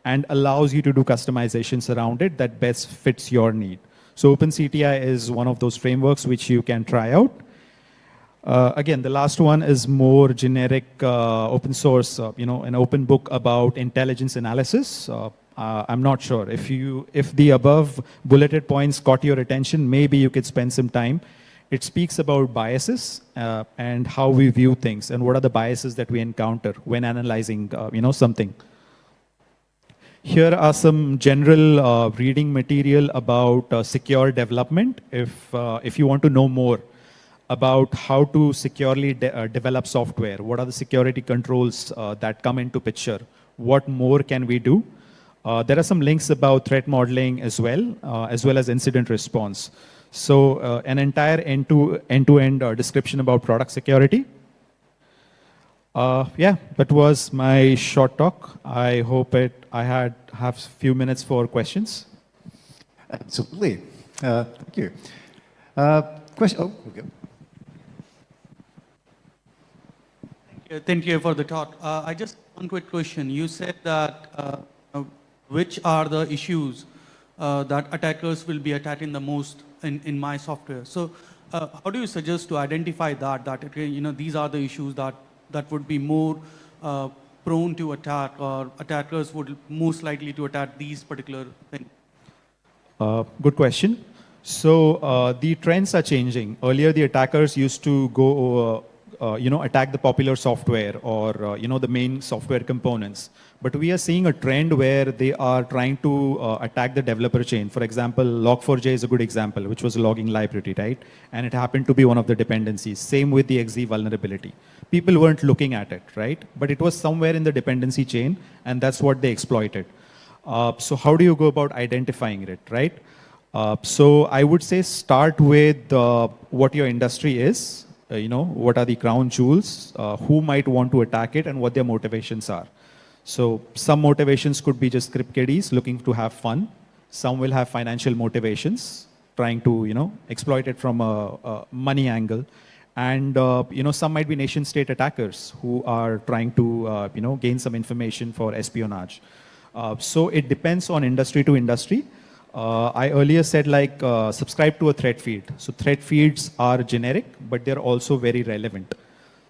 and allows you to do customizations around it that best fits your need. So OpenCTI is one of those frameworks which you can try out. Again, the last one is more generic open source, an open book about intelligence analysis. I'm not sure. If the above bulleted points caught your attention, maybe you could spend some time. It speaks about biases and how we view things and what are the biases that we encounter when analyzing something. Here are some general reading material about secure development. If you want to know more about how to securely develop software, what are the security controls that come into picture, what more can we do? There are some links about threat modeling as well as incident response. So an entire end-to-end description about product security. Yeah, that was my short talk. I hope I have few minutes for questions. Absolutely. Thank you. Question. Oh, okay. Thank you for the talk. I just one quick question. You said that which are the issues that attackers will be attacking the most in my software. So how do you suggest to identify that these are the issues that would be more prone to attack, or attackers would most likely to attack these particular things? Good question. So the trends are changing. Earlier, the attackers used to go, attack the popular software or, the main software components. But we are seeing a trend where they are trying to attack the developer chain. For example, Log4j is a good example, which was a logging library, right? And it happened to be one of the dependencies. Same with the XZ vulnerability. People weren't looking at it, right? But it was somewhere in the dependency chain, and that's what they exploited. So how do you go about identifying it, right? So I would say start with what your industry is, what are the crown jewels, who might want to attack it, and what their motivations are. So some motivations could be just script kiddies looking to have fun. Some will have financial motivations, trying to, exploit it from a money angle. And, some might be nation state attackers who are trying to, gain some information for espionage. So it depends on industry to industry. I earlier said subscribe to a threat feed. So threat feeds are generic, but they're also very relevant.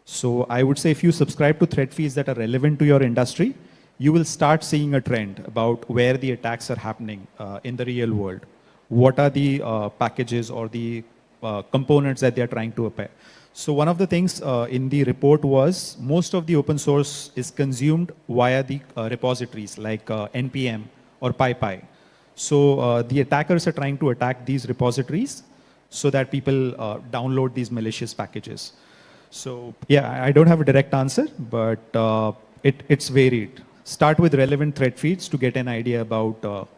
So I would say if you subscribe to threat feeds that are relevant to your industry, you will start seeing a trend about where the attacks are happening in the real world. What are the packages or the components that they're trying to appear. So one of the things in the report was most of the open source is consumed via the repositories like NPM or PyPy. So the attackers are trying to attack these repositories so that people download these malicious packages. So yeah, I don't have a direct answer, but it's varied. Start with relevant threat feeds to get an idea about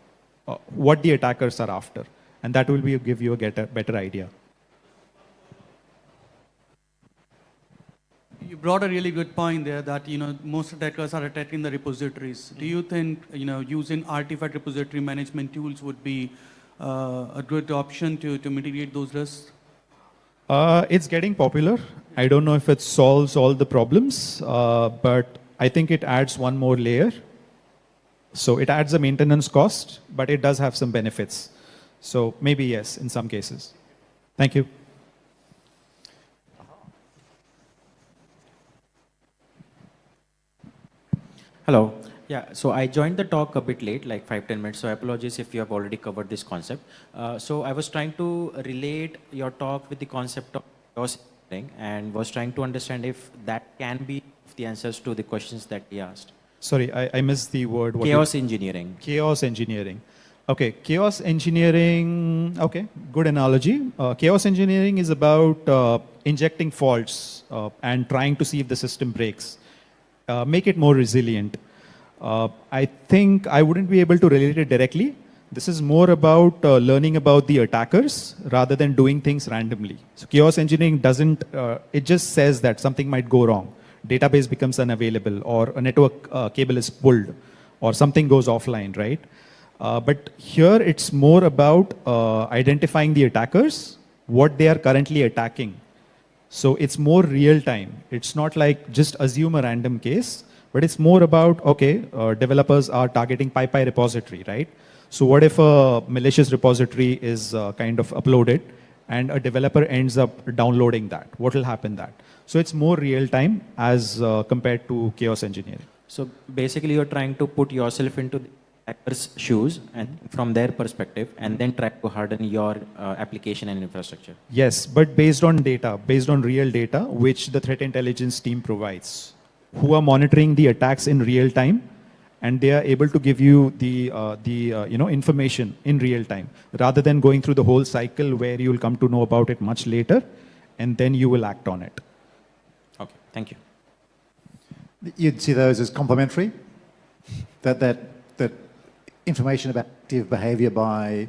what the attackers are after. And that will give you a better idea. You brought a really good point there that most attackers are attacking the repositories. Do you think using artifact repository management tools would be a good option to mitigate those risks? It's getting popular. I don't know if it solves all the problems, but I think it adds one more layer. So it adds a maintenance cost, but it does have some benefits. So maybe yes, in some cases. Thank you. Hello. Yeah, so I joined the talk a bit late, like 5-10 minutes, so apologies if you have already covered this concept. So I was trying to relate your talk with the concept of chaos engineering and was trying to understand if that can be the answers to the questions that he asked. Sorry, I missed the word. Chaos engineering. Chaos engineering. Okay, chaos engineering, okay, good analogy. Chaos engineering is about injecting faults and trying to see if the system breaks. Make it more resilient. I think I wouldn't be able to relate it directly. This is more about learning about the attackers rather than doing things randomly. So chaos engineering doesn't, it just says that something might go wrong. Database becomes unavailable or a network cable is pulled or something goes offline, right? But here it's more about identifying the attackers, what they are currently attacking. So it's more real time. It's not like just assume a random case, but it's more about, okay, developers are targeting PyPy repository, right? So what if a malicious repository is kind of uploaded and a developer ends up downloading that? What will happen that? So it's more real time as compared to chaos engineering. So basically you're trying to put yourself into the attacker's shoes and from their perspective and then try to harden your application and infrastructure. Yes, but based on data, based on real data, which the threat intelligence team provides, who are monitoring the attacks in real time, and they are able to give you the information in real time, rather than going through the whole cycle where you will come to know about it much later, and then you will act on it. Okay, thank you. You'd see those as complementary? That information about active behavior by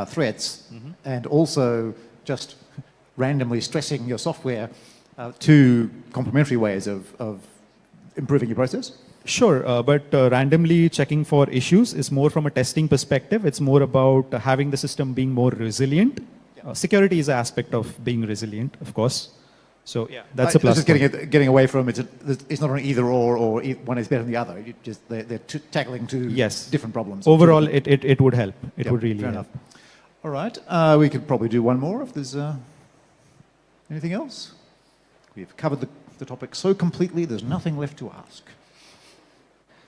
threats and also just randomly stressing your software two complementary ways of improving your process? Sure, but randomly checking for issues is more from a testing perspective. It's more about having the system being more resilient. Security is an aspect of being resilient, of course. So yeah, that's a plus. Just getting away from it. It's not an either or one is better than the other. You just they're tackling two different problems. Overall, it would help. It would really fair help. enough. All right, we could probably do one more if there's anything else. We've covered the topic so completely. There's nothing left to ask.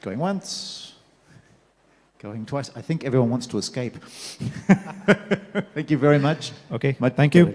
Going once, going twice. I think everyone wants to escape. Thank you very much. Okay, thank you.